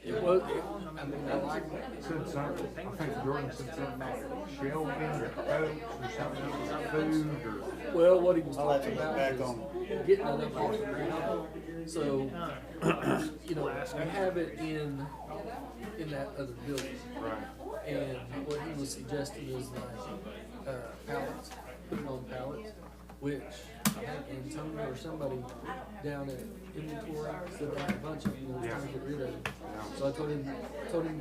It was, I mean, I like it. Said something, I think Jordan said something about shelving or coats or something, or food or. Well, what he was I'll have talking to get about back is on. getting it up off the ground. So, you know, we have it in that other building. Right. And what he was suggesting is like, pallets, put it on pallets, which I think Antonio or somebody down at inventory said they had a bunch of them, they were trying to get rid of them. So I told him to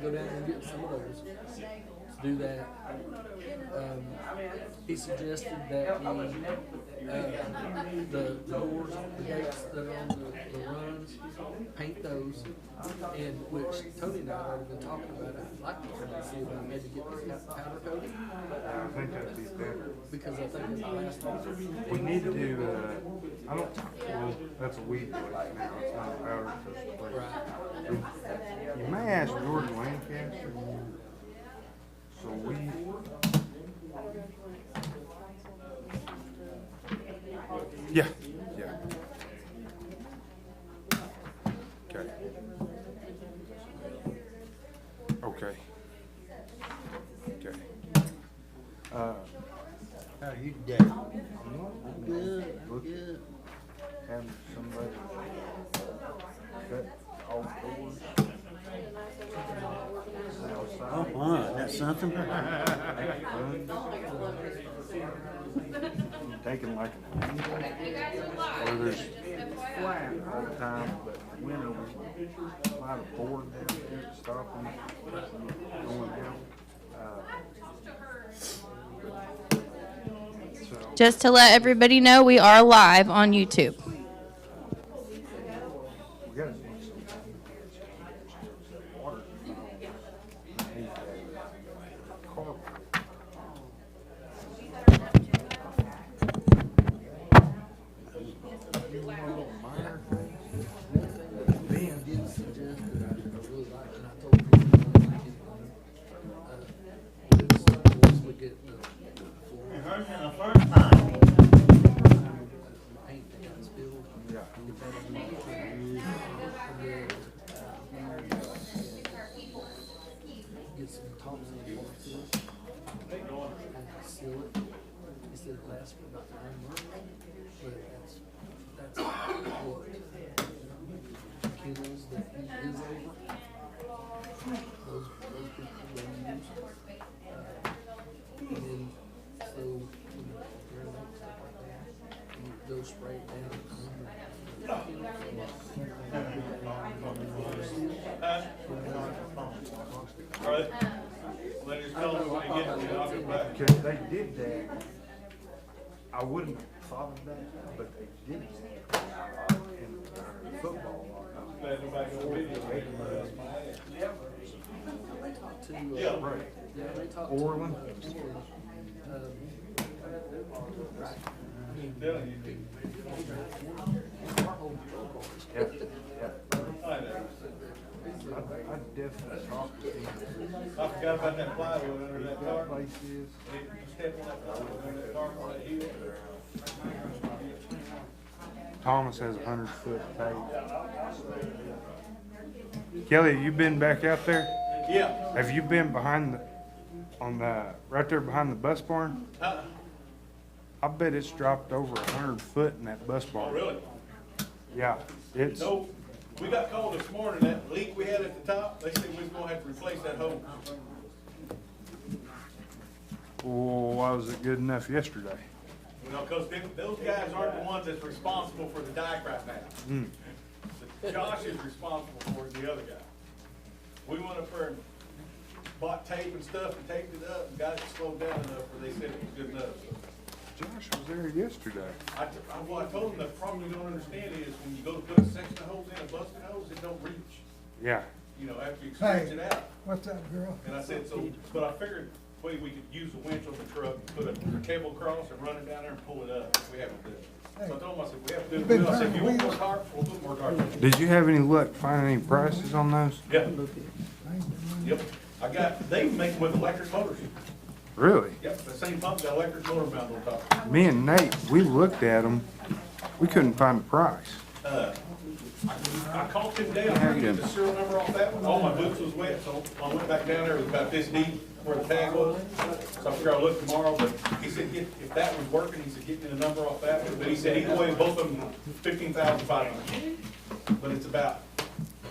go down and get some of those, to do that. He suggested that the doors, the gates that are on the runs, paint those, and which Tony and I have already been talking about. I'd like to see about maybe getting the powder coating, I think that'd be better. because I think in the last one, We need to do, I don't, well, that's a weed place now, it's not a powder place. right. You may ask Jordan Lancaster. So we. Yeah, yeah. Okay. Okay. Okay. How are you today? I'm Good, Look. good. Having somebody cut all doors. Oh, fun. That's something. Taking like where there's flat all the time, but wind over, a lot of board down there stopping, going down. So Just to let everybody know, we are live on YouTube. we gotta do some water. Need carpet. Minor things. Ben did suggest that I really liked, and I told him, once we get the You heard me the first time. paint that got spilled, Yeah. get that on the and then, get some Thompson waterproof and seal it. He said it lasts for about 9 months, but that's what kennels that he is over. Those people will use. And then, so, you know, around that stuff like that, you go spray it down. Alright. Well, just tell me when you get to it, I'll go back. Because they did that, I wouldn't have thought of that, but they did that in football. Glad nobody can read it. They talked to, Yeah. Right. yeah, they talked to. Orland. Telling you. Our whole bars. Yeah, yeah. I know. I definitely talked to him. I forgot about that plywood under that That tarp. place is, You step on that plywood under that tarp on that hill. Thomas has 100-foot pay. Kelly, you been back out there? Yeah. Have you been behind right there behind the bus barn? I bet it's dropped over 100 foot in that bus Oh, barn. really? Yeah, it's, No, we got called this morning, that leak we had at the top, they said we was gonna have to replace that hose. well, why was it good enough yesterday? You know, cause those guys aren't the ones that's responsible for the dike right now. Josh is responsible for it, the other guy. We went up there and bought tape and stuff and taped it up and got it slowed down enough where they said it was good enough. Josh was there yesterday. What I told them, the problem you don't understand is when you go to put a section of hose in, a busted hose, it don't reach. Yeah, You know, after you stretch Hey. it out. What's up, girl? And I said, so, but I figured, maybe we could use a winch on the truck, put a cable across and run it down there and pull it up if we have to do it. So I told them, I said, we have to do it. I said, if you want more tarp, we'll put more tarp. did you have any luck finding any prices on those? Yep, yep. They make them with electric motors. Really? Yep, the same pump got electric motor mounted on top. Me and Nate, we looked at them, we couldn't find the price. I called him down, I get the serial number off that one, all my boots was wet, so I went back down there, it was about this deep where the tag was. So I figured I'll look tomorrow, but he said, if that was working, he said, get me the number off that one. But he said, either way, both of them, 15,500. But it's about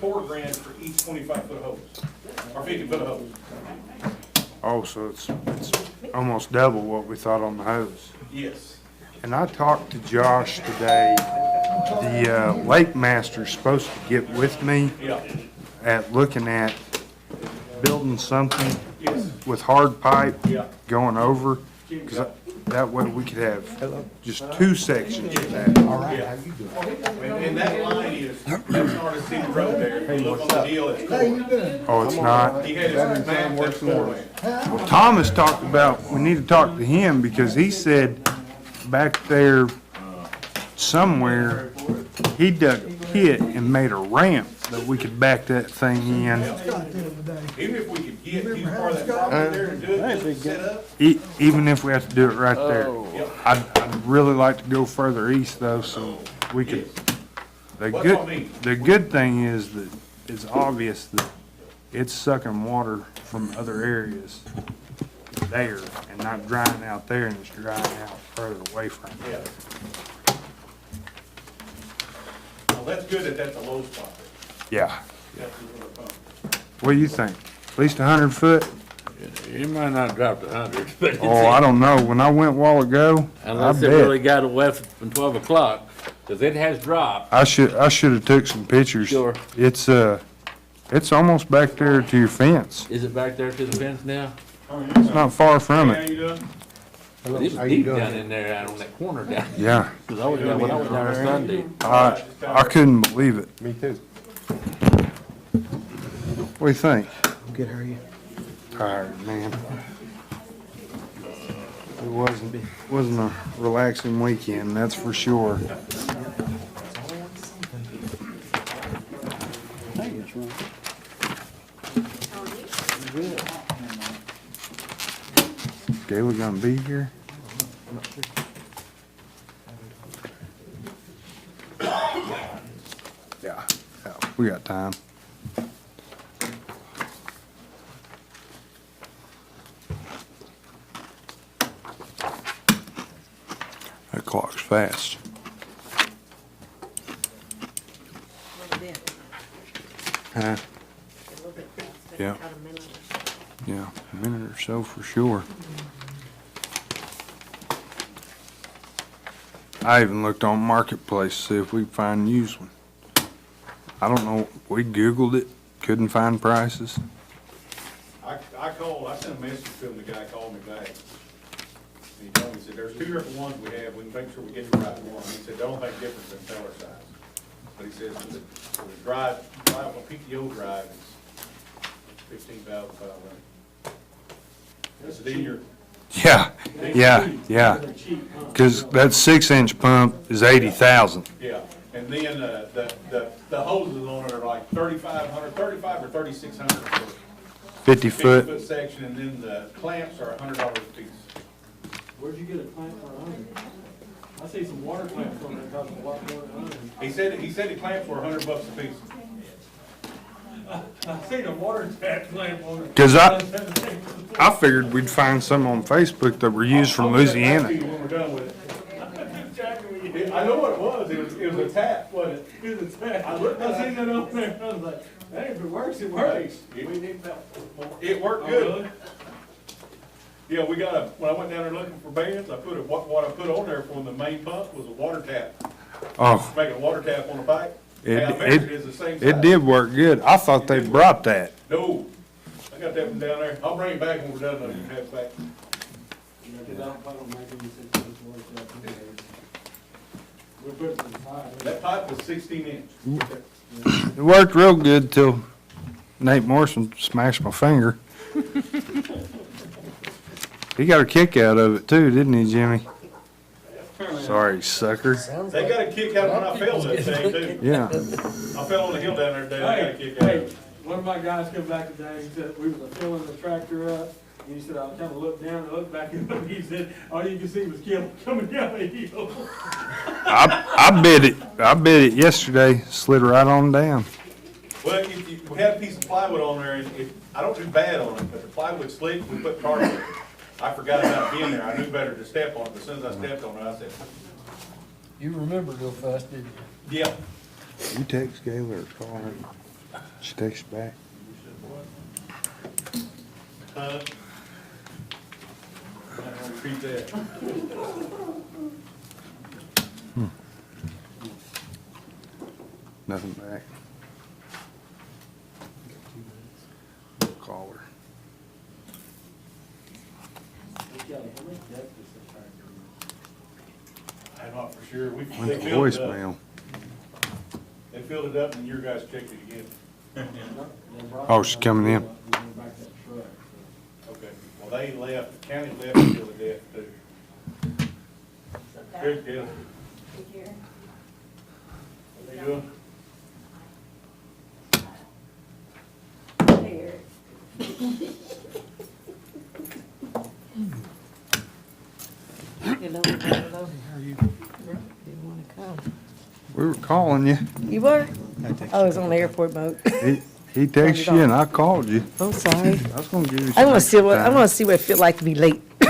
$4,000 for each 25-foot hose, or 50-foot hose. Oh, so it's almost double what we thought on the hose. Yes. And I talked to Josh today. The lake master's supposed to get with me Yeah. at looking at building something Yes. with hard pipe Yeah. going over, because that way we could have just 2 sections of that. Yeah. And that line is, that's not a city road there. If you look on the deal, it's corn. Oh, it's not? He had his map, that's corn. Well, Thomas talked about, we need to talk to him, because he said back there somewhere, he dug a pit and made a ramp that we could back that thing in. Even if we could get you part of that property there and do it, just set up. Even if we have to do it right there. Yep. I'd really like to go further east though, so we could. The What's on me? good thing is that it's obvious that it's sucking water from other areas there and not drying out there, and it's drying out further away from it. Yeah. Well, that's good that that's a low spot. Yeah. That's a little pump. What do you think? At least 100 foot? You might not drop to 100, but it's, Oh, I don't know. When I went a while ago, I unless it really bet. got away from 12 o'clock, because it has dropped. I should have took some pictures. Sure. It's almost back there to your fence. Is it back there to the fence now? It's not far from How it. you doing? It's deep down in there, out on that corner down. Yeah. Because when I was down there Sunday, I couldn't believe it. Me too. What do you think? Good, how are you? Tired, man. It wasn't a relaxing weekend, that's for sure. Hey, it's wrong. Gayla gonna be here? Yeah, we got time. That clock's fast. Huh? Yeah. Yeah, a minute or so for sure. I even looked on Marketplace to see if we could find a used one. I don't know, we Googled it, couldn't find prices. I called, I sent a message to him, the guy called me back. And he told me, he said, there's 2 different ones we have, we can make sure we get the right one. He said, the only thing difference in color size. But he says, for the drive, a PTO drive is 15,500. That's the dealer. Yeah. Cause that 6-inch pump is 80,000. Yeah, and then, the hoses on it are like 3,500, 35 or 3,600 for 50 foot. 50-foot section, and then the clamps are $100 a piece. Where'd you get a clamp for 100? I see some water clamps on there cost a lot more than 100. He said the clamps were $100 a piece. I seen a water tap clamp on it. Cause I figured we'd find some on Facebook that were used from Louisiana. When we're done with it. I know what it was, it was a tap, wasn't it? It was a tap. I seen that on there, I was like, hey, if it works, it works. It worked good. Yeah, when I went down there looking for bands, what I put on there for the main pump was a water tap. Oh, Making a water tap on the pipe. And I measured it as the same size. it did work good. I thought they brought that. No, I got that one down there. I'll bring it back when we're done, though. You can have it back. That pipe was 16 inch. It worked real good till Nate Morrison smashed my finger. He got a kick out of it too, didn't he, Jimmy? Sorry, sucker. They got a kick out when I fell that day, too. Yeah. I fell on the hill down there today. I got a kick out of it. One of my guys come back today, he said, we was filling the tractor up, And he said, I kind of looked down and looked back, and he said, all you can see was Kim coming down the hill. I bid it yesterday, slid right on down. Well, if we had a piece of plywood on there, and I don't do bad on it, but the plywood's slick, we put tarp on it. I forgot about it being there, I knew better to step on it, but as soon as I stepped on it, I said, You remembered real fast, didn't you? yeah. You text Gayla or call her? She texts back. Repeat that. Nothing back. Call her. I'm not for sure. Went They to filled it up. voicemail. They filled it up and your guys checked it again. Oh, she's coming in. Okay, well, they left, the county left until the death too. Here's Gail. How you doing? Hello, hello. Didn't want to come. We were calling you. You were? I was on airport mode. He texted you and I called you. Oh, sorry. I was gonna give you I some want to see extra what, I time. want to see what it feel like to be late. Hey,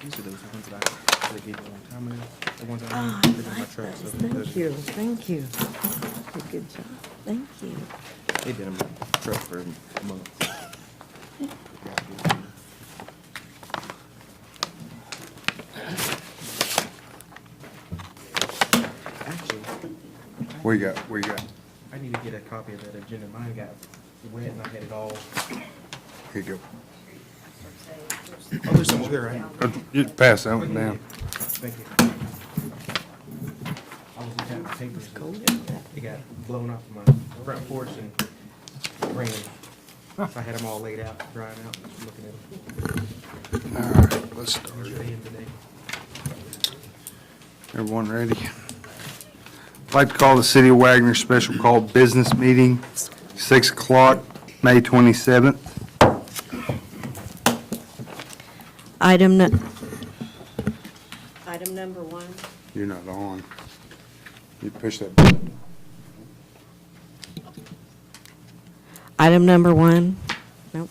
these are those ones that I gave you a long time ago. The ones I put in my truck. So Thank you, thank you. Good job. Thank you. they did them in my truck for a month. Actually, We got. I need to get a copy of that agenda. Mine got wet and I had it all. Here you go. Oh, there's some here, right? You pass that one down. Thank you. I was looking at the papers. It got blown off my front porch and rained. So I had them all laid out, drying out, looking at them. All right, let's start. Today and today. Everyone ready? I'd like to call the City of Wagoner special call business meeting, 6 o'clock, May 27th. Item number one. You're not on. You push that button. Item number one. Nope.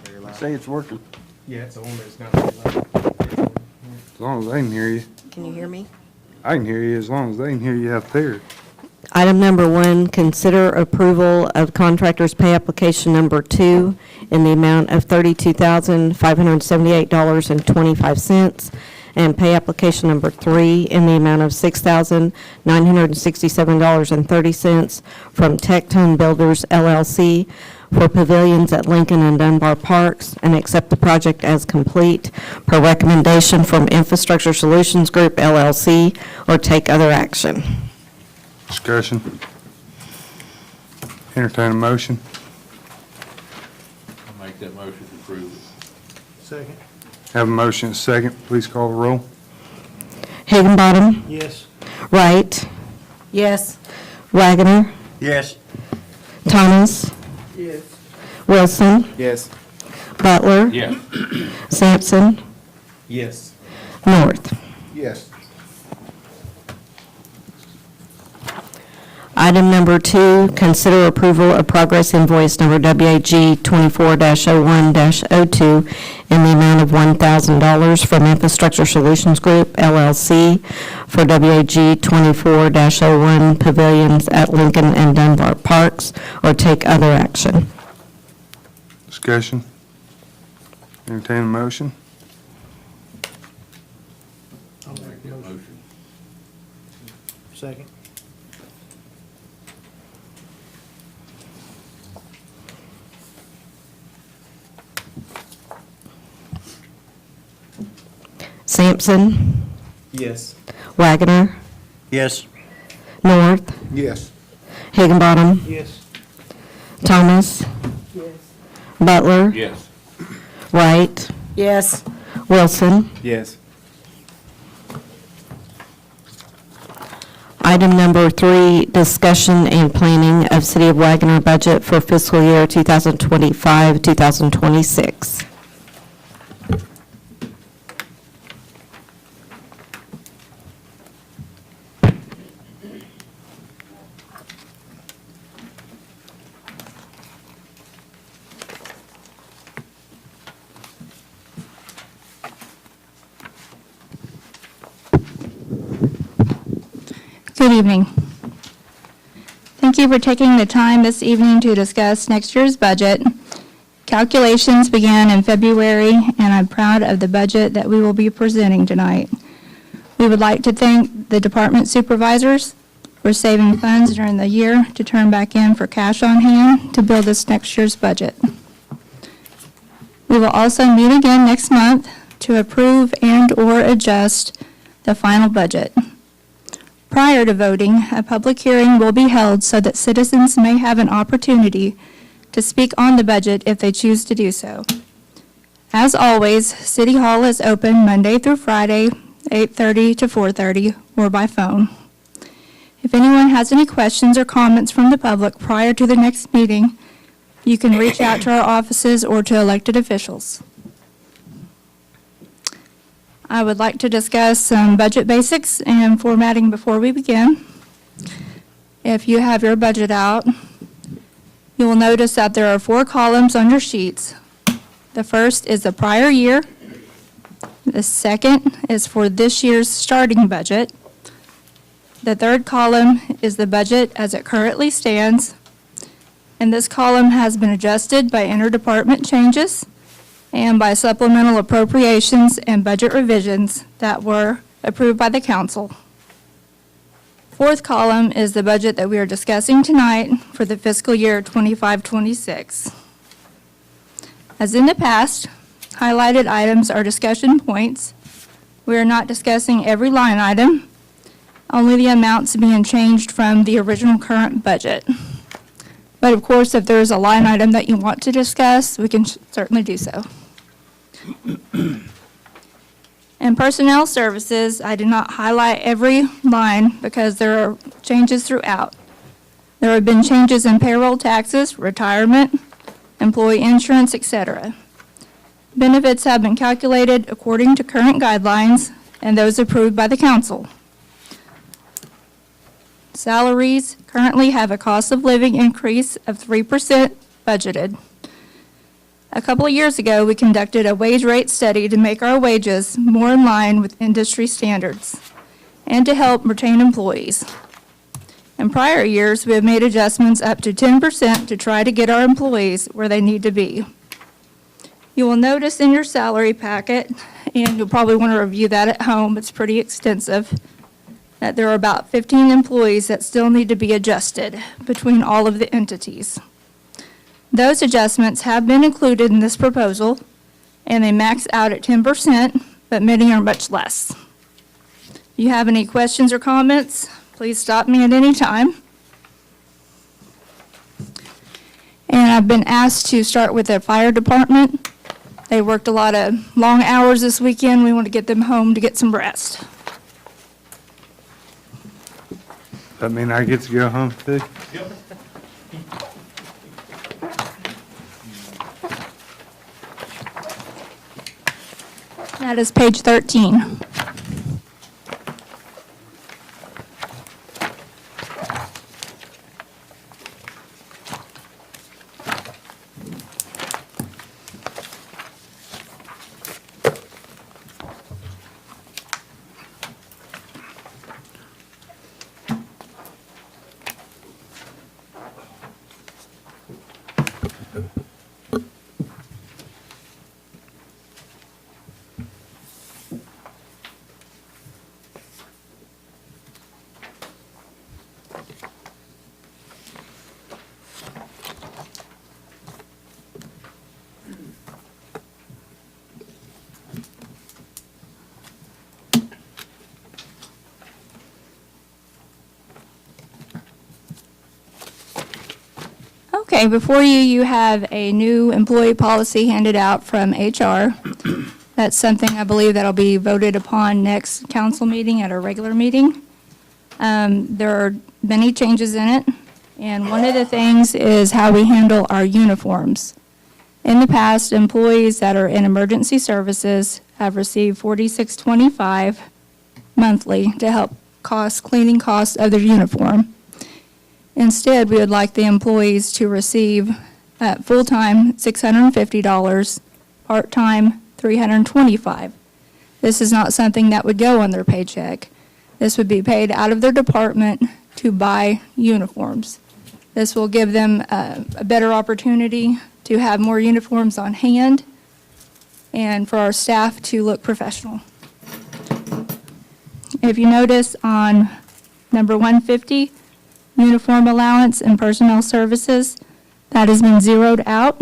Very loud. Say it's working. Yeah, it's on, but it's not very loud. It's on. As long as they can hear you. Can you hear me? I can hear you as long as they can hear you out there. Item number one, consider approval of contractor's pay application number 2 in the amount of $32,578.25, and pay application number 3 in the amount of $6,967.30 from Tectone Builders LLC for pavilions at Lincoln and Dunbar Parks, and accept the project as complete per recommendation from Infrastructure Solutions Group LLC, or take other action. Discussion. Entertain a motion. I'll make that motion to approve it. Second. Have a motion and a second. Please call the roll. Higginbottom. Yes. Wright. Yes. Wagoner. Yes. Thomas. Yes. Wilson. Yes. Butler. Yes. Sampson. Yes. North. Yes. Item number 2, consider approval of progress invoice number WAG 24-01-02 in the amount of $1,000 from Infrastructure Solutions Group LLC for WAG 24-01 pavilions at Lincoln and Dunbar Parks, or take other action. Discussion. Entertain a motion. I'll make that motion. Second. Sampson. Yes. Wagoner. Yes. North. Yes. Higginbottom. Yes. Thomas. Butler. Yes. Wright. Yes. Wilson. Yes. Item number 3, discussion and planning of City of Wagoner budget for fiscal year 2025-2026. Good evening. Thank you for taking the time this evening to discuss next year's budget. Calculations began in February, and I'm proud of the budget that we will be presenting tonight. We would like to thank the department supervisors for saving funds during the year to turn back in for cash on hand to build this next year's budget. We will also meet again next month to approve and/or adjust the final budget. Prior to voting, a public hearing will be held so that citizens may have an opportunity to speak on the budget if they choose to do so. As always, City Hall is open Monday through Friday, 8:30 to 4:30, or by phone. If anyone has any questions or comments from the public prior to the next meeting, you can reach out to our offices or to elected officials. I would like to discuss some budget basics and formatting before we begin. If you have your budget out, you will notice that there are 4 columns on your sheets. The first is the prior year. The second is for this year's starting budget. The third column is the budget as it currently stands. And this column has been adjusted by interdepartment changes and by supplemental appropriations and budget revisions that were approved by the council. Fourth column is the budget that we are discussing tonight for the fiscal year 25-26. As in the past, highlighted items are discussion points. We are not discussing every line item, only the amounts being changed from the original current budget. But of course, if there's a line item that you want to discuss, we can certainly do so. In personnel services, I did not highlight every line because there are changes throughout. There have been changes in payroll taxes, retirement, employee insurance, etc. Benefits have been calculated according to current guidelines and those approved by the council. Salaries currently have a cost of living increase of 3% budgeted. A couple of years ago, we conducted a wage rate study to make our wages more in line with industry standards and to help retain employees. In prior years, we have made adjustments up to 10% to try to get our employees where they need to be. You will notice in your salary packet, and you'll probably want to review that at home, it's pretty extensive, that there are about 15 employees that still need to be adjusted between all of the entities. Those adjustments have been included in this proposal, and they max out at 10%, but many are much less. If you have any questions or comments, please stop me at any time. And I've been asked to start with the fire department. They worked a lot of long hours this weekend. We want to get them home to get some rest. That mean I get to go home too? Yep. That is page 13. Okay, before you, you have a new employee policy handed out from HR. That's something I believe that'll be voted upon next council meeting at our regular meeting. There are many changes in it, and one of the things is how we handle our uniforms. In the past, employees that are in emergency services have received $46.25 monthly to help cleaning costs of their uniform. Instead, we would like the employees to receive full-time $650, part-time $325. This is not something that would go on their paycheck. This would be paid out of their department to buy uniforms. This will give them a better opportunity to have more uniforms on hand and for our staff to look professional. If you notice on number 150, uniform allowance and personnel services, that has been zeroed out.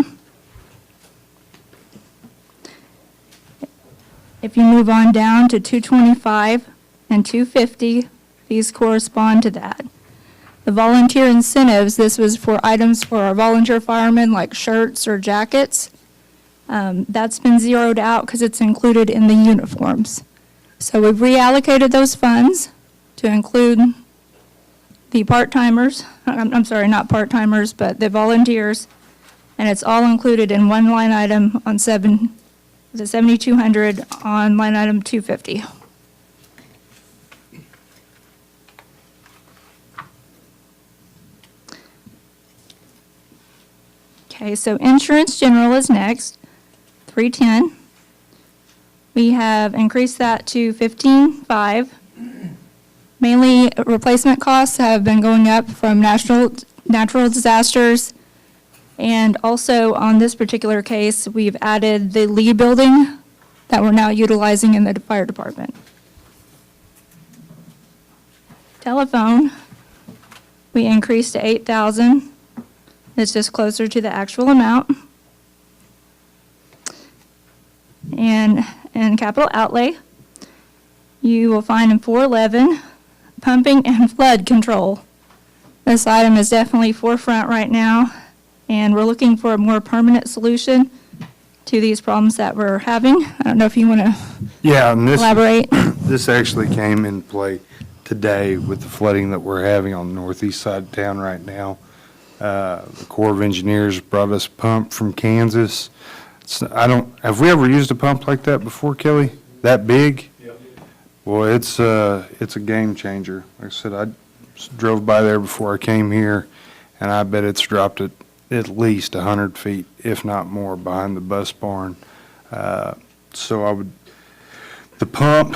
If you move on down to 225 and 250, these correspond to that. The volunteer incentives, this was for items for our volunteer firemen like shirts or jackets. That's been zeroed out because it's included in the uniforms. So we've reallocated those funds to include the part-timers, I'm sorry, not part-timers, but the volunteers, and it's all included in one line item on 7,200 on line item 250. Okay, so insurance general is next, 310. We have increased that to 15.5. Mainly replacement costs have been going up from natural disasters. And also on this particular case, we've added the Lee building that we're now utilizing in the fire department. Telephone, we increased to 8,000. It's just closer to the actual amount. And capital outlay, you will find in 411, pumping and flood control. This item is definitely forefront right now, and we're looking for a more permanent solution to these problems that we're having. I don't know if you want to elaborate. This actually came in play today with the flooding that we're having on the northeast side of town right now. The Corps of Engineers brought us a pump from Kansas. Have we ever used a pump like that before, Kelly? That big? Yep. Well, it's a game changer. Like I said, I drove by there before I came here, and I bet it's dropped it at least 100 feet, if not more, behind the bus barn. The pump,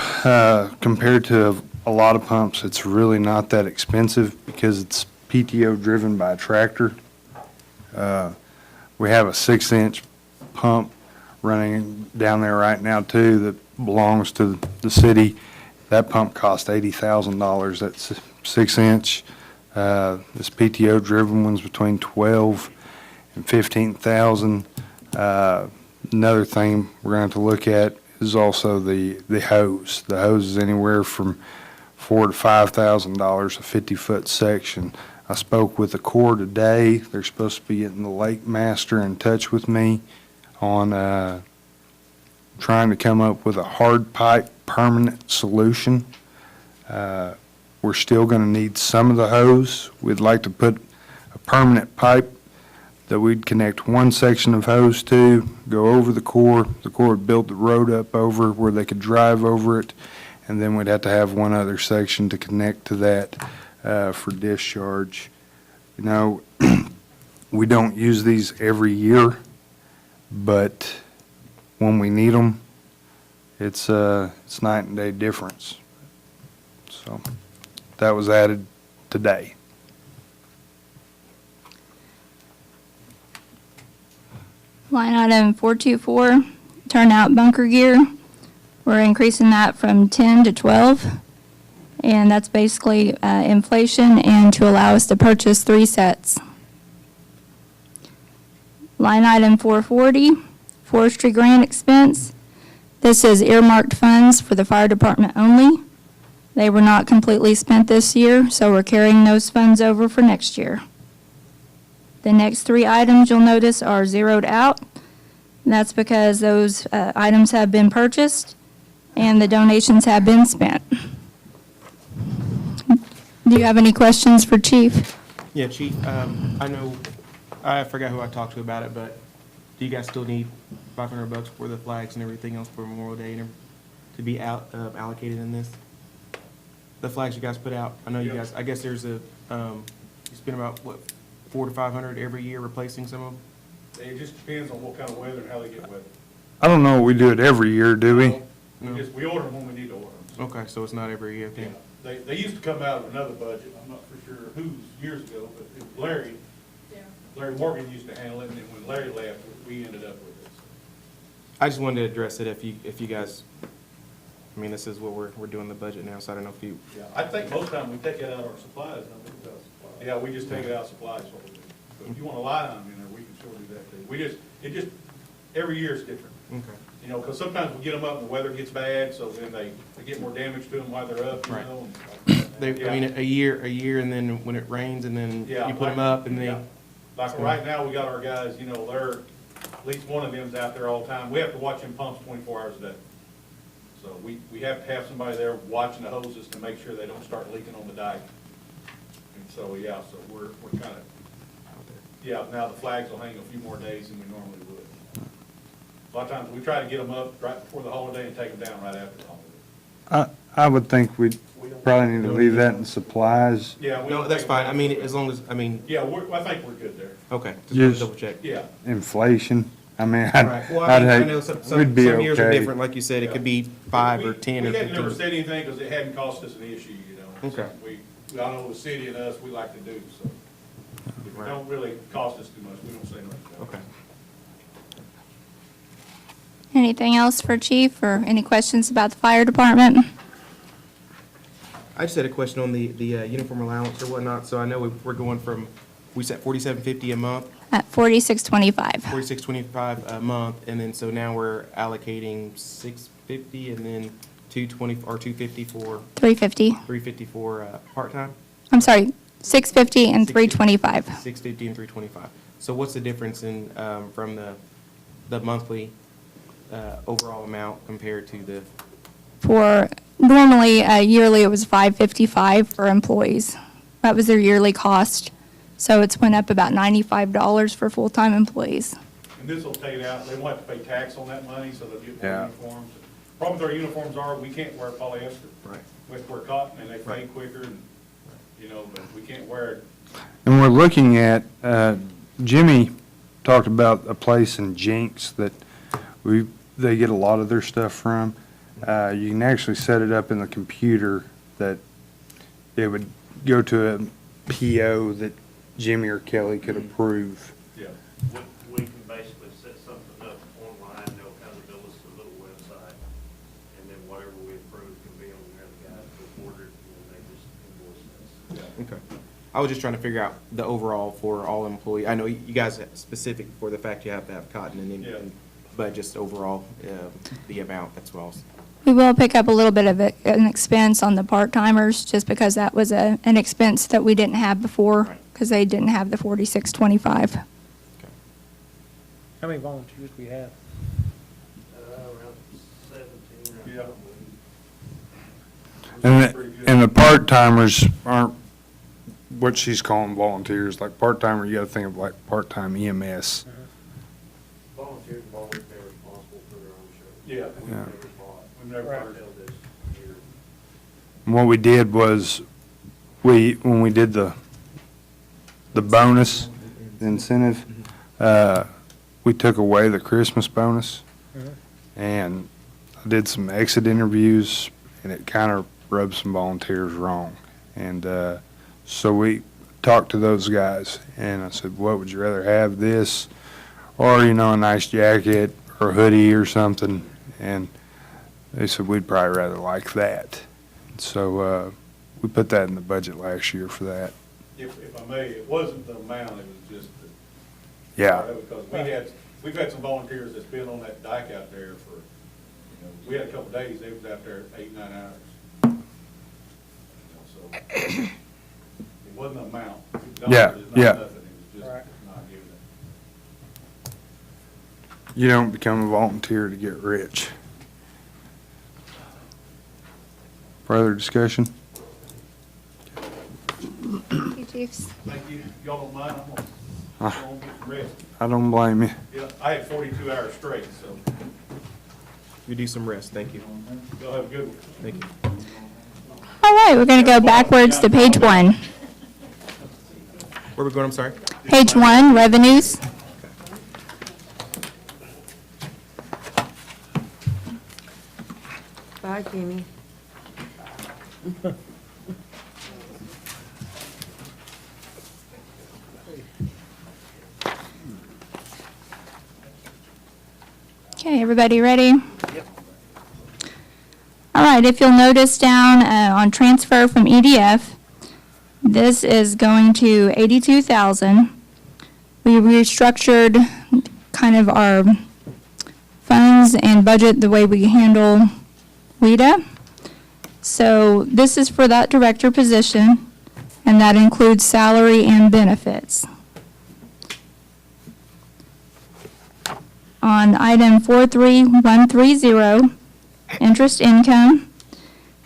compared to a lot of pumps, it's really not that expensive because it's PTO driven by a tractor. We have a 6-inch pump running down there right now too that belongs to the city. That pump cost $80,000. That's 6-inch. This PTO driven one's between 12 and 15,000. Another thing we're going to have to look at is also the hose. The hose is anywhere from $4,000 to $5,000 a 50-foot section. I spoke with the Corps today. They're supposed to be getting the lake master in touch with me on trying to come up with a hard pipe permanent solution. We're still going to need some of the hose. We'd like to put a permanent pipe that we'd connect one section of hose to, go over the Corps. The Corps would build the road up over where they could drive over it, and then we'd have to have one other section to connect to that for discharge. You know, we don't use these every year, but when we need them, it's night and day difference. So that was added today. Line item 424, turnout bunker gear. We're increasing that from 10 to 12. And that's basically inflation and to allow us to purchase 3 sets. Line item 440, forestry grant expense. This is earmarked funds for the fire department only. They were not completely spent this year, so we're carrying those funds over for next year. The next 3 items you'll notice are zeroed out. And that's because those items have been purchased and the donations have been spent. Do you have any questions for Chief? Yeah, Chief, I know, I forgot who I talked to about it, but do you guys still need $500 for the flags and everything else for Memorial Day and to be allocated in this? The flags you guys put out, I know you guys, I guess there's a, you spend about, what, 400 to 500 every year replacing some of them? It just depends on what kind of weather and how they get weather. I don't know, we do it every year, do we? No. We order them when we need to order them. Okay, so it's not every year, okay. Yeah. They used to come out of another budget, I'm not for sure whose years ago, but it was Larry. Larry Morgan used to handle it, and then when Larry left, we ended up with it. I just wanted to address it if you guys, I mean, this is what we're doing the budget now, so I don't know if you, Yeah, I think most time we take it out of our supplies, don't we? Yeah, we just take it out of supplies, what we do. But if you want a line item in there, we can sure do that too. It just, every year is different. okay. You know, because sometimes we get them up and the weather gets bad, so then they get more damage to them while they're up, you Right. know? They, I mean, a year, and then when it rains, and then Yeah, you put them up, and yeah. then, Like right now, we got our guys, you know, they're, at least one of them's out there all the time. We have to watch them pumps 24 hours a day. So we have to have somebody there watching the hoses to make sure they don't start leaking on the dike. And so, yeah, so we're kind of, yeah, now the flags will hang a few more days than we normally would. A lot of times, we try to get them up right before the holiday and take them down right after the holiday. I would think we'd probably need to leave that in supplies. Yeah. we no, don't that's take fine, them I mean, out. as long as, I mean, Yeah, I think we're good there. okay, just Yes. double check. Yeah. Inflation, I mean, Right, well, I'd I know hate, some we'd be years are okay. different, like you said, it could be 5 or 10 or We had never 15. said anything because it hadn't cost us an issue, you know. Okay. I know the city and us, we like to do, so. If it Right. don't really cost us too much, we don't say nothing about it. Okay. Anything else for Chief, or any questions about the fire department? I just had a question on the uniform allowance or whatnot, so I know we're going from, we set $47.50 a month, At $46.25. $46.25 a month, and then so now we're allocating $650 and then $220 or $250 for, $350. $350 for part-time? I'm sorry, $650 and $325. $650 and $325. So what's the difference in, from the monthly overall amount compared to the, For, normally, yearly, it was $555 for employees. That was their yearly cost. So it's went up about $95 for full-time employees. And this will take it out, they won't have to pay tax on that money, so they'll get more Yeah. uniforms. Problem with our uniforms are, we can't wear polyester. Right. We have to wear cotton, and they fade Right. quicker, and, you know, but we can't wear it. And we're looking at, Jimmy talked about a place in Jinx that they get a lot of their stuff from. You can actually set it up in the computer that it would go to a PO that Jimmy or Kelly could approve. Yeah. We can basically set something up online, they'll kind of build us a little website, and then whatever we approve can be on there, the guys will order it, and then they just invoice us. okay. I was just trying to figure out the overall for all employees. I know you guys are specific for the fact you have to have cotton and then, Yeah. but just overall, the amount, that's what I was. We will pick up a little bit of an expense on the part-timers, just because that was an expense that we didn't have before, Right. because they didn't have the $46.25. How many volunteers we have? Around 17. Yeah. And the part-timers aren't what she's calling volunteers, like part-timer, you gotta think of like part-time EMS. Volunteers have always been responsible for their own show. Yeah. We've Yeah. never bought, We've never right heard till this year. And what we did was, when we did the bonus, the incentive, we took away the Christmas bonus, and I did some exit interviews, and it kind of rubbed some volunteers wrong. And so we talked to those guys, and I said, what would you rather have, this, or, you know, a nice jacket or hoodie or something? And they said, we'd probably rather like that. So we put that in the budget last year for that. If I may, it wasn't the amount, it was just the. Yeah. Because we've had some volunteers that's been on that dike out there for, you know, we had a couple days, they was out there 8, 9 hours. You know, so, it wasn't the amount. Yeah, Dollars is not yeah. nothing, it was just not giving it. You don't become a volunteer to get rich. Further discussion? Chiefs. Thank you. Y'all don't mind, I'm gonna go and get some rest. I don't blame you. Yeah, I had 42 hours straight, so You do some rest, thank you. y'all have a good one. Thank you. All right, we're going to go backwards to page 1. Where are we going, I'm sorry? Page 1, revenues. Bye, Jimmy. Okay, everybody ready? Yep. All right, if you'll notice down on transfer from EDF, this is going to 82,000. We restructured kind of our funds and budget the way we handle WPWA. So this is for that director position, and that includes salary and benefits. On item 43130, interest income,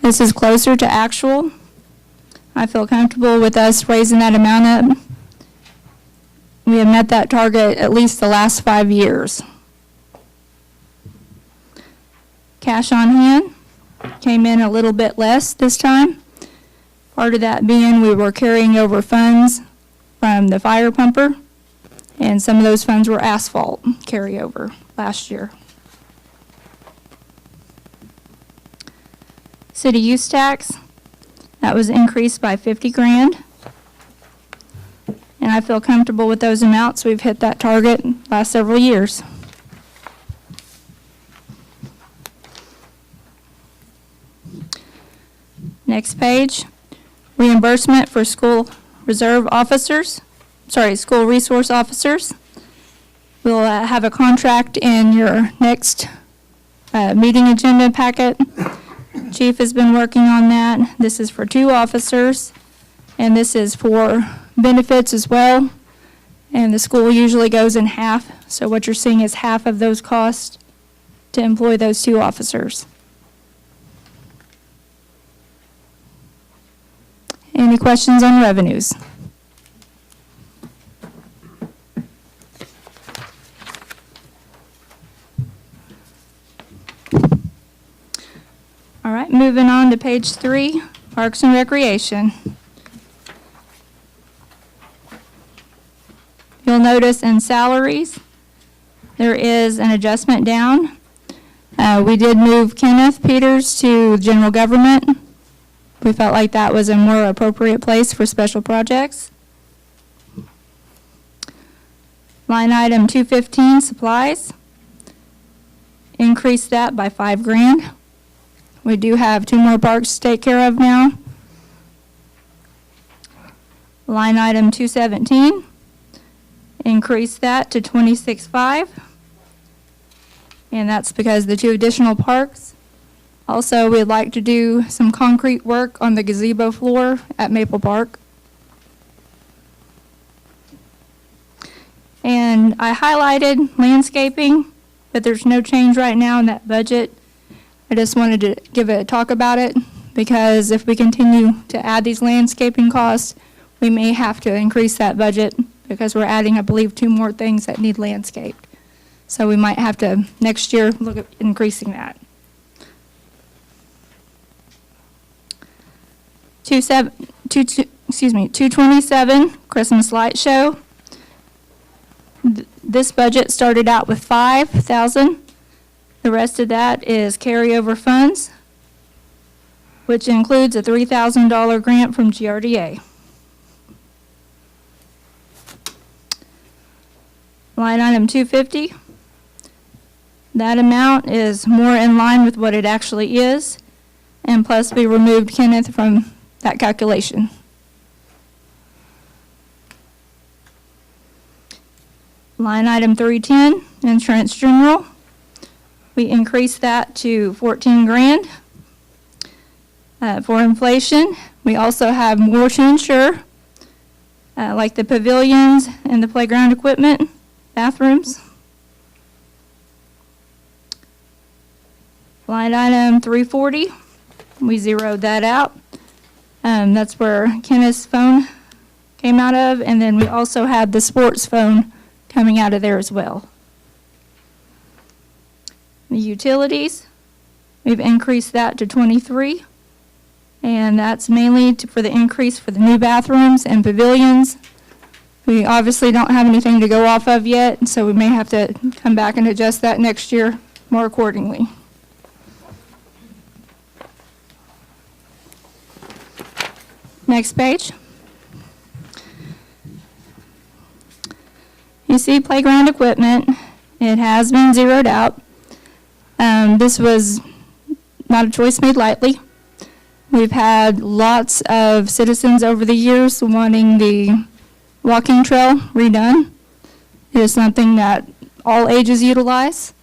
this is closer to actual. I feel comfortable with us raising that amount up. We have met that target at least the last 5 years. Cash on hand came in a little bit less this time. Part of that being we were carrying over funds from the fire pumper, and some of those funds were asphalt carryover last year. City use tax, that was increased by 50 grand. And I feel comfortable with those amounts. We've hit that target last several years. Next page, reimbursement for school reserve officers, school resource officers. We'll have a contract in your next meeting agenda packet. Chief has been working on that. This is for 2 officers, and this is for benefits as well. And the school usually goes in half, so what you're seeing is half of those costs to employ those 2 officers. Any questions on revenues? All right, moving on to page 3, Parks and Recreation. You'll notice in salaries, there is an adjustment down. We did move Kenneth Peters to general government. We felt like that was a more appropriate place for special projects. Line item 215, supplies. Increase that by 5 grand. We do have 2 more parks to take care of now. Line item 217, increase that to 26.5. And that's because the 2 additional parks. Also, we'd like to do some concrete work on the gazebo floor at Maple Park. And I highlighted landscaping, but there's no change right now in that budget. I just wanted to give a talk about it because if we continue to add these landscaping costs, we may have to increase that budget because we're adding, I believe, 2 more things that need landscaped. So we might have to, next year, look at increasing that. 227, Christmas light show. This budget started out with 5,000. The rest of that is carryover funds, which includes a $3,000 grant from GRDA. Line item 250. That amount is more in line with what it actually is, and plus we removed Kenneth from that calculation. Line item 310, insurance general. We increased that to 14 grand. For inflation, we also have more to insure, like the pavilions and the playground equipment, bathrooms. Line item 340, we zeroed that out. That's where Kenneth's phone came out of, and then we also had the sports phone coming out of there as well. The utilities, we've increased that to 23, and that's mainly for the increase for the new bathrooms and pavilions. We obviously don't have anything to go off of yet, so we may have to come back and adjust that next year more accordingly. Next page. You see playground equipment. It has been zeroed out. This was not a choice made lightly. We've had lots of citizens over the years wanting the walking trail redone. It is something that all ages utilize.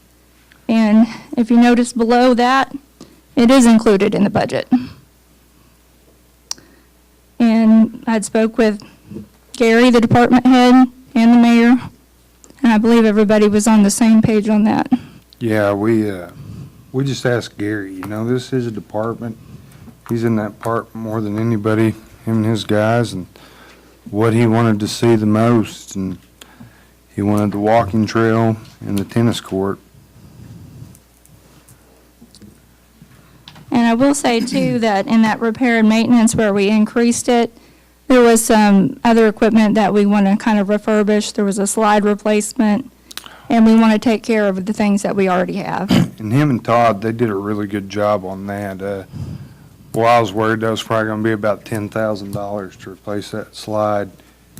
And if you notice below that, it is included in the budget. And I spoke with Gary, the department head, and the mayor, and I believe everybody was on the same page on that. Yeah, we just asked Gary, you know, this is a department. He's in that part more than anybody, him and his guys, and what he wanted to see the most. And he wanted the walking trail and the tennis court. And I will say, too, that in that repair and maintenance where we increased it, there was some other equipment that we want to kind of refurbish. There was a slide replacement, and we want to take care of the things that we already have. And him and Todd, they did a really good job on that. Well, I was worried that was probably going to be about $10,000 to replace that slide.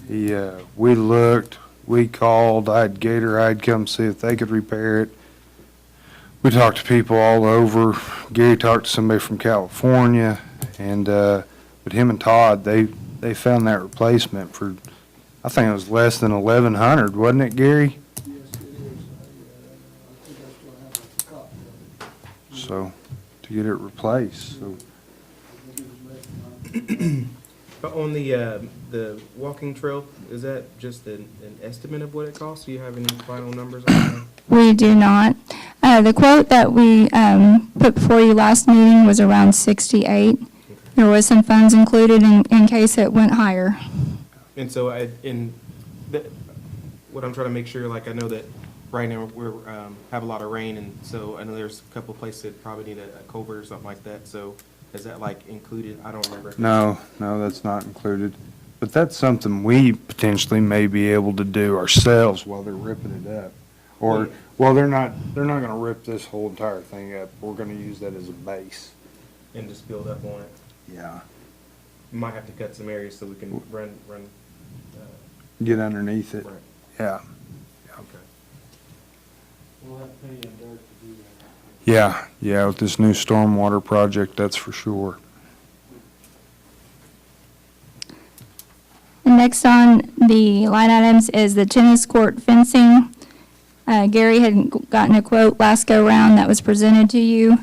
We looked, we called, I had Gatorade come see if they could repair it. We talked to people all over. Gary talked to somebody from California, and but him and Todd, they found that replacement for, I think it was less than $1,100, wasn't it, Gary? Yes, it is. I think I still have a copy of it. So to get it replaced. So I think it was less than But on the walking trail, is that just an estimate of what it costs? Do you have any final numbers on that? We do not. The quote that we put before you last meeting was around 68. There was some funds included in case it went higher. And so what I'm trying to make sure, like, I know that right now we're have a lot of rain, and so I know there's a couple places that probably need a culvert or something like that. So is that like included? I don't remember. no, that's not included. But that's something we potentially may be able to do ourselves while they're ripping it up. Or, well, they're not going to rip this whole entire thing up. We're going to use that as a base. And just build up on it. Yeah. Might have to cut some areas so we can run. Get underneath it. Right. Yeah. Okay. We'll have plenty of dirt to do that. Yeah, with this new stormwater project, that's for sure. And next on the line items is the tennis court fencing. Gary had gotten a quote last go-round that was presented to you.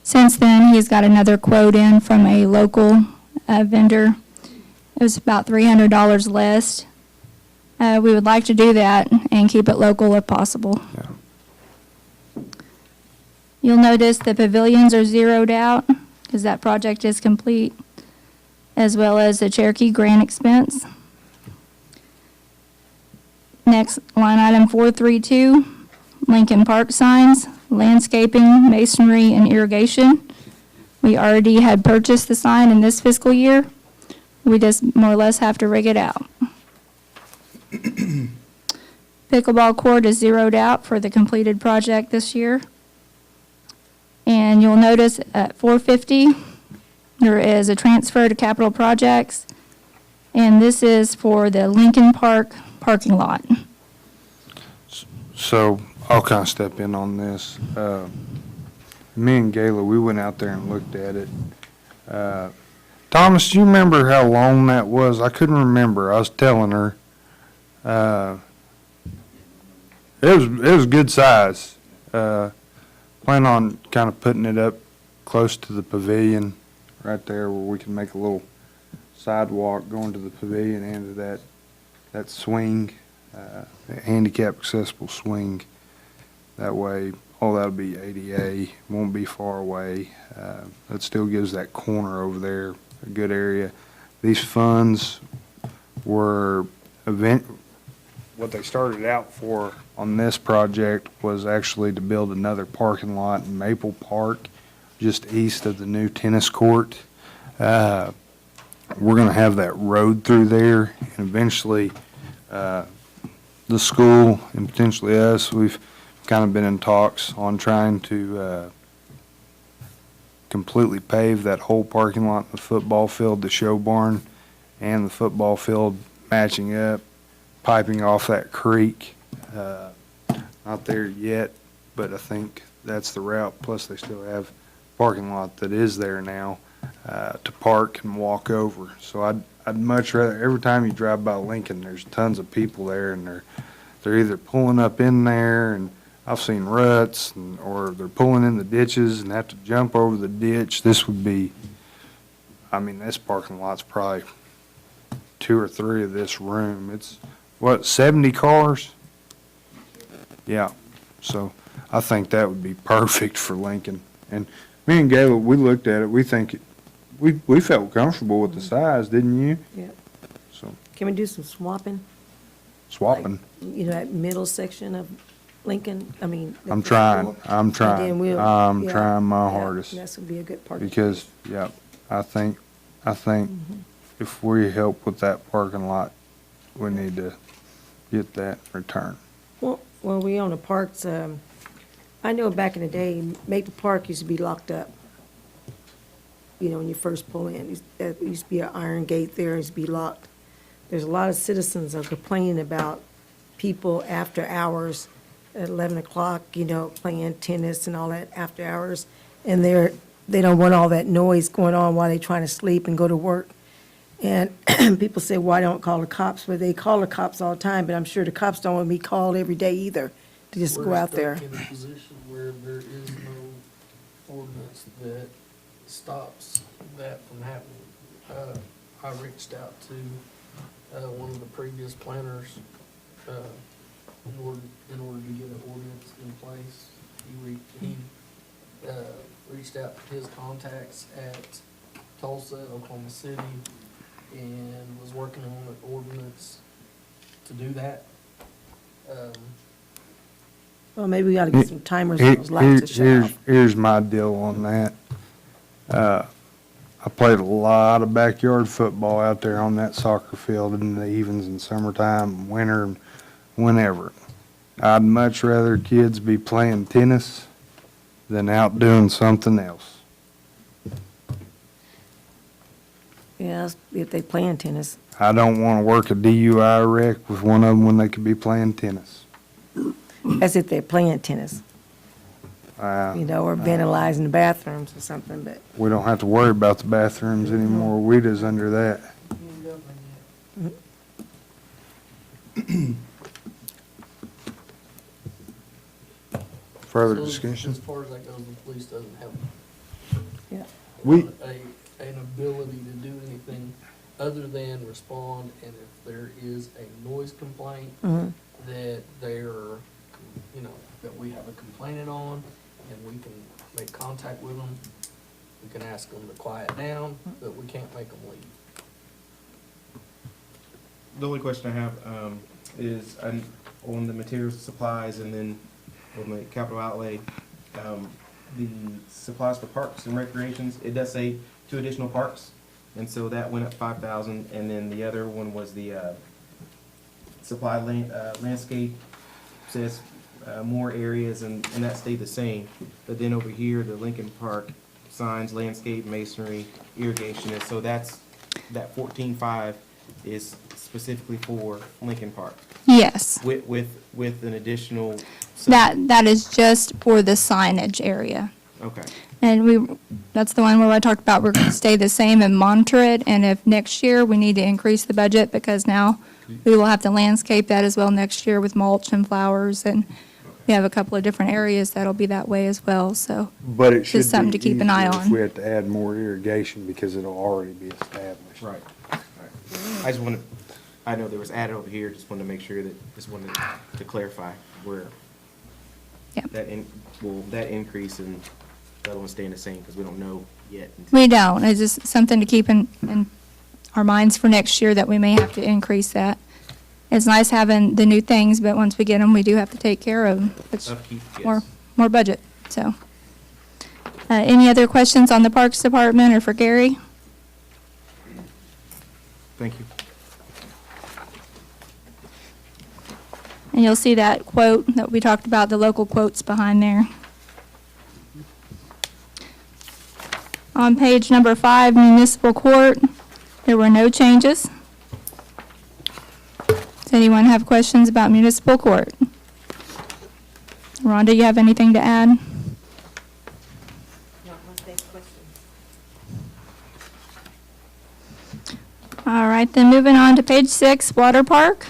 Since then, he's got another quote in from a local vendor. It was about $300 less. We would like to do that and keep it local if possible. Yeah. You'll notice the pavilions are zeroed out because that project is complete, as well as the Cherokee grant expense. Next, line item 432, Lincoln Park signs, landscaping, masonry, and irrigation. We already had purchased the sign in this fiscal year. We just more or less have to rig it out. Pickleball court is zeroed out for the completed project this year. And you'll notice at 450, there is a transfer to capital projects, and this is for the Lincoln Park parking lot. So I'll kind of step in on this. Me and Gayla, we went out there and looked at it. Thomas, do you remember how long that was? I couldn't remember. I was telling her. It was good size. Plan on kind of putting it up close to the pavilion, right there where we can make a little sidewalk going to the pavilion and to that swing, handicap accessible swing. That way, that'll be ADA, won't be far away. That still gives that corner over there a good area. These funds, what they started out for on this project was actually to build another parking lot in Maple Park, just east of the new tennis court. We're gonna have that road through there, and eventually, the school and potentially us, we've kind of been in talks on trying to, completely pave that whole parking lot, the football field, the show barn, and the football field matching up, piping off that creek. Not there yet, but I think that's the route. Plus, they still have parking lot that is there now to park and walk over. So I'd much rather, every time you drive by Lincoln, there's tons of people there, and they're either pulling up in there, and I've seen ruts, or they're pulling in the ditches and have to jump over the ditch. This would be, I mean, this parking lot's probably 2 or 3 of this room. It's, what, 70 cars? Yeah, so I think that would be perfect for Lincoln. And me and Gayla, we looked at it, we think, we felt comfortable with the size, didn't you? Yeah. So, Can we do some swapping? swapping. You know, that middle section of Lincoln, I mean. I'm trying, And then we'll- I'm yeah, trying my yeah, hardest. That's gonna be a good part. Because, yeah, I think if we help with that parking lot, we need to get that returned. Well, we own the parks, I know back in the day, Maple Park used to be locked up. You know, when you first pull in, there used to be an iron gate there, it used to be locked. There's a lot of citizens are complaining about people after hours, at 11 o'clock, you know, playing tennis and all that after hours. And they don't want all that noise going on while they're trying to sleep and go to work. And people say, why don't call the cops? Well, they call the cops all the time, but I'm sure the cops don't want to be called every day either, to just go out there. We're stuck in a position where there is no ordinance that stops that from happening. I reached out to, one of the previous planners, in order to get an ordinance in place. He reached out to his contacts at Tulsa, Oklahoma City, and was working on an ordinance to do that. Well, maybe we ought to get some timers on those lights to shut off. Here's my deal on that. I played a lot of backyard football out there on that soccer field in the evens and summertime, winter, and whenever. I'd much rather kids be playing tennis than out doing something else. Yeah, if they playing tennis. I don't want to work a DUI wreck with one of them when they could be playing tennis. As if they're playing tennis, you know, or vandalizing the bathrooms or something, but. We don't have to worry about the bathrooms anymore. WPWA's under that. Further So, discussion? as far as that goes, the police doesn't have Yeah. an ability to do anything other than respond, and if there is a noise complaint that they're, you know, that we have a complainant on, and we can make contact with them, we can ask them to quiet down, but we can't make them leave. The only question I have is on the materials, supplies, and then on the capital outlay, the supplies for parks and recreations, it does say 2 additional parks, and so that went up 5,000, and then the other one was the supply landscape, says more areas, and that stayed the same. But then over here, the Lincoln Park signs, landscape, masonry, irrigation, and so that 14.5 is specifically for Lincoln Park, Yes, with an additional. that is just for the signage area. Okay. And that's the one where I talked about we're going to stay the same and monitor it, and if next year we need to increase the budget, because now we will have to landscape that as well next year with mulch and flowers, and we have a couple of different areas that'll be that way as well, so. But it should Just something be to keep an eye easier if on. we have to add more irrigation because it'll already be established. Right. I just wanted, I know there was added over here, just wanted to make sure just wanted to clarify where Yeah. that increase and the other one staying the same, because we don't know yet. until- We don't, it's just something to keep in our minds for next year that we may have to increase that. It's nice having the new things, but once we get them, we do have to take care of them. It's Upkeep, yes. more budget, so. Any other questions on the Parks Department or for Gary? Thank you. And you'll see that quote that we talked about, the local quotes behind there. On page number 5, municipal court, there were no changes. Does anyone have questions about municipal court? Rhonda, you have anything to add? All right, then moving on to page 6, water park.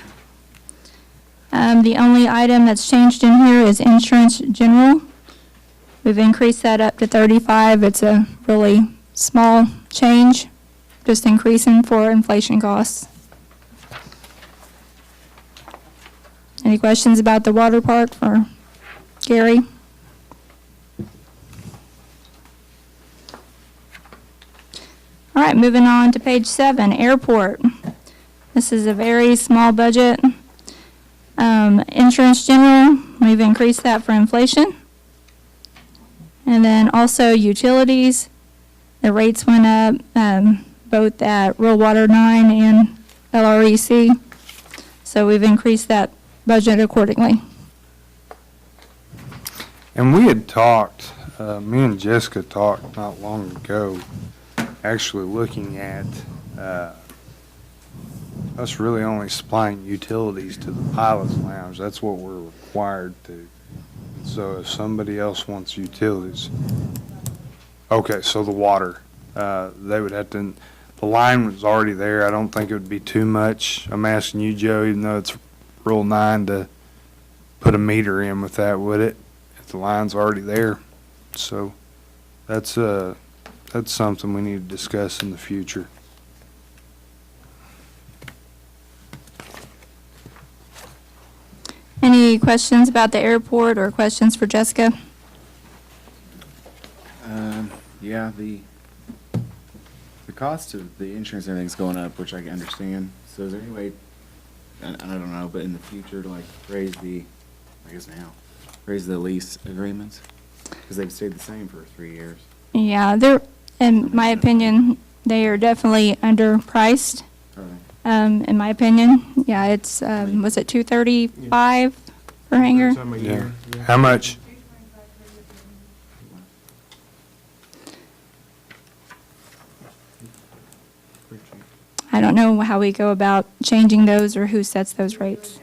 The only item that's changed in here is insurance general. We've increased that up to 35. It's a really small change, just increasing for inflation costs. Any questions about the water park for Gary? All right, moving on to page 7, airport. This is a very small budget. Insurance general, we've increased that for inflation. And then also utilities, the rates went up, both at Rural Water 9 and LREC. So we've increased that budget accordingly. And we had talked, me and Jessica talked not long ago, actually looking at us really only supplying utilities to the pilot's lounge. That's what we're required to. So if somebody else wants utilities, okay, so the water, they would have to, the line was already there. I don't think it would be too much. I'm asking you, Joe, even though it's Rule 9, to put a meter in with that, would it? If the line's already there. So that's something we need to discuss in the future. Any questions about the airport or questions for Jessica? Yeah, the cost of the insurance and everything's going up, which I can understand. So is there any way, I don't know, but in the future to like raise the, I guess now, raise the lease agreements? Because they've stayed the same for 3 years. Yeah, they're, in my opinion, they are definitely underpriced. In my opinion, yeah, it's, was it $235 per hanger? Some a year, yeah. How much? I don't know how we go about changing those or who sets those rates.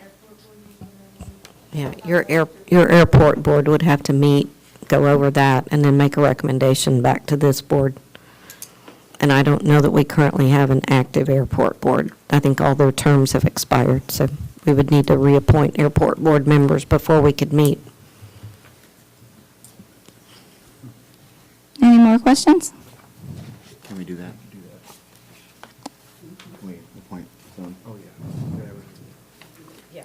Yeah, your airport board would have to meet, go over that, and then make a recommendation back to this board. And I don't know that we currently have an active airport board. I think all their terms have expired, so we would need to reappoint airport board members before we could meet. Any more questions? Can we do that? Can we appoint someone? Oh, yeah. Yeah.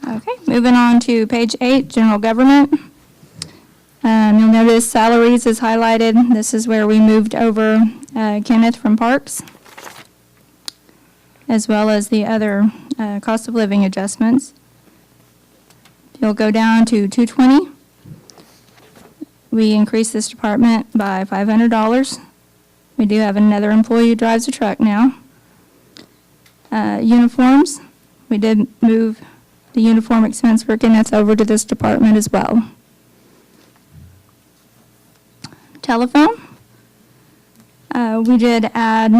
Okay, moving on to page 8, general government. You'll notice salaries is highlighted. This is where we moved over Kenneth from Parks, as well as the other cost of living adjustments. You'll go down to 220. We increased this department by $500. We do have another employee who drives a truck now. Uniforms, we did move the uniform expense work, and that's over to this department as well. Telephone, we did add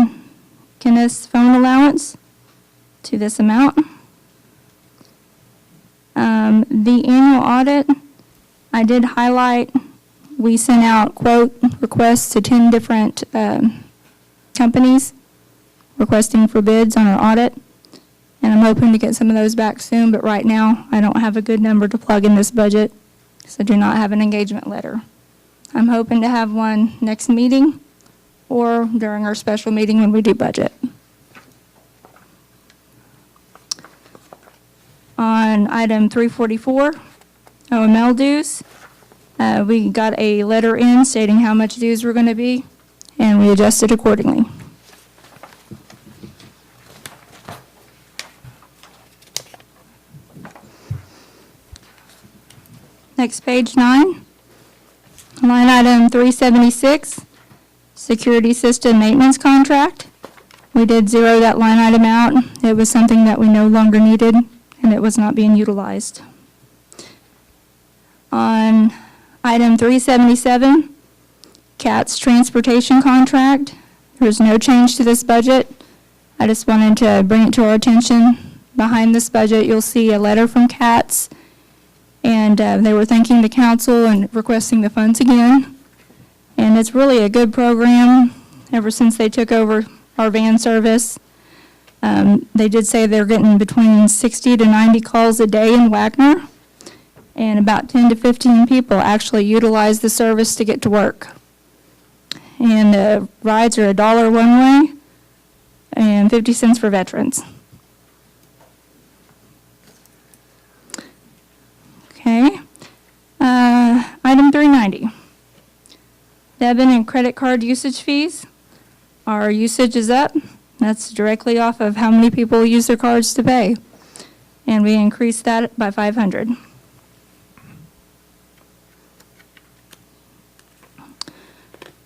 Kenneth's phone allowance to this amount. The annual audit, I did highlight, we sent out quote requests to 10 different companies requesting for bids on our audit. And I'm hoping to get some of those back soon, but right now I don't have a good number to plug in this budget, so I do not have an engagement letter. I'm hoping to have one next meeting or during our special meeting when we do budget. On item 344, OML dues, we got a letter in stating how much dues were going to be, and we adjusted accordingly. Next, page 9, line item 376, security system maintenance contract. We did zero that line item out. It was something that we no longer needed, and it was not being utilized. On item 377, CAT's transportation contract, there's no change to this budget. I just wanted to bring it to our attention. Behind this budget, you'll see a letter from CAT's, and they were thanking the council and requesting the funds again. And it's really a good program ever since they took over our van service. They did say they're getting between 60 to 90 calls a day in Wagoner, and about 10 to 15 people actually utilize the service to get to work. And the rides are $1 one way and 50 cents for veterans. Okay. Item 390. Debit and credit card usage fees. Our usage is up. That's directly off of how many people use their cards to pay. And we increased that by 500.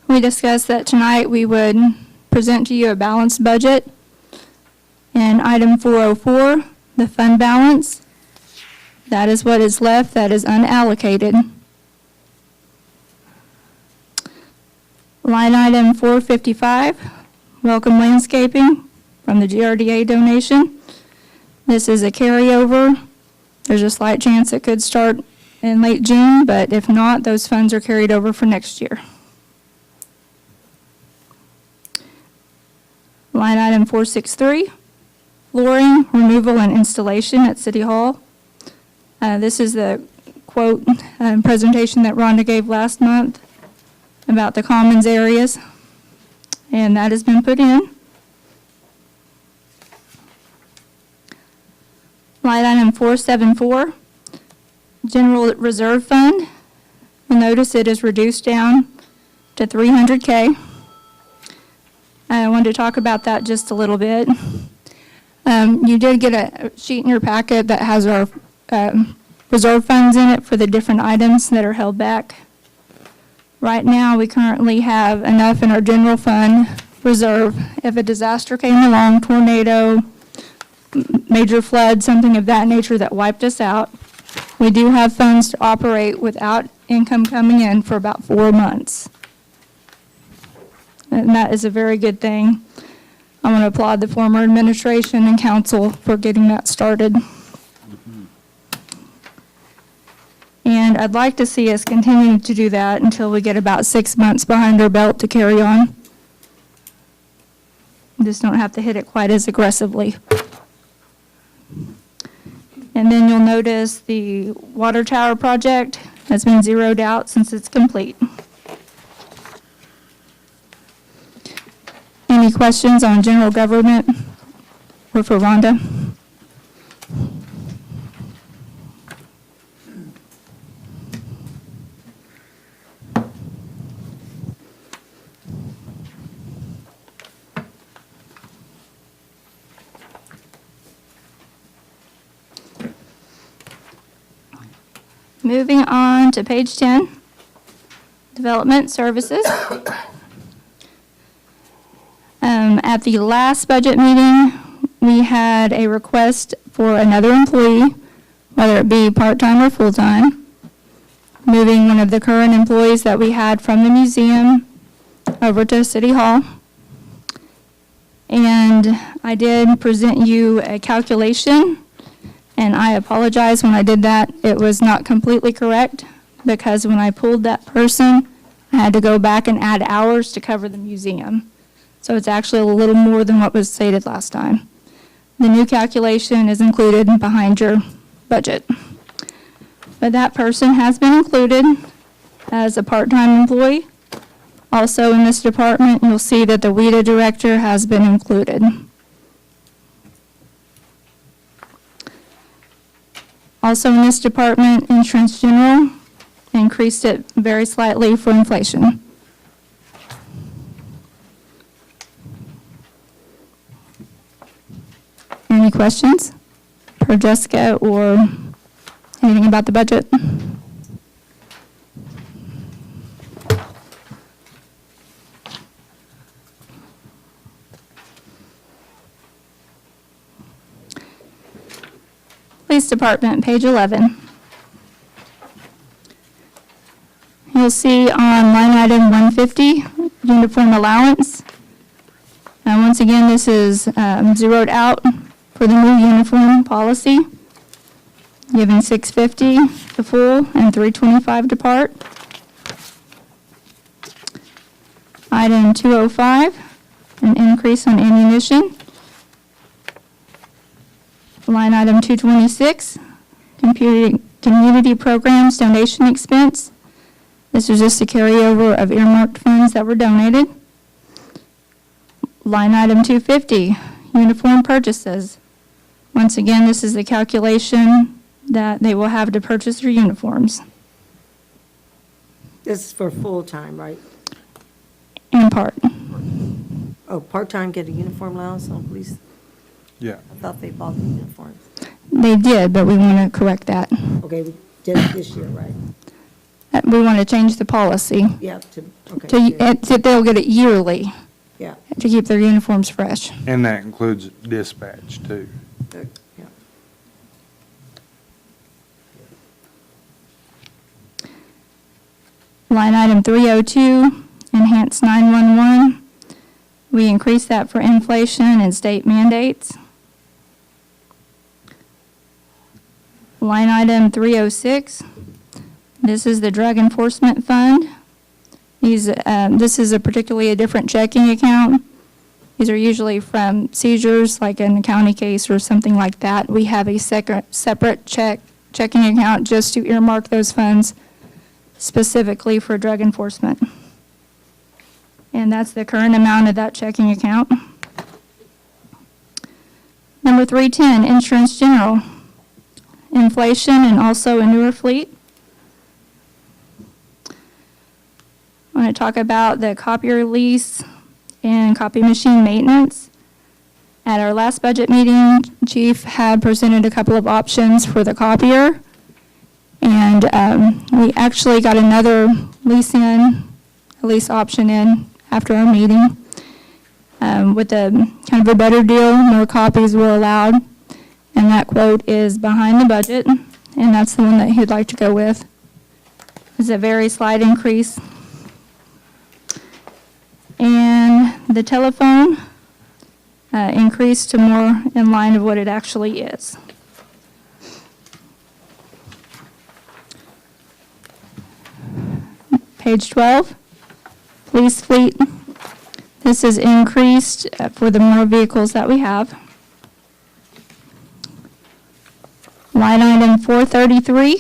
We discussed that tonight we would present to you a balanced budget. And item 404, the fund balance, that is what is left that is unallocated. Line item 455, welcome landscaping from the GRDA donation. This is a carryover. There's a slight chance it could start in late June, but if not, those funds are carried over for next year. Line item 463, flooring removal and installation at City Hall. This is the quote presentation that Rhonda gave last month about the commons areas, and that has been put in. Line item 474, General Reserve Fund. You'll notice it is reduced down to $300K. I wanted to talk about that just a little bit. You did get a sheet in your packet that has our reserve funds in it for the different items that are held back. Right now, we currently have enough in our general fund reserve. If a disaster came along, tornado, major flood, something of that nature that wiped us out, we do have funds to operate without income coming in for about 4 months. And that is a very good thing. I want to applaud the former administration and council for getting that started. And I'd like to see us continue to do that until we get about 6 months behind our belt to carry on. Just don't have to hit it quite as aggressively. And then you'll notice the water tower project has been zeroed out since it's complete. Any questions on general government or for Rhonda? Moving on to page 10, Development Services. At the last budget meeting, we had a request for another employee, whether it be part-time or full-time, moving one of the current employees that we had from the museum over to City Hall. And I did present you a calculation, and I apologize when I did that. It was not completely correct, because when I pulled that person, I had to go back and add hours to cover the museum. So it's actually a little more than what was stated last time. The new calculation is included behind your budget. But that person has been included as a part-time employee. Also in this department, you'll see that the WPWA director has been included. Also in this department, insurance general, increased it very slightly for inflation. Any questions for Jessica or anything about the budget? Police Department, page 11. You'll see on line item 150, uniform allowance. And once again, this is zeroed out for the new uniform policy, giving $650 to full and $325 to part. Item 205, an increase on ammunition. Line item 226, community programs donation expense. This is just a carryover of earmarked funds that were donated. Line item 250, uniform purchases. Once again, this is the calculation that they will have to purchase their uniforms. This is for full-time, right? In part. Oh, part-time get a uniform allowance on police? Yeah. I thought they bought the uniforms. They did, but we want to correct that. Okay, we did it this year, right? We want to change the policy Yeah, okay. yeah, to they'll get it yearly Yeah, to keep their uniforms fresh. And that includes dispatch too. yeah. Line item 302, enhanced 911. We increased that for inflation and state mandates. Line item 306, this is the drug enforcement fund. This is a different checking account. These are usually from seizures, like in a county case or something like that. We have a separate checking account just to earmark those funds specifically for drug enforcement. And that's the current amount of that checking account. Number 310, insurance general. Inflation and also a newer fleet. I want to talk about the copier lease and copy machine maintenance. At our last budget meeting, Chief had presented a couple of options for the copier. And we actually got another lease option in after our meeting with a kind of a better deal. More copies were allowed. And that quote is behind the budget, and that's the one that he'd like to go with. It's a very slight increase. And the telephone increased to more in line of what it actually is. Page 12, police fleet. This is increased for the more vehicles that we have. Line item 433,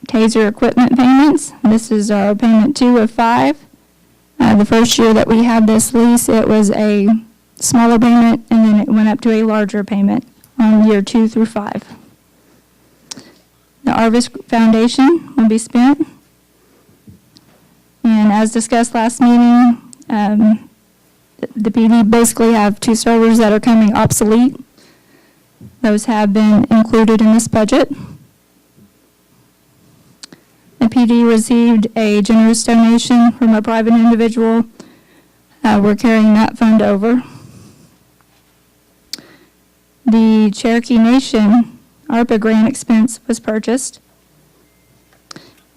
taser equipment payments. This is our payment 2 of 5. The first year that we had this lease, it was a smaller payment, and then it went up to a larger payment on year 2 through 5. The Arvis Foundation will be spent. And as discussed last meeting, the PD basically have 2 servers that are coming obsolete. Those have been included in this budget. The PD received a generous donation from a private individual. We're carrying that fund over. The Cherokee Nation ARPA grant expense was purchased.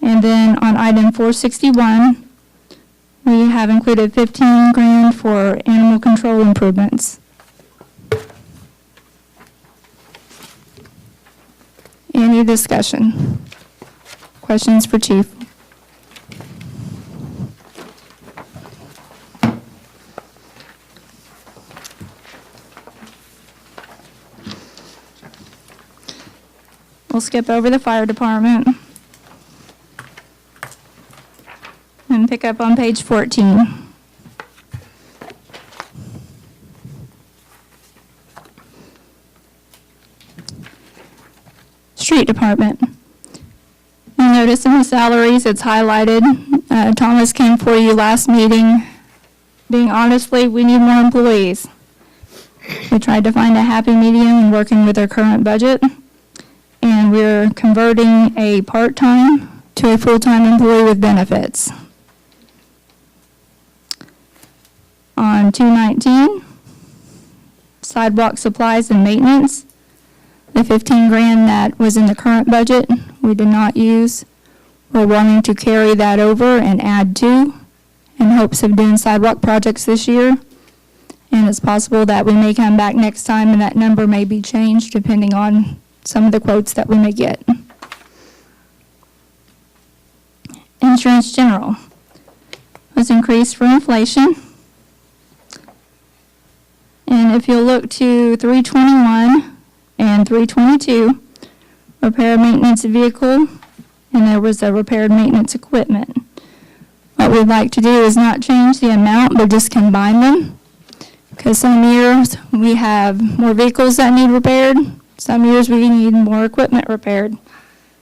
And then on item 461, we have included $15,000 for animal control improvements. Any discussion? Questions for Chief? We'll skip over the fire department and pick up on page 14. Street Department. You'll notice in the salaries, it's highlighted. Thomas came for you last meeting. Being honestly, we need more employees. We tried to find a happy medium in working with our current budget, and we're converting a part-time to a full-time employee with benefits. On 219, sidewalk supplies and maintenance, the 15 grand that was in the current budget, we did not use. We're wanting to carry that over and add to in hopes of doing sidewalk projects this year. And it's possible that we may come back next time and that number may be changed depending on some of the quotes that we may get. Insurance general was increased for inflation. And if you'll look to 321 and 322, repair maintenance vehicle, and there was a repair maintenance equipment. What we'd like to do is not change the amount, but just combine them. Because some years we have more vehicles that need repaired, some years we need more equipment repaired.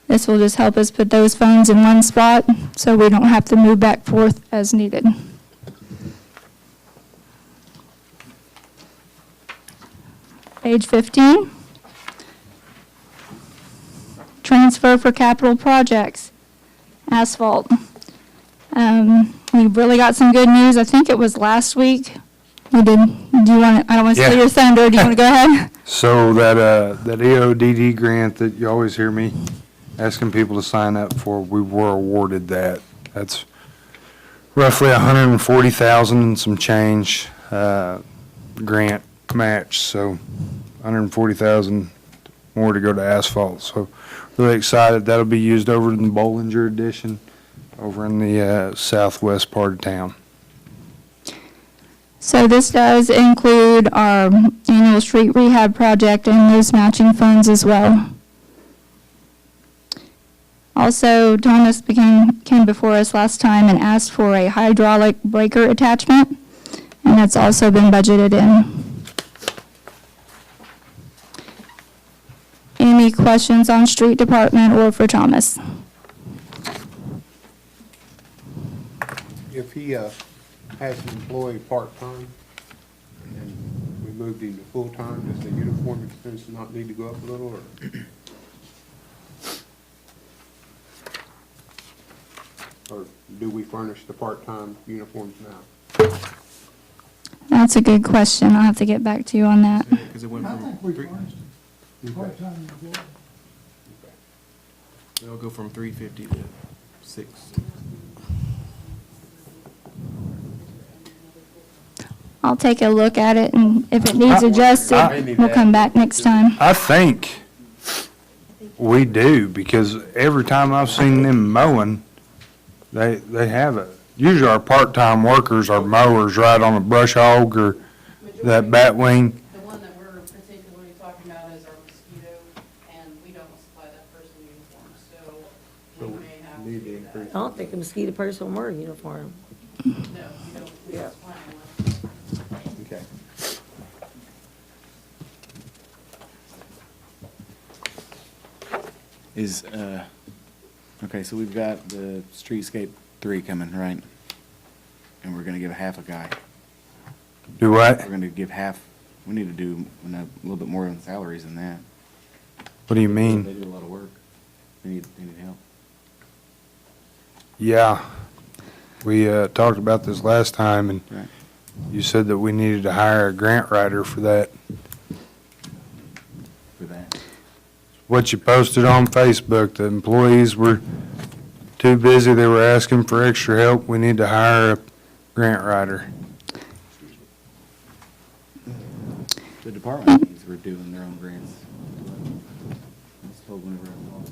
This will just help us put those funds in one spot so we don't have to move back and forth as needed. Page 15. Transfer for capital projects, asphalt. We really got some good news. I think it was last week. We did. Do you want to, I don't want to steal your thunder. Do you want to go ahead? So that EODD grant that you always hear me asking people to sign up for, we were awarded that. That's roughly 140,000 and some change, grant match. So 140,000 more to go to asphalt. So really excited. That'll be used over in the Bollinger addition over in the southwest part of town. So this does include our annual street rehab project and those matching funds as well. Also, Thomas came before us last time and asked for a hydraulic breaker attachment, and that's also been budgeted in. Any questions on street department or for Thomas? If he has an employee part-time and we moved him to full-time, does the uniform expense not need to go up a little, or do we furnish the part-time uniforms now? That's a good question. I'll have to get back to you on that. Because it went from Okay. it'll go from 350 to 6. I'll take a look at it, and if it needs adjusted, we'll come back next time. I think we do, because every time I've seen them mowing, they have it. Usually our part-time workers are mowers right on a brush hog or that batwing. The one that we're particularly talking about is our mosquito, and we don't supply that person uniforms, so we may have to Need to do that. increase. I don't think a mosquito person will wear a uniform. No, we don't, we Yeah. supply them. Okay. Is, okay, so we've got the Streetscape 3 coming, right? And we're gonna give half a guy. Do what? We're gonna give half, we need to do a little bit more on salaries than that. What do you They mean? do a lot of work. They need help. Yeah. We talked about this last time, and Right. you said that we needed to hire a grant writer for that. For that. What you posted on Facebook, the employees were too busy, they were asking for extra help. We need to hire a grant writer. The department needs were doing their own grants. That's told whenever I call.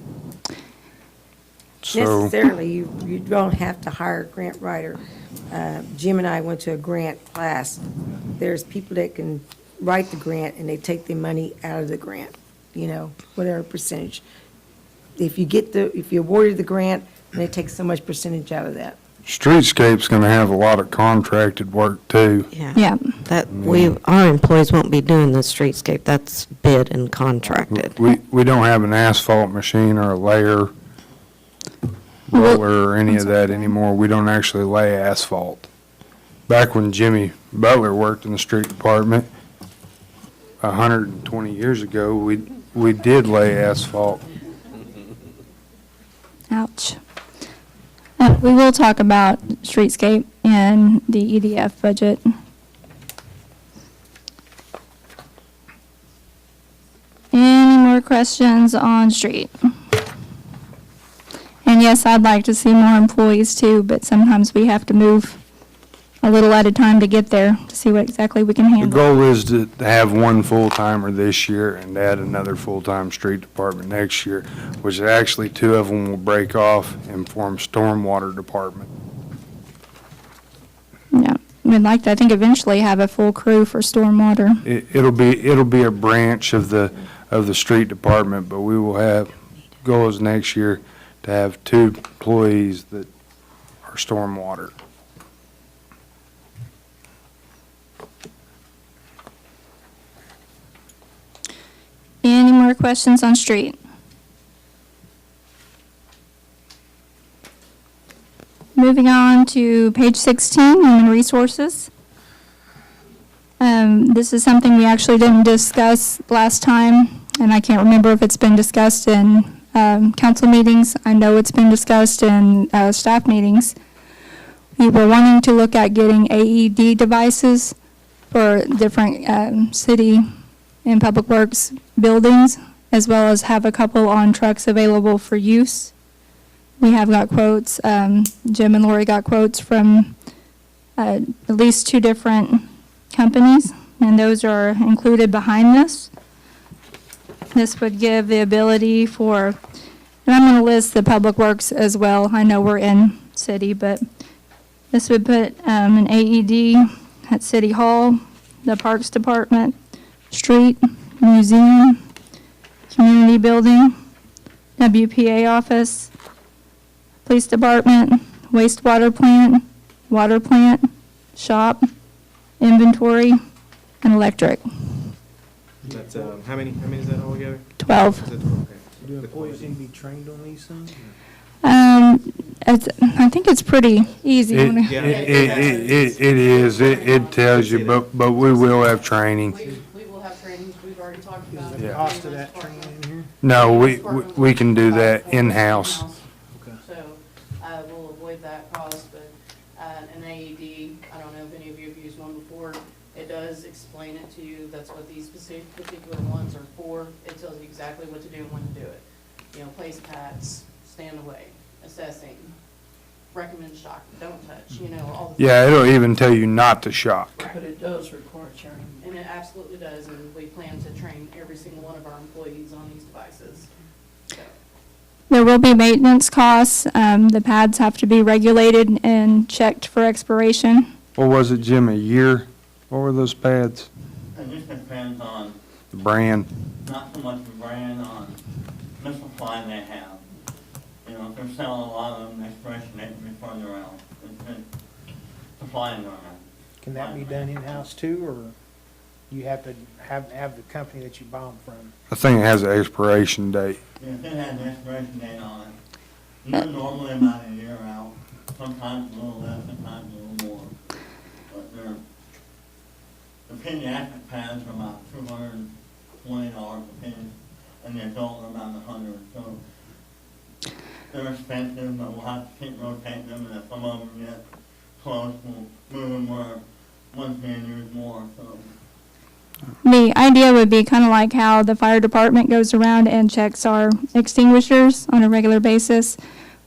So, Necessarily, you don't have to hire a grant writer. Jim and I went to a grant class. There's people that can write the grant, and they take the money out of the grant, whatever percentage. If you awarded the grant, and they take so much percentage out of that. Streetscape's gonna have a lot of contracted work too. Yeah. Our employees won't be doing the streetscape, that's bid and contracted. We don't have an asphalt machine or a layer roller or any of that anymore. We don't actually lay asphalt. Back when Jimmy Butler worked in the street department, 120 years ago, we did lay asphalt. Ouch. We will talk about streetscape and the EDF budget. Any more questions on street? And yes, I'd like to see more employees too, but sometimes we have to move a little at a time to get there to see what exactly we can The handle. goal is to have one full-timer this year and add another full-time street department next year, which actually two of them will break off and form stormwater department. Yeah, we'd like to, I think, eventually have a full crew for stormwater. It'll be a branch of the street department, but we will have, goals next year to have 2 employees that are stormwater. Any more questions on street? Moving on to page 16, Human Resources. This is something we actually didn't discuss last time, and I can't remember if it's been discussed in council meetings. I know it's been discussed in staff meetings. We were wanting to look at getting AED devices for different city and public works buildings, as well as have a couple on trucks available for use. We have got quotes, Jim and Lori got quotes from at least 2 different companies, and those are included behind this. This would give the ability for, and I'm going to list the public works as well. I know we're in city, but this would put an AED at City Hall, the Parks Department, street, museum, community building, WPA office, police department, wastewater plant, water plant, shop, inventory, and electric. That's, how many is that all together? 12. Is that 12? Okay. Do employees need to be trained on these things? I think it's pretty easy. It is, it tells you, but we will have training. We will have trainings, we've already talked about. Is the cost of that training in here? No, we can do that in-house. Okay. So, we'll avoid that cost, but, an AED, I don't know if any of you have used one before, it does explain it to you, that's what these specific, particular ones are for, it tells you exactly what to do and when to do it. You know, place pats, stand away, assessing, recommend shock, don't touch, you know, all the. Yeah, it'll even tell you not to shock. But it does require training. And it absolutely does, and we plan to train every single one of our employees on these devices. So, There will be maintenance costs. The pads have to be regulated and checked for expiration. What was it, Jim, a year? What were those pads? It just depends on, The brand? not so much the brand, on the supply they have. You know, if they're selling a lot of them, they freshen it before they're out. It's just supplying them. Can that be done in-house too, or you have to have the company that you buy them from? I think it has an expiration date. If it has an expiration date on it, they're normally about a year out, sometimes a little less, sometimes a little more. But the pediatric pads are about $220 a piece, and the adult are about $100. So they're expensive, but we'll have to keep rotating them, and if some of them get close, we'll move them where one's being used more, so. The idea would be kind of like how the fire department goes around and checks our extinguishers on a regular basis.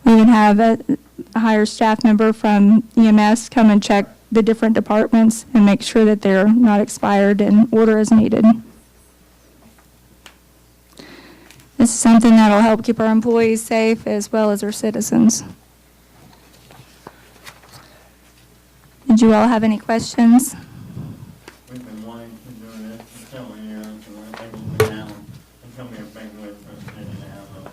We would have a higher staff member from EMS come and check the different departments and make sure that they're not expired and order as needed. This is something that'll help keep our employees safe as well as our citizens. Did you all have any questions? We've been wanting to do this for several years, and we're able to now, it's gonna be a big win for the city to have those.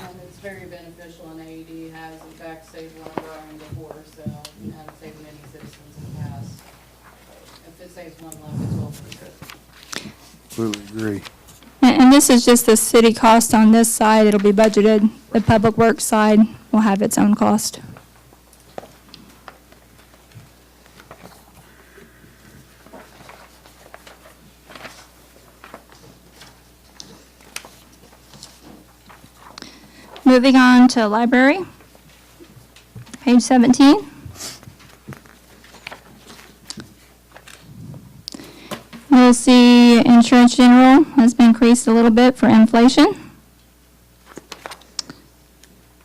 and it's very beneficial, and AED has in fact saved one of our own before, so, and saved many citizens in the past. If it saves one life, it's well worth it. Completely agree. And this is just the city cost on this side. It'll be budgeted. The public works side will have its own cost. Moving on to library, page 17. You'll see insurance general has been increased a little bit for inflation.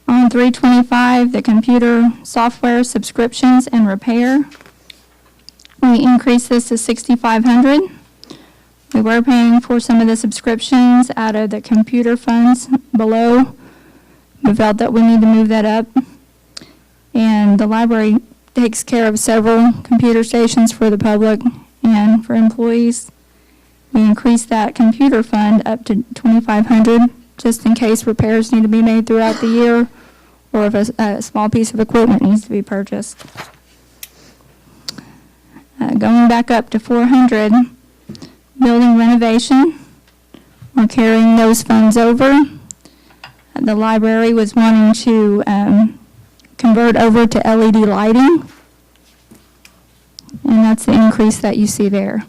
On 325, the computer software subscriptions and repair, we increased this to $6,500. We were paying for some of the subscriptions out of the computer funds below. We felt that we need to move that up. And the library takes care of several computer stations for the public and for employees. We increased that computer fund up to $2,500 just in case repairs need to be made throughout the year or if a small piece of equipment needs to be purchased. Going back up to $400, building renovation, we're carrying those funds over. The library was wanting to convert over to LED lighting, and that's the increase that you see there.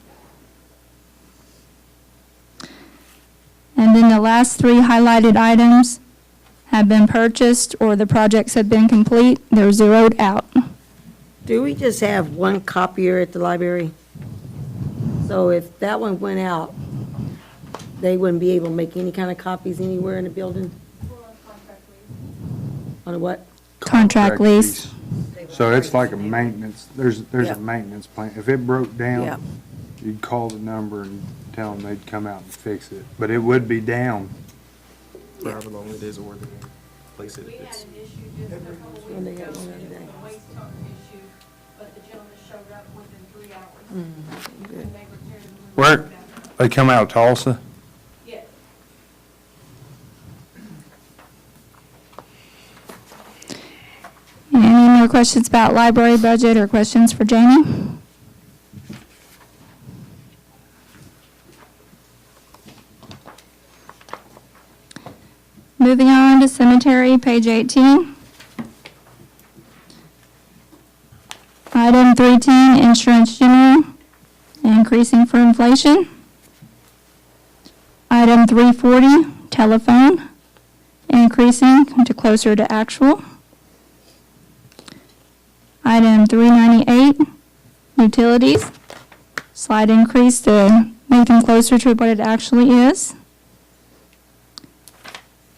And then the last three highlighted items have been purchased or the projects have been complete. They're zeroed out. Do we just have one copier at the library? So if that one went out, they wouldn't be able to make any kind of copies anywhere in the building? On a what? Contract lease. So it's like a maintenance, there's Yeah. a maintenance plan. If it broke Yeah. down, you'd call the number and tell them they'd come out and fix it. But it would be down. For however long it is, or they can place it if it's. When they got one the other day. But the gentleman showed up within 3 hours. Good. And they repaired it. Where, they come out of Tulsa? Yeah. Any more questions about library budget or questions for Jamie? Moving on to cemetery, page 18. Item 310, insurance general, increasing for inflation. Item 340, telephone, increasing to closer to actual. Item 398, utilities, slight increase to make them closer to what it actually is.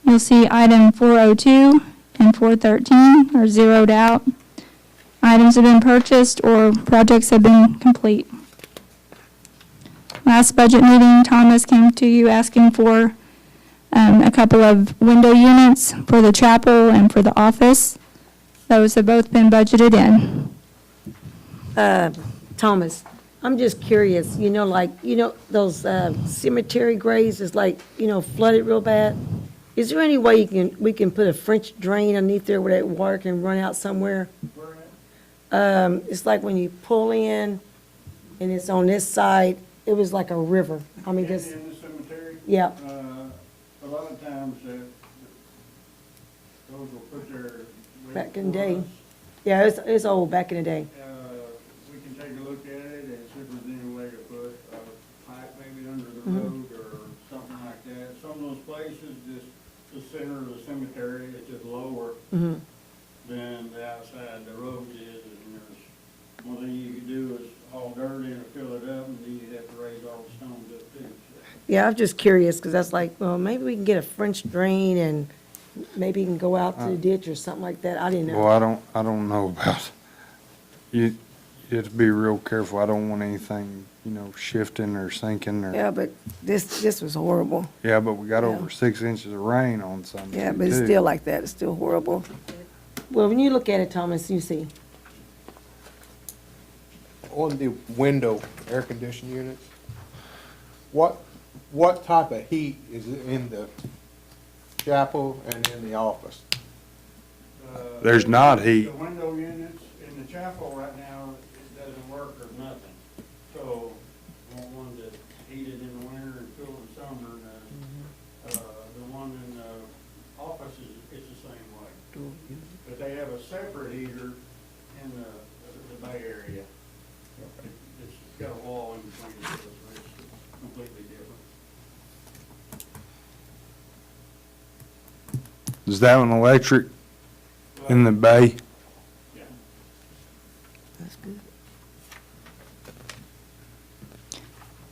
You'll see item 402 and 413 are zeroed out. Items have been purchased or projects have been complete. Last budget meeting, Thomas came to you asking for a couple of window units for the chapel and for the office. Those have both been budgeted in. Thomas, I'm just curious, those cemetery graves is like, flooded real bad. Is there any way we can put a French drain underneath there where that water can run out somewhere? It's like when you pull in and it's on this side, it was like a river. I mean, just, In the cemetery? yeah. A lot of times, those will put their. Back in the day. Yeah, it's old, back in the day. We can take a look at it and see if there's any way to put a pipe maybe under the road or something like that. Some of those places, just the center of the cemetery, it's just lower Mhm. than the outside the road is. And there's, one thing you can do is haul dirt in and fill it up, and then you have to raise all the stones up too. Yeah, I'm just curious, because that's like, well, maybe we can get a French drain and maybe you can go out to the ditch or something like that. I didn't know. Well, I don't know about, you have to be real careful. I don't want anything, shifting or sinking or. Yeah, but this was horrible. Yeah, but we got Yeah. over 6 inches of rain on Sunday. Yeah, but it's too. still like that. It's still horrible. Well, when you look at it, Thomas, you see. On the window air conditioning units, what type of heat is in the chapel and in the office. There's not heat. The window units in the chapel right now, it doesn't work or nothing. So, I want one that's heated in the winter and cool in summer. And, the one in the office it's the same way. But they have a separate heater in the bay area. It's got a wall in between the two, so it's completely different. Is that one electric in the bay? Yeah. That's good.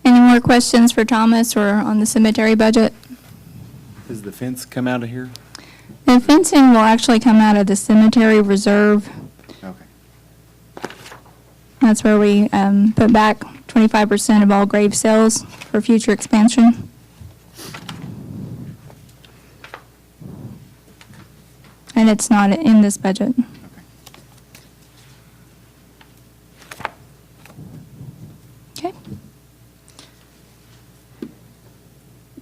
Any more questions for Thomas or on the cemetery budget? Does the fence come out of here? The fencing will actually come out of the cemetery reserve. Okay. That's where we put back 25% of all grave sales for future expansion. And it's not in this budget. Okay.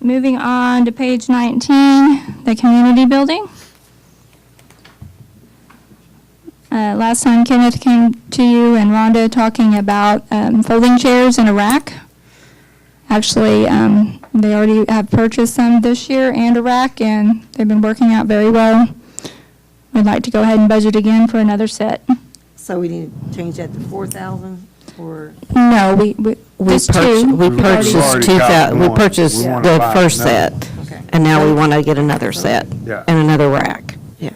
Moving on to page 19, the community building. Last time Kenneth came to you and Rhonda talking about folding chairs in a rack. Actually, they already have purchased some this year and a rack, and they've been working out very well. We'd like to go ahead and budget again for another set. So we need to change that to 4,000 or? No, we just two. We We've already- purchased we purchased We wanna the buy first another. set, Okay. and now we want to get another set Yeah. and another rack. Yeah,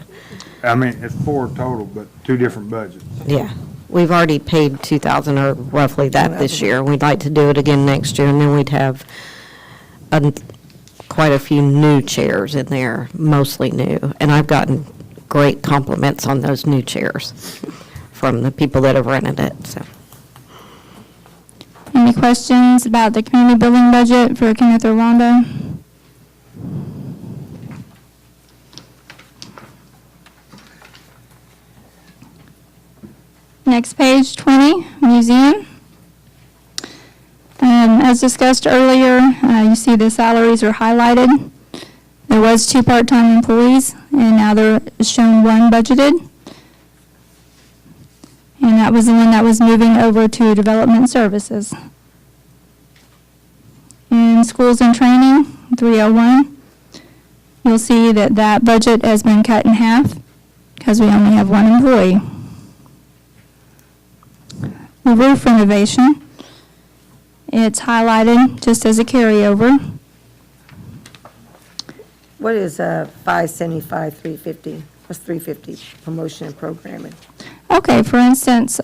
I mean, it's 4 total, but 2 different budgets. yeah. We've already paid 2,000 or roughly that this year. We'd like to do it again next year, and then we'd have quite a few new chairs in there, mostly new. And I've gotten great compliments on those new chairs from the people that have rented it, so. Any questions about the community building budget for Kenneth or Rhonda? Next page, 20, museum. As discussed earlier, you see the salaries are highlighted. There was 2 part-time employees, and now they're shown 1 budgeted. And that was the one that was moving over to development services. In schools and training, 301, you'll see that that budget has been cut in half because we only have 1 employee. The roof renovation, it's highlighted just as a carryover. What is 575, 350? What's 350? Promotion and programming. Okay, for instance,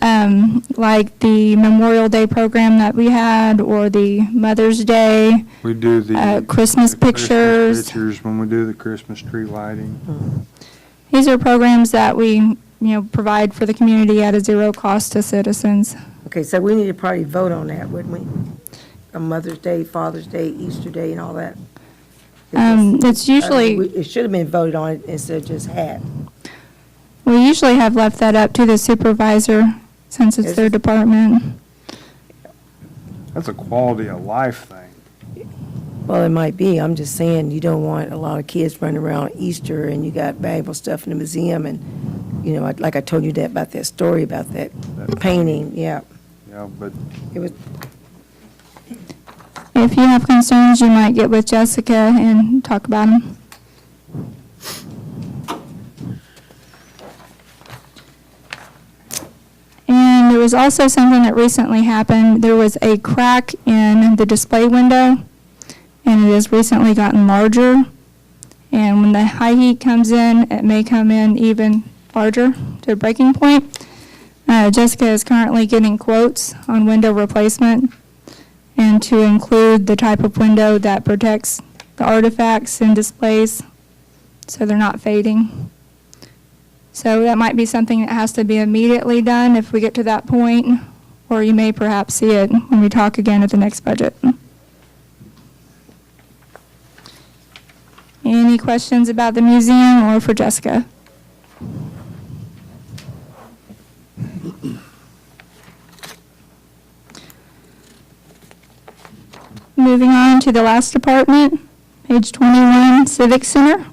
like the Memorial Day program that we had, or the Mother's Day, We do the Christmas pictures. pictures when we do the Christmas tree lighting. These are programs that we, provide for the community at a 0 cost to citizens. Okay, so we need to probably vote on that, wouldn't we? On Mother's Day, Father's Day, Easter Day, and all that. It's usually, It should have been voted on it instead of just had. we usually have left that up to the supervisor since it's their department. That's a quality of life thing. Well, it might be. I'm just saying, you don't want a lot of kids running around Easter and you got valuable stuff in the museum and, like I told you that about that story about that painting, yeah. Yeah, but It was, If you have concerns, you might get with Jessica and talk about them. And there was also something that recently happened. There was a crack in the display window, and it has recently gotten larger. And when the high heat comes in, it may come in even larger to a breaking point. Jessica is currently getting quotes on window replacement, and to include the type of window that protects the artifacts and displays so they're not fading. So that might be something that has to be immediately done if we get to that point, or you may perhaps see it when we talk again at the next budget. Any questions about the museum or for Jessica? Moving on to the last department, page 21, Civic Center.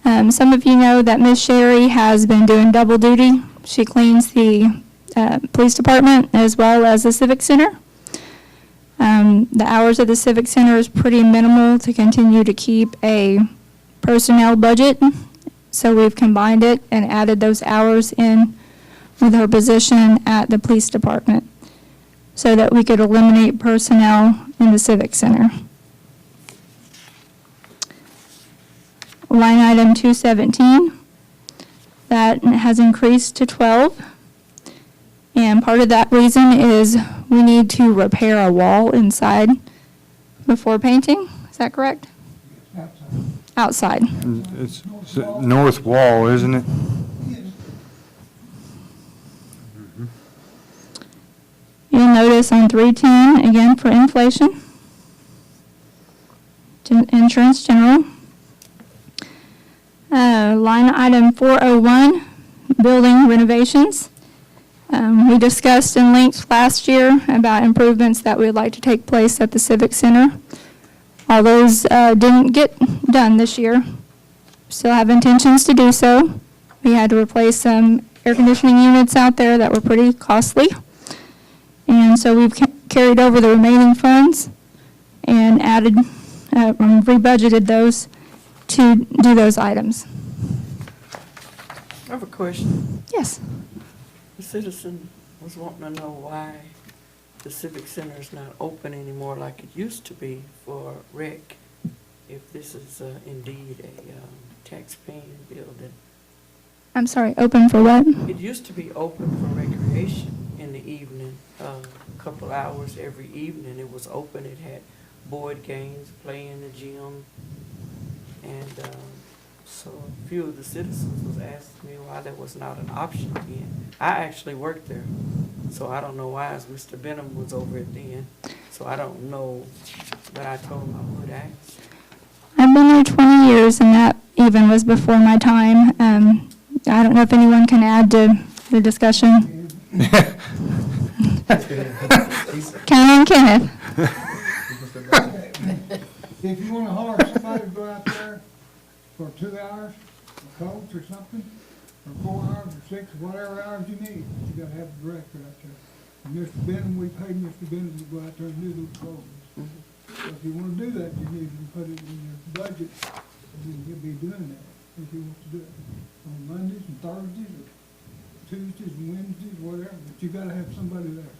Some of you know that Miss Sherry has been doing double duty. She cleans the police department as well as the Civic Center. The hours of the Civic Center is pretty minimal to continue to keep a personnel budget, so we've combined it and added those hours in with her position at the police department so that we could eliminate personnel in the Civic Center. Line item 217, that has increased to 12. And part of that reason is we need to repair a wall inside before painting. Is that correct? Outside. It's north wall, isn't it? You'll notice on 310, again for inflation, insurance general. Line item 401, building renovations. We discussed in length last year about improvements that we'd like to take place at the Civic Center. All those didn't get done this year. Still have intentions to do so. We had to replace some air conditioning units out there that were pretty costly. And so we've carried over the remaining funds and added, rebudgeted those to do those items. I have a question. Yes. The citizen was wanting to know why the Civic Center is not open anymore like it used to be for rec, if this is indeed a tax-paying building. I'm sorry, open for what? It used to be open for recreation in the evening, a couple hours every evening. It was open. It had board games, play in the gym, and so a few of the citizens was asking me why that was not an option then. I actually worked there, so I don't know why, as Mr. Benham was over it then, so I don't know, but I told him I would ask. I've been there 20 years, and that even was before my time. I don't know if anyone can add to the discussion. Count on Kenneth. If you want to hire somebody to go out there for 2 hours, a coach or something, or 4 hours or 6, whatever hours you need, you gotta have a director out there. And Mr. Benham, we paid Mr. Benham to go out there and do those programs. So if you want to do that, you need to put it in your budget, and you'll be doing that if you want to do it on Mondays and Thursdays, or Tuesdays and Wednesdays, whatever, but you gotta have somebody there.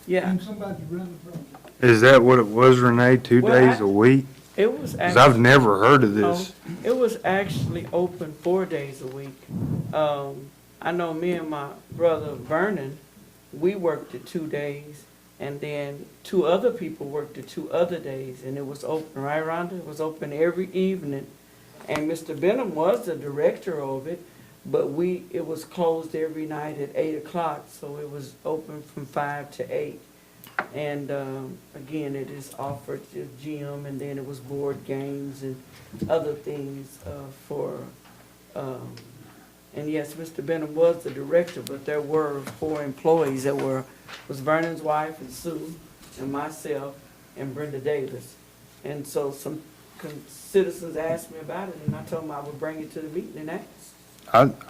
Yeah. And somebody to run the program. Is that what it was, Renee, 2 days a week? It was 'Cause I've never heard of this. It was actually open 4 days a week. I know me and my brother Vernon, we worked it 2 days, and then 2 other people worked it 2 other days, and it was open, right, Rhonda? It was open every evening, and Mr. Benham was the director of it, but it was closed every night at 8 o'clock, so it was open from 5 to 8. And again, it is offered to gym, and then it was board games and other things and yes, Mr. Benham was the director, but there were 4 employees that was Vernon's wife and Sue and myself and Brenda Davis. And so some citizens asked me about it, and I told them I would bring it to the meeting and ask.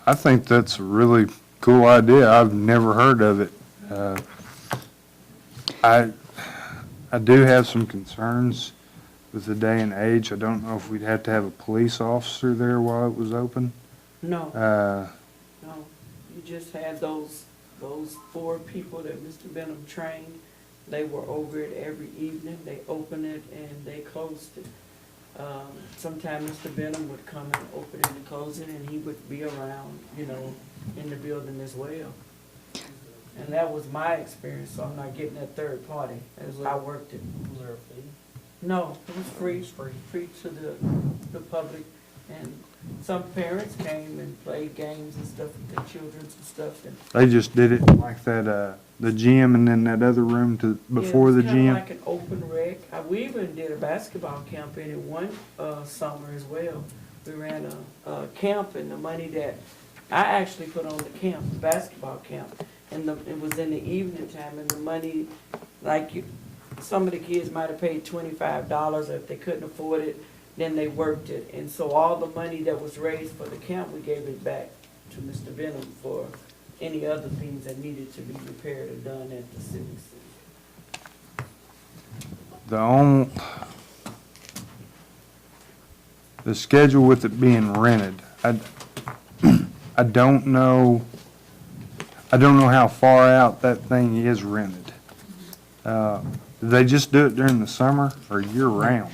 I think that's a really cool idea. I've never heard of it. I do have some concerns with the day and age. I don't know if we'd have to have a police officer there while it was open. No. No. You just had those 4 people that Mr. Benham trained. They were over it every evening. They opened it and they closed it. Sometimes Mr. Benham would come and open it and close it, and he would be around, in the building as well. And that was my experience, so I'm not getting that third party. I worked it. Was there a fee? No, it was free. Free to the public. And some parents came and played games and stuff with their children and stuff. And They just did it like that, the gym and then that other room before the It was gym. kind of like an open rec. We even did a basketball camp in it one summer as well. We ran a camp, and the money that I actually put on the camp, the basketball camp, and it was in the evening time, and the money, some of the kids might have paid $25 if they couldn't afford it. then they worked it. And so all the money that was raised for the camp, we gave it back to Mr. Benham for any other things that needed to be repaired or done at the civic center. The schedule with it being rented, I don't know how far out that thing is rented. Do they just do it during the summer or year round?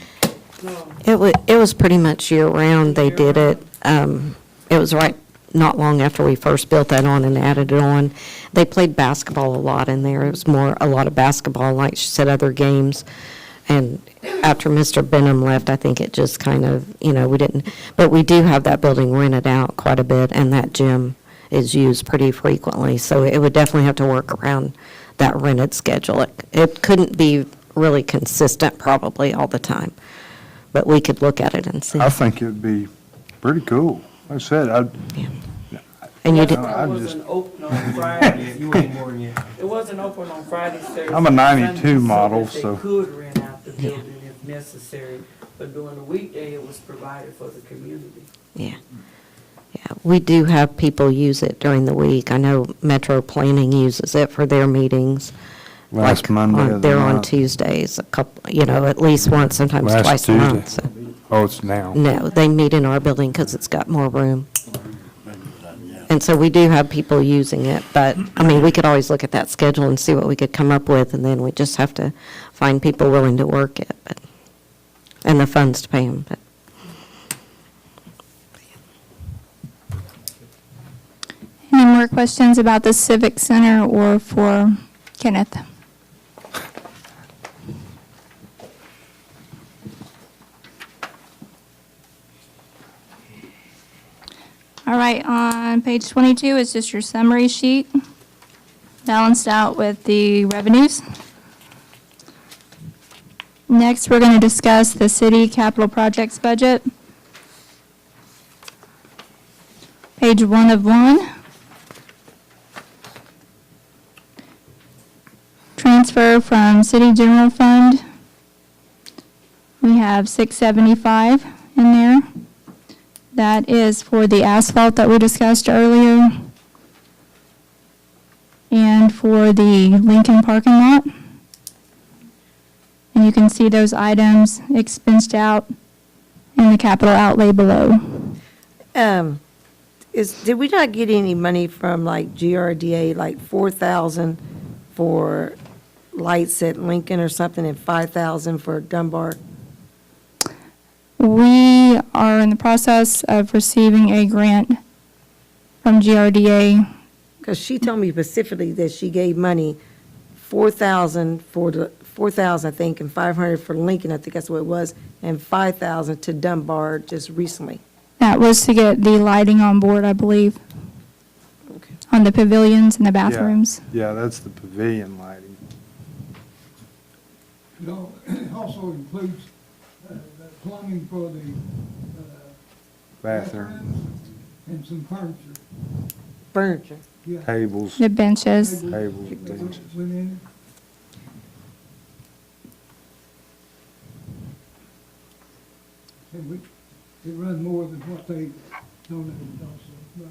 It was pretty much year-round they did it. It was not long after we first built that on and added it on. They played basketball a lot in there. It was a lot of basketball, like she said, other games. And after Mr. Benham left, I think it just kind of, we didn't, but we do have that building rented out quite a bit, and that gym is used pretty frequently. So it would definitely have to work around that rented schedule. It couldn't be really consistent probably all the time, but we could look at it and see. I think it'd be pretty cool. Like I said, And you did. It wasn't open on Fridays. It wasn't open on Fridays, Saturdays. I'm a 92 Sundays, model, that so. They could rent out the building if necessary, but during the weekday, it was provided for the community. Yeah. Yeah, we do have people use it during the week. I know Metro Planning uses it for their meetings. Last Monday of the They're on month. Tuesdays, at least once, sometimes Last twice a Tuesday. month. So. Oh, it's now. No, they meet in our building because it's got more room. And so we do have people using it, but, we could always look at that schedule and see what we could come up with, and then we just have to find people willing to work it, and the funds to pay them, but. Any more questions about the Civic Center or for Kenneth? All right, on page 22 is just your summary sheet, balanced out with the revenues. Next, we're going to discuss the city capital projects budget. Page 1 of 1. Transfer from city general fund. We have $675 in there. That is for the asphalt that we discussed earlier and for the Lincoln parking lot. And you can see those items expensed out in the capital outlay below. Did we not get any money from like GRDA, like 4,000 for lights at Lincoln or something and 5,000 for Dunbar? We are in the process of receiving a grant from GRDA. Because she told me specifically that she gave money, 4,000 for the, 4,000 I think, and 500 for Lincoln, I think that's what it was, and 5,000 to Dunbar just recently. That was to get the lighting on board, I believe, on the pavilions and the bathrooms. Yeah, that's the pavilion lighting. It also includes the plumbing for the Bathroom, and some furniture. Furniture. Yeah. tables. The benches. Tables, benches. Went in. And it runs more than what they donated also.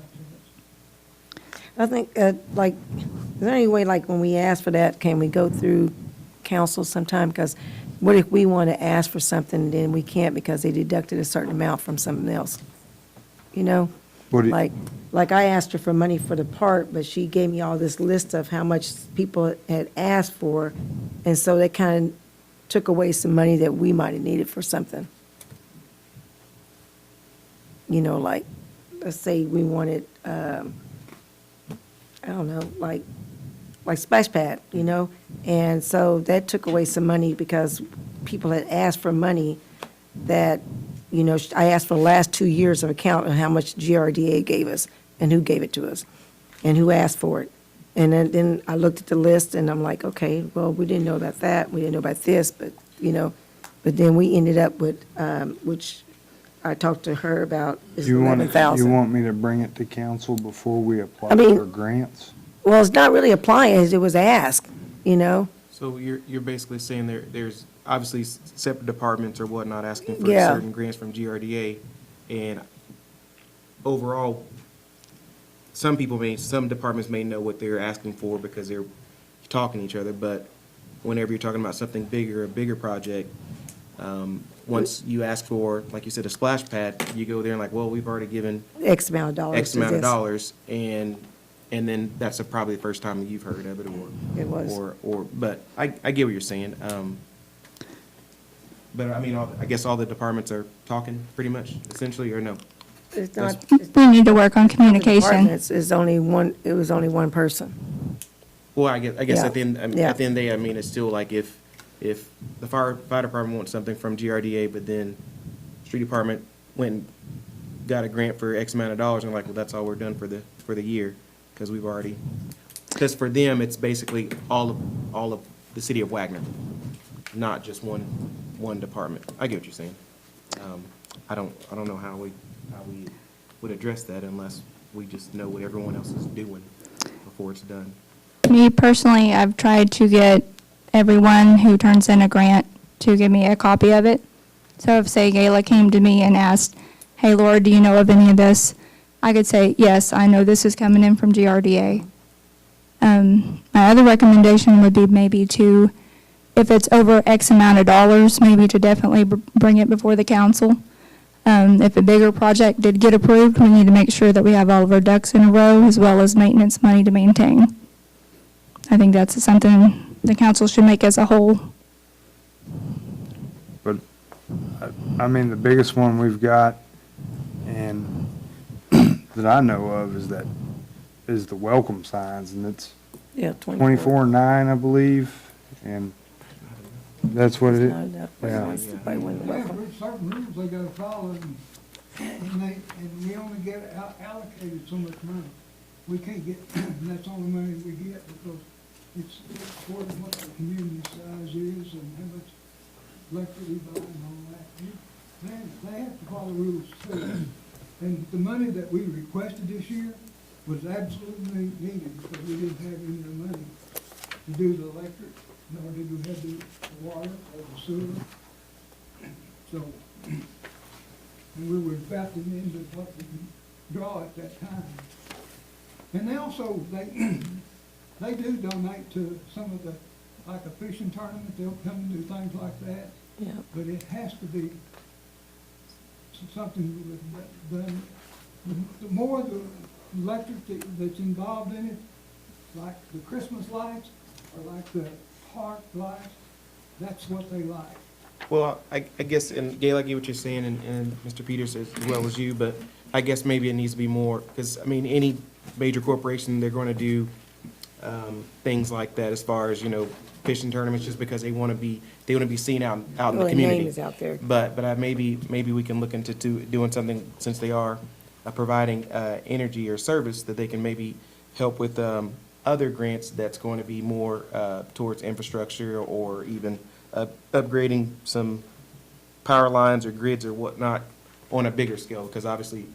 I think, is there any way, like, when we ask for that, can we go through council sometime? Because what if we want to ask for something, and then we can't because they deducted a certain amount from something else? You know? Like I asked her for money for the park, but she gave me all this list of how much people had asked for, and so that kind of took away some money that we might have needed for something. You know, like, let's say we wanted, I don't know, like splash pad, you know? And so that took away some money because people had asked for money that, you know, I asked for the last 2 years of account of how much GRDA gave us and who gave it to us and who asked for it. And then I looked at the list and I'm like, okay, well, we didn't know about that. We didn't know about this, but, you know, but then we ended up with, which I talked to her about, is You want 11,000. me to bring it to council before we apply I mean- for grants? Well, it's not really applying, it was asked, you know? So you're basically saying there's obviously separate departments or whatnot asking for Yeah. certain grants from GRDA. And overall, some departments may know what they're asking for because they're talking to each other, but whenever you're talking about something bigger, a bigger project, once you ask for, like you said, a splash pad, you go there and like, well, we've already given X amount of dollars X to amount of this. dollars, and then that's probably the first time you've heard of it, or. It was. But I get what you're saying. But I mean, I guess all the departments are talking pretty much, essentially, or no? It's not. We need to work on communication. It's only one, it was only one person. Well, I guess Yeah. at the end, Yeah. at the end of the day, I mean, it's still like if the fire department wants something from GRDA, but then street department went and got a grant for X amount of dollars, and like, well, that's all we're done for the year, because we've already, because for them, it's basically all of the city of Wagoner, not just one department. I get what you're saying. I don't know how we would address that unless we just know what everyone else is doing before it's done. Me personally, I've tried to get everyone who turns in a grant to give me a copy of it. So if, say, Gayla came to me and asked, hey, Laura, do you know of any of this? I could say, yes, I know this is coming in from GRDA. My other recommendation would be maybe to, if it's over X amount of dollars, maybe to definitely bring it before the council. If a bigger project did get approved, we need to make sure that we have all of our ducks in a row, as well as maintenance money to maintain. I think that's something the council should make as a whole. But, I mean, the biggest one we've got, and that I know of, is the welcome signs, and it's Yeah, 24/9, I believe, and that's what it is. Yeah. There's certain rules they gotta follow, and we only get allocated so much money. We can't get, and that's the only money we get, because it's according to what the community size is and how much electric we buy and all that. They have to follow rules too. And the money that we requested this year was absolutely needed, because we didn't have any other money to do the electric, nor did we have the water or the sewer. So, and we were about to end with what we could draw at that time. And they also, they do donate to some of the, like a fishing tournament, they'll come and do things like that. Yeah. But it has to be something done. The more the electric that's involved in it, like the Christmas lights, or like the park lights, that's what they like. Well, I guess, and Gail, I get what you're saying, and Mr. Peters as well as you, but I guess maybe it needs to be more, because, I mean, any major corporation, they're going to do things like that as far as, fishing tournaments, just because they want to be seen out in the Well, community. the name is out there. But maybe we can look into doing something, since they are providing energy or service, that they can maybe help with other grants that's going to be more towards infrastructure, or even upgrading some power lines or grids or whatnot on a bigger scale, because obviously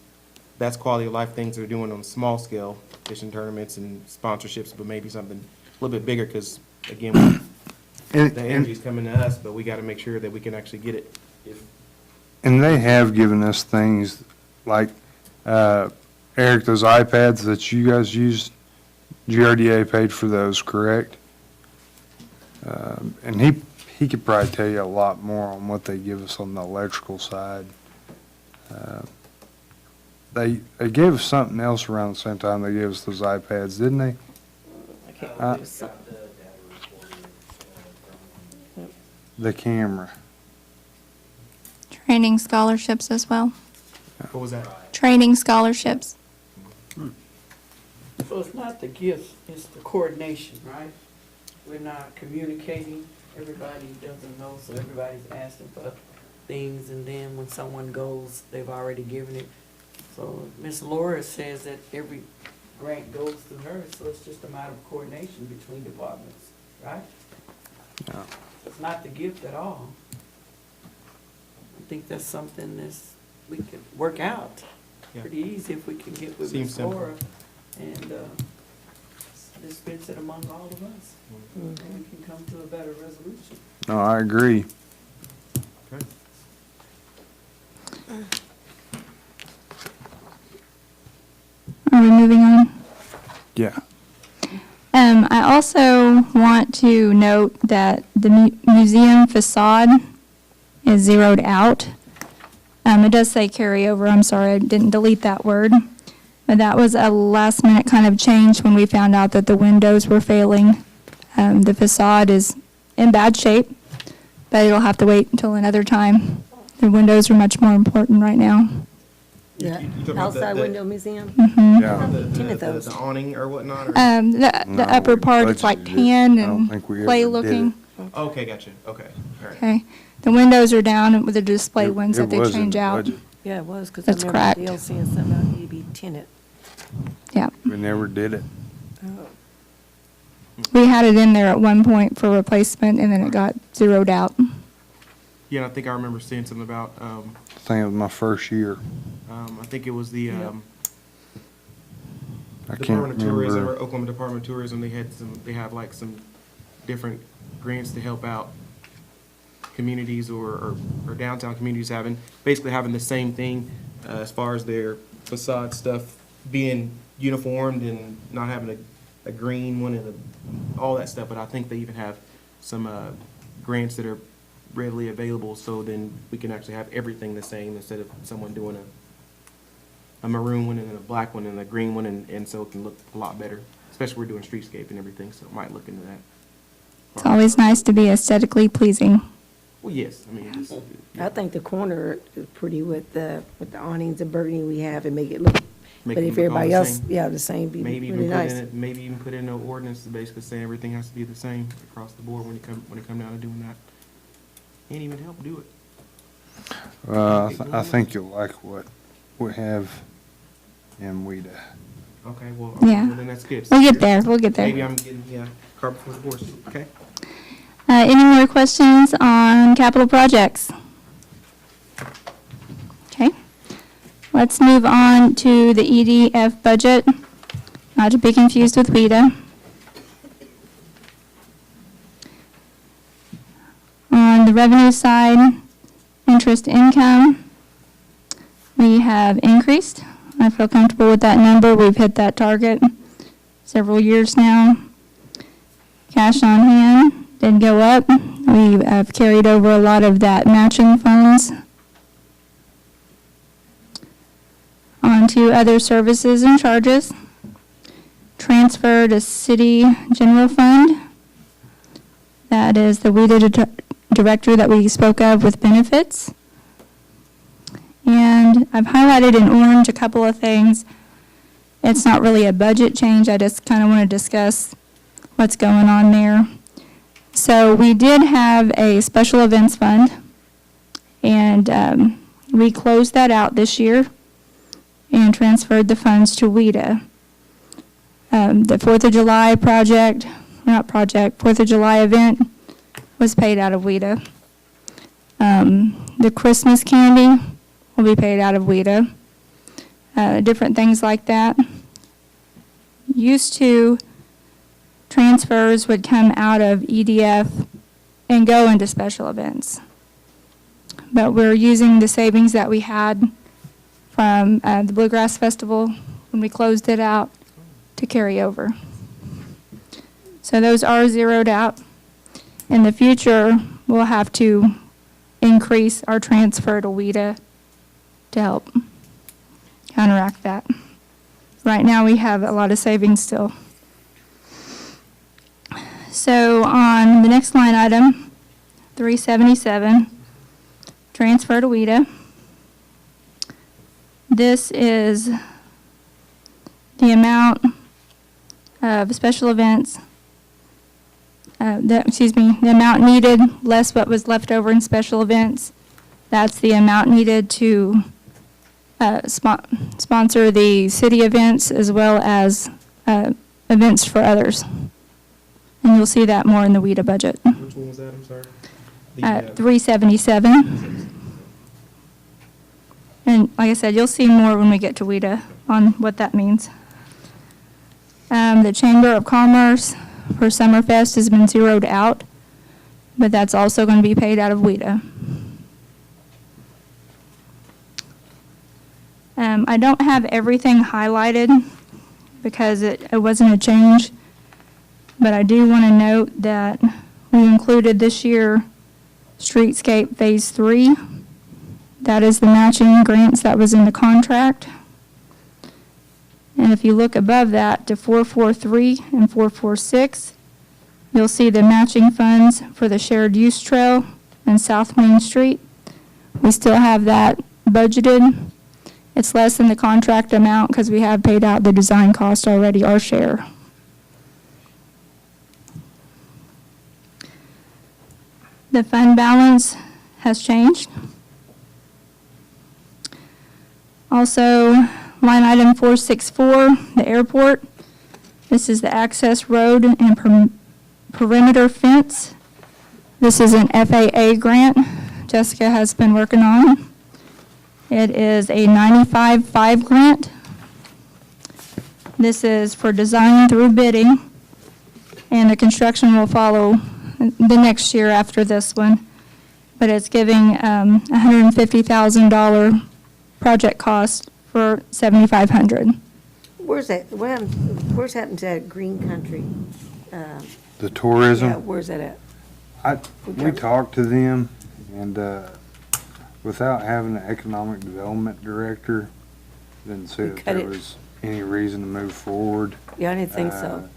that's quality of life things they're doing on a small scale, fishing tournaments and sponsorships, but maybe something a little bit bigger, because again, the energy's coming to us, but we got to make sure that we can actually get it. And they have given us things like, Eric, those iPads that you guys used, GRDA paid for those, correct? And he could probably tell you a lot more on what they give us on the electrical side. They gave us something else around the same time they gave us those iPads, didn't they? I can't remember. The camera. Training scholarships as well. What was that? Training scholarships. So it's not the gifts, it's the coordination, right? We're not communicating, everybody doesn't know, so everybody's asking for things, and then when someone goes, they've already given it. So Ms. Laura says that every grant goes through her, so it's just a matter of coordination between departments, right? No. It's not the gift at all. I think that's something we could work out pretty easy if we can get with Seems Ms. simple. Laura and dispense it among all of us. And we can come to a better resolution. No, I agree. Okay. Are we moving on? Yeah. I also want to note that the museum facade is zeroed out. It does say carryover, I'm sorry, I didn't delete that word. But that was a last minute kind of change when we found out that the windows were failing. The facade is in bad shape, but it'll have to wait until another time. The windows are much more important right now. Yeah, You talking about outside the- window museum? Mhm. Yeah. Tinted those. The awning or whatnot? Or? The No, upper we part, it's like budgeted it. tan I don't and think we ever clay did looking. it. Okay, gotcha. Okay, all right. Okay. The windows are down with the display It- ones it that they was in change the out. budget. Yeah, it was, because I That's remember correct. Dale saying something about it need to be tinted. Yeah. We never did it. Oh. We had it in there at one point for replacement and then it got zeroed out. Yeah, and I think I remember seeing something about, I think it was my first year. I think it was the, I can't Department of Tourism or remember. Oklahoma Department of Tourism, they have like some different grants to help out communities or downtown communities basically having the same thing as far as their facade stuff being uniformed and not having a green one and all that stuff. But I think they even have some grants that are readily available, so then we can actually have everything the same instead of someone doing a maroon one and then a black one and a green one, and so it can look a lot better, especially we're doing streetscape and everything, so might look into that. It's always nice to be aesthetically pleasing. Well, yes, I mean, it's, I think the corner is pretty with the awnings and burgundy we have and make it look, Make but them if look all everybody the else, same. yeah, the same, be maybe really even put nice. in it, maybe even put in an ordinance to basically say everything has to be the same across the board when it come down to doing that. Can't even help do it. I think you'll like what we have in WPWA. Okay, well, Yeah. well, then that's good. We'll get there, we'll get there. Maybe I'm getting, cart before the horse, okay? Any more questions on capital projects? Okay. Let's move on to the EDF budget, not to be confused with WPWA. On the revenue side, interest income, we have increased. I feel comfortable with that number. We've hit that target several years now. Cash on hand did go up. We have carried over a lot of that matching funds. On to other services and charges. Transfer to city general fund. That is the WPWA director that we spoke of with benefits. And I've highlighted in orange a couple of things. It's not really a budget change. I just kind of want to discuss what's going on there. So we did have a special events fund, and we closed that out this year and transferred the funds to WPWA. The 4th of July project, 4th of July event was paid out of WPWA. The Christmas candy will be paid out of WPWA. Different things like that. Used to, transfers would come out of EDF and go into special events. But we're using the savings that we had from the Bluegrass Festival when we closed it out to carry over. So those are zeroed out. In the future, we'll have to increase our transfer to WPWA to help counteract that. Right now, we have a lot of savings still. So on the next line item, 377, transfer to WPWA. This is the amount of special events, the amount needed less what was left over in special events. That's the amount needed to sponsor the city events as well as events for others. And you'll see that more in the WPWA budget. Which one was that, I'm sorry? 377. And like I said, you'll see more when we get to WPWA on what that means. The Chamber of Commerce for Summerfest has been zeroed out. but that's also going to be paid out of WPWA. I don't have everything highlighted because it wasn't a change, but I do want to note that we included this year Streetscape Phase 3. That is the matching grants that was in the contract. And if you look above that to 443 and 446, you'll see the matching funds for the shared use trail and South Main Street. We still have that budgeted. It's less than the contract amount because we have paid out the design cost already, our share. The fund balance has changed. Also, line item 464, the airport. This is the access road and perimeter fence. This is an FAA grant Jessica has been working on. It is a 95-5 grant. This is for design through bidding, and the construction will follow the next year after this one. But it's giving $150,000 project cost for $7,500. Where's that, where's happened to that green country? The tourism? Yeah, where's that at? We talked to them, and without having an economic development director, didn't see that there was any reason to move forward. Yeah, I didn't think so.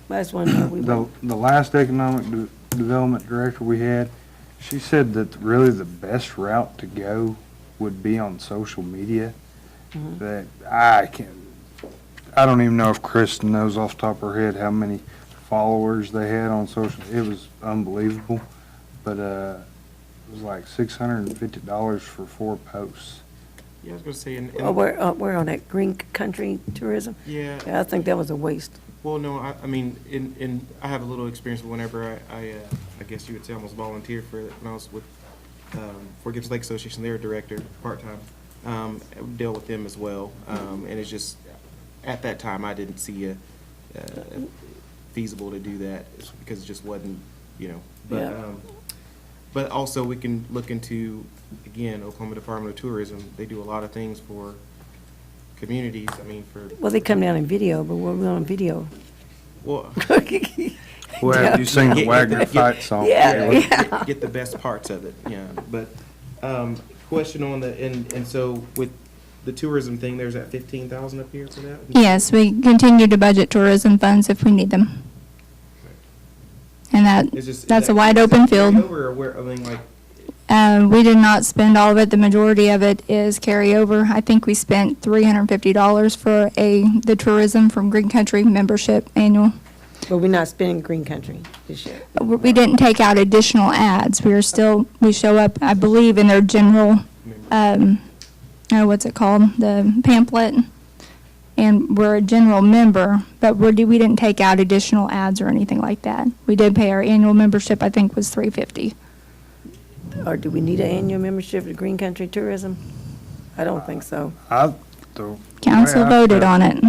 Last one, The last economic development director we had, she said that really the best route to go would be on social media. That I don't even know if Kristen knows off the top of her head how many followers they had on social. It was unbelievable, but it was like $650 for 4 posts. Yeah, I was gonna say, we're on that green country tourism? Yeah. I think that was a waste. Well, no, I mean, I have a little experience whenever I guess you would say almost volunteered for it when I was with Fort Gibbs Lake Association. They were director, part-time. Deal with them as well. And it's just, at that time, I didn't see it feasible to do that because it just wasn't, but also we can look into, again, Oklahoma Department of Tourism. They do a lot of things for communities. I mean, Well, they come down in video, but we're on video. Well, you sing the Wagoner fight song. Get the best parts of it, yeah. But question on and so with the tourism thing, there's that 15,000 up here for that? Yes, we continue to budget tourism funds if we need them. And that's a wide open field. We did not spend all of it. The majority of it is carryover. I think we spent $350 for the tourism from Green Country membership annual. But we're not spending green country this year. We didn't take out additional ads. We show up, I believe, in their general, what's it called? The pamphlet. And we're a general member, but we didn't take out additional ads or anything like that. We did pay our annual membership, I think was $350. Or do we need an annual membership to Green Country Tourism? I don't think so. Council voted on it.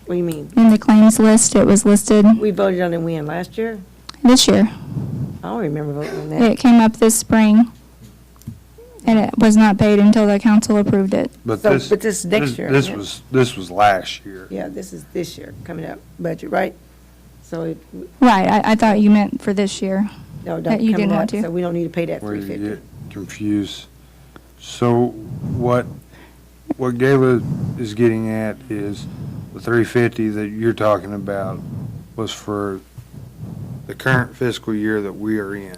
What do you mean? In the claims list, it was listed. We voted on it when, last year? This year. I don't remember voting on that. It came up this spring, and it was not paid until the council approved it. But this is next year. This was last year. Yeah, this is this year, coming up, budget, right? So Right, I thought you meant for this year. No, that you didn't want to. So we don't need to pay that Where you $350. get confused. So what Gayla is getting at is the $350 that you're talking about was for the current fiscal year that we are in.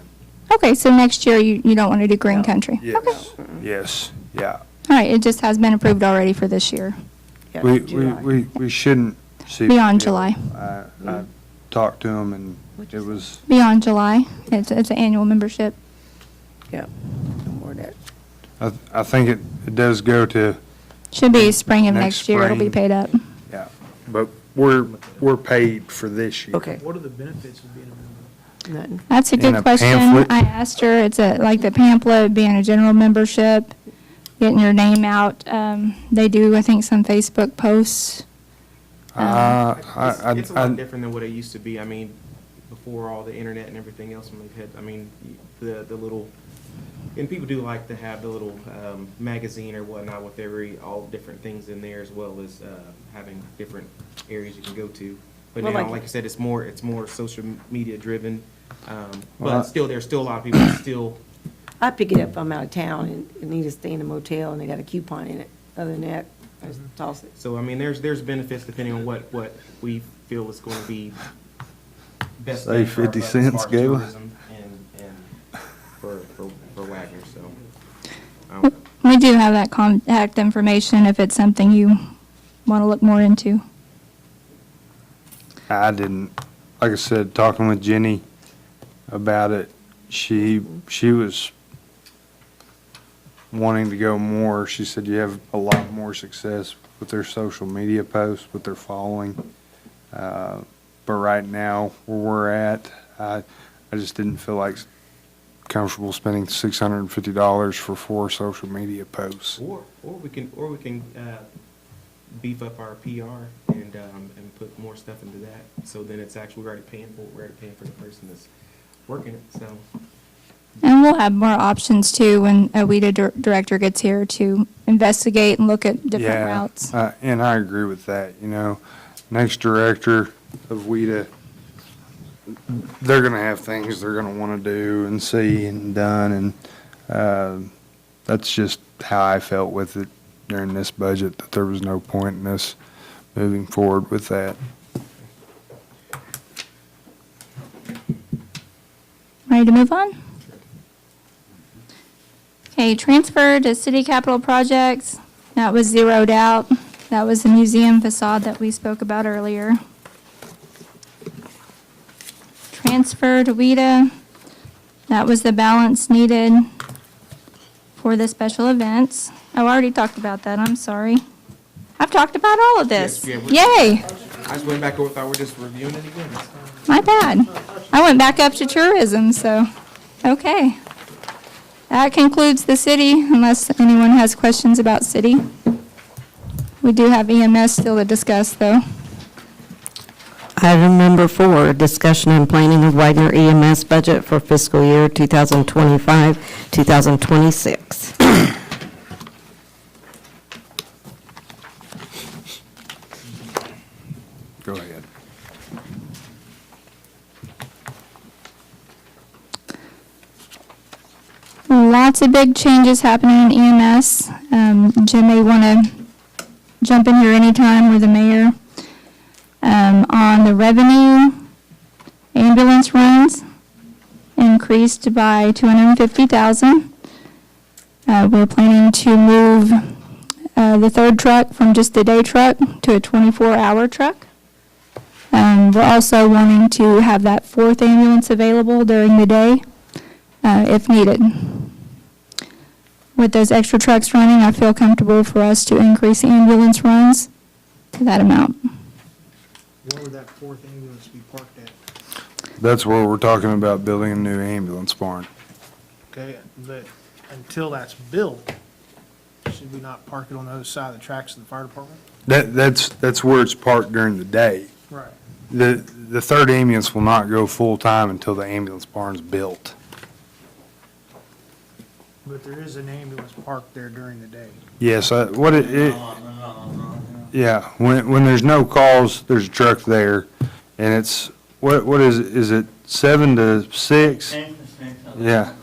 Okay, so next year you don't want to do Green Country? Yes. Okay. Yes, yeah. All right, it just has been approved already for this year. Yeah, We shouldn't see. Beyond July. I talked to him and it was. Beyond July. It's an annual membership. Yeah, no more of that. I think it does go to. Should be spring of next year, it'll be spring. paid up. Yeah, but we're paid for this year. Okay. What are the benefits of being a member? Nothing. That's a And good a question. pamphlet? I asked her, it's like the pamphlet, being a general membership, getting your name out. They do, I think, some Facebook posts. It's a lot different than what it used to be. I mean, before all the internet and everything else, when they've had, I mean, the little, and people do like to have the little magazine or whatnot with all different things in there, as well as having different areas you can go to. But Well, now, like- like I said, it's more social media driven. Well, But still, there's still a lot of people that still, I pick it up if I'm out of town and need to stay in a motel and they got a coupon in it. Other than that, I just toss it. so I mean, there's benefits depending on what we feel is going to be best. Say bang for our 50 buck as far cents, as Gayla. tourism and for Wagoner, so. We do have that contact information if it's something you want to look more into. I didn't, like I said, talking with Jenny about it, she was wanting to go more. She said you have a lot more success with their social media posts, with their following. But right now, where we're at, I just didn't feel like comfortable spending $650 for 4 social media posts. Or we can beef up our PR and put more stuff into that. So then it's actually, we're already paying for the person that's working it, so. And we'll have more options too when a WPWA director gets here to investigate and look at different routes. And I agree with that, you know. Next director of WPWA, they're gonna have things they're gonna wanna do and see and done, and that's just how I felt with it during this budget, that there was no point in us moving forward with that. Ready to move on? Okay, transfer to city capital projects. That was zeroed out. That was the museum facade that we spoke about earlier. Transfer to WPWA. That was the balance needed for the special events. Oh, I already talked about that, I'm sorry. I've talked about all of this. Yes, yeah, Yay! I just went back over, thought we're just reviewing it again. My bad. I went back up to tourism, so, okay. That concludes the city, unless anyone has questions about city. We do have EMS still to discuss, though. Item number 4, discussion and planning of Wagoner EMS budget for fiscal year 2025, 2026. Go ahead. Lots of big changes happening in EMS. Jim may want to jump in here anytime, or the mayor. On the revenue, ambulance runs increased by $250,000. We're planning to move the third truck from just a day truck to a 24-hour truck. We're also wanting to have that 4th ambulance available during the day if needed. With those extra trucks running, I feel comfortable for us to increase ambulance runs to that amount. Where would that 4th ambulance be parked at? That's where we're talking about building a new ambulance barn. Okay, but until that's built, should we not park it on the other side of the tracks of the fire department? That's where it's parked during the day. Right. The 3rd ambulance will not go full-time until the ambulance barn's built. But there is an ambulance parked there during the day. Yes, yeah, when there's no calls, there's a truck there, and it's, what is it 7 to 6? Yeah.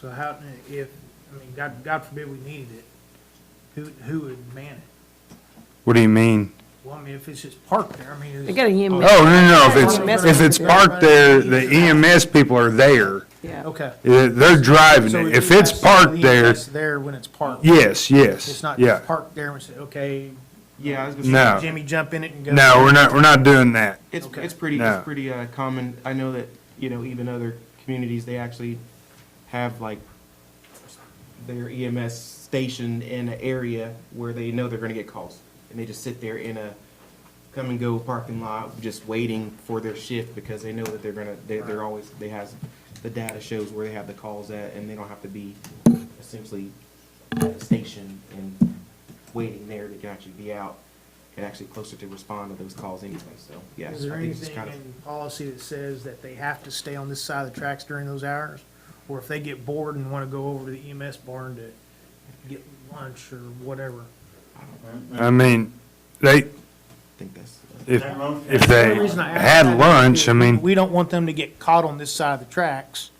So how, if, I mean, God forbid we needed it, who would man it? What do you mean? Well, I mean, if it's just parked there, I mean. They got an EMS. Oh, no, if it's parked there, the EMS people are there. Yeah. Okay. They're driving So it. If it's parked there, It's there when it's parked. yes, It's not yeah. just parked there and we say, okay, Yeah, I was gonna say. No. Jimmy, jump in it and go. No, we're not doing that. It's Okay. it's pretty No. it's pretty common. I know that, you know, even other communities, they actually have like their EMS station in an area where they know they're going to get calls, and they just sit there in a come and go parking lot just waiting for their shift because they know that they're always, they has the data shows where they have the calls at, and they don't have to be essentially at a station and waiting there. They can actually be out and actually closer to respond to those calls anyway, so, yeah. Is there I think it's anything kind of- in policy that says that they have to stay on this side of the tracks during those hours? Or if they get bored and want to go over to the EMS barn to get lunch or whatever? I mean, they, I think that's. if The they only reason I ask had that is lunch, I mean, we don't want them to get caught on this side of the tracks,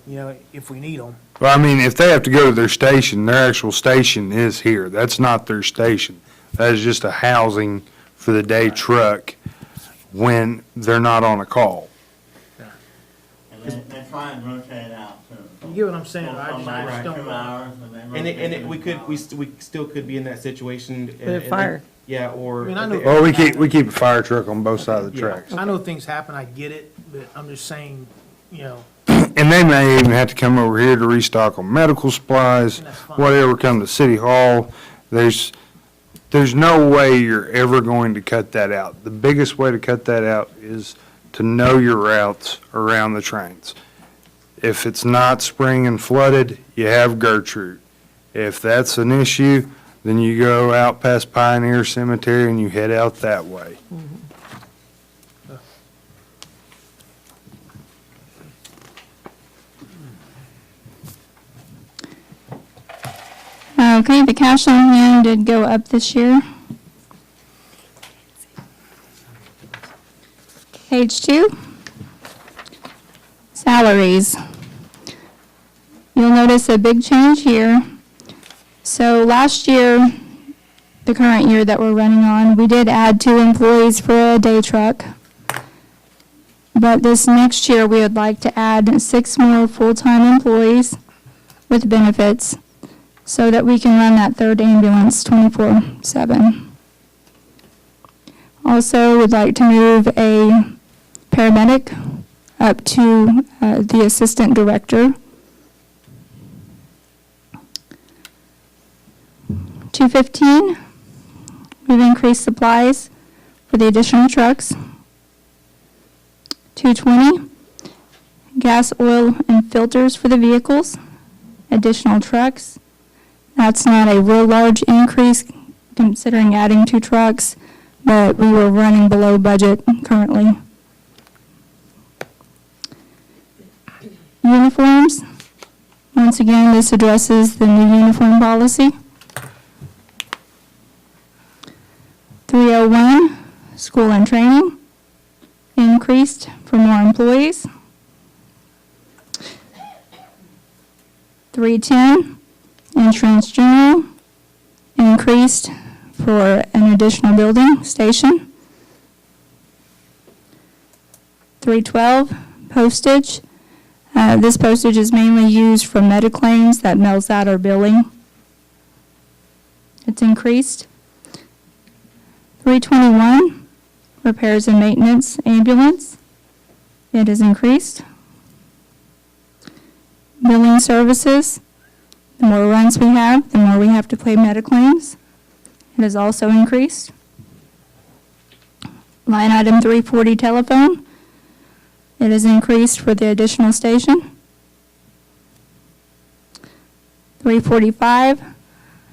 you know, if we need them. well, I mean, if they have to go to their station, their actual station is here. That's not their station. That is just a housing for the day truck when they're not on a call. And they try and rotate out too. You get what I'm saying? So I just somebody don't 2 know. hours and they And rotate. we still could be in that situation. But and- a fire. Yeah, or. I mean, I know- Well, we keep a fire truck on both sides of the Yeah. tracks. I know things happen, I get it, but I'm just saying, you know, And they may even have to come over here to restock on medical supplies, That's fine. whatever, come to City Hall. There's no way you're ever going to cut that out. The biggest way to cut that out is to know your routes around the trains. If it's not spring and flooded, you have Gertrude. If that's an issue, then you go out past Pioneer Cemetery and you head out that way. Okay, the cash on hand did go up this year. Page 2, salaries. You'll notice a big change here. So last year, the current year that we're running on, we did add 2 employees for a day truck. But this next year, we would like to add 6 more full-time employees with benefits so that we can run that third ambulance 24/7. Also, we'd like to move a paramedic up to the assistant director. 215, we've increased supplies for the additional trucks. 220, gas, oil, and filters for the vehicles, additional trucks. That's not a real large increase considering adding 2 trucks, but we were running below budget currently. Uniforms. Once again, this addresses the new uniform policy. 301, school and training, increased for more employees. 310, insurance general, increased for an additional building station. 312, postage. This postage is mainly used for mediclaims that mails out our billing. It's increased. 321, repairs and maintenance ambulance. It is increased. Billing services. The more runs we have, the more we have to pay mediclaims. It is also increased. Line item 340, telephone. It is increased for the additional station. 345,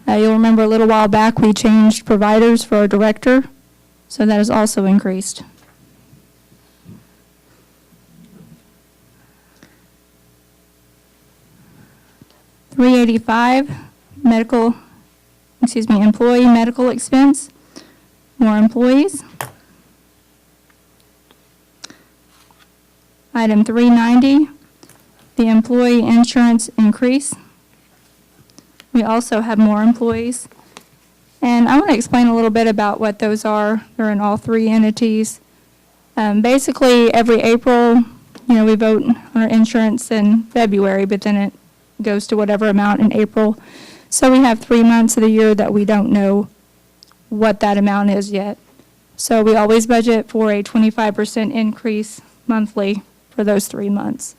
you'll remember a little while back we changed providers for our director, so that is also increased. $385, employee medical expense, more employees. Item 390, the employee insurance increase. We also have more employees. And I want to explain a little bit about what those are. They're in all 3 entities. Basically, every April, we vote on our insurance in February, but then it goes to whatever amount in April. So we have 3 months of the year that we don't know what that amount is yet. So we always budget for a 25% increase monthly for those 3 months.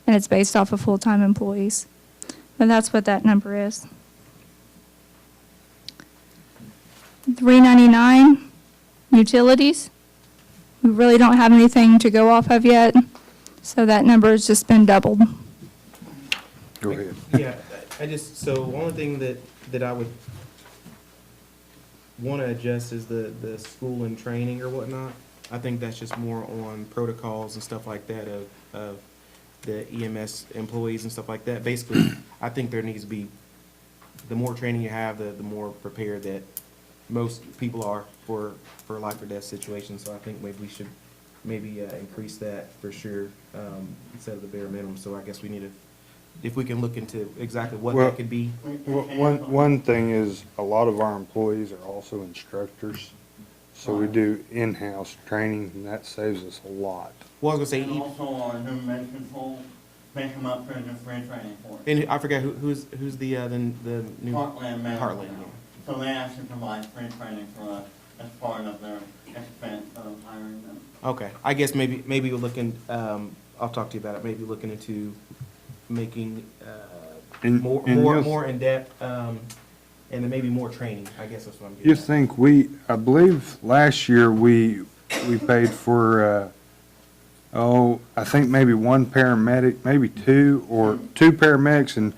And it's based off of full-time employees. But that's what that number is. $399, utilities. We really don't have anything to go off of yet, so that number has just been doubled. Go ahead. Yeah, so one thing that I would want to adjust is the school and training or whatnot. I think that's just more on protocols and stuff like that of the EMS employees and stuff like that. Basically, I think there needs to be, the more training you have, the more prepared that most people are for life or death situations. So I think maybe we should increase that for sure, instead of the bare minimum. So I guess we need to, if we can look into exactly what Well, that could be. One thing is, a lot of our employees are also instructors, so we do in-house training, and that saves us a lot. Well, I was gonna And say, also our new med control, they come up for the free training for it. and I forgot who's the new Heartland Medical. Heartland, yeah. So they actually provide free training for us as part of their expense of hiring them. Okay, I guess maybe we're looking, I'll talk to you about it, maybe looking into making, more in-depth, and then maybe more training, I guess that's what I'm getting You at. think I believe last year we paid for, I think maybe one paramedic, maybe two, or two paramedics, and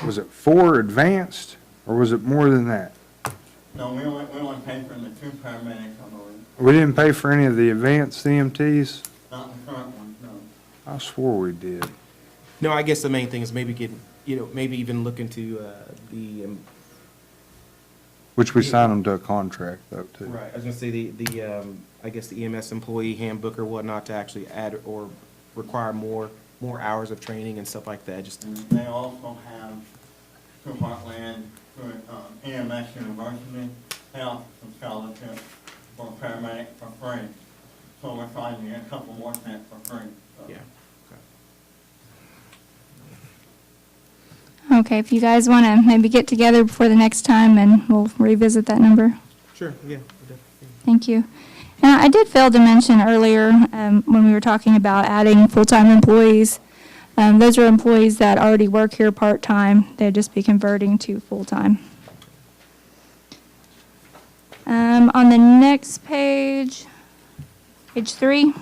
was it 4 advanced, or was it more than that? No, we only pay for the 2 paramedics, I believe. We didn't pay for any of the advanced EMTs? Not the current ones, no. I swore we did. No, I guess the main thing is maybe getting, maybe even look into, Which we signed them to a contract though, too. right, I was gonna say I guess the EMS employee handbook or whatnot to actually add or require more hours of training and stuff like that, just. And they also have, through Heartland, through EMS University, they offer some scholarships for paramedics for free. So we're trying to get a couple more cents for free. So. Yeah. Okay, if you guys want to maybe get together before the next time and we'll revisit that number. Sure, yeah. Thank you. And I did fail to mention earlier, when we were talking about adding full-time employees, those are employees that already work here part-time. They'd just be converting to full-time. On the next page, page 3,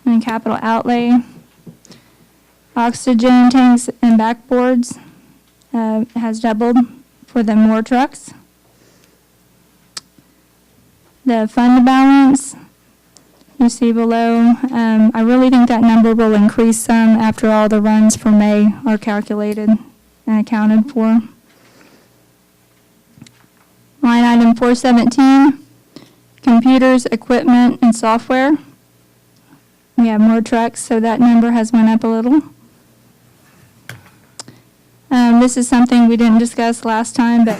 in capital outlay, oxygen tanks and backboards has doubled for the more trucks. The fund balance, you see below, I really think that number will increase some after all the runs for May are calculated and accounted for. Line item 417, computers, equipment, and software. We have more trucks, so that number has went up a little. This is something we didn't discuss last time, but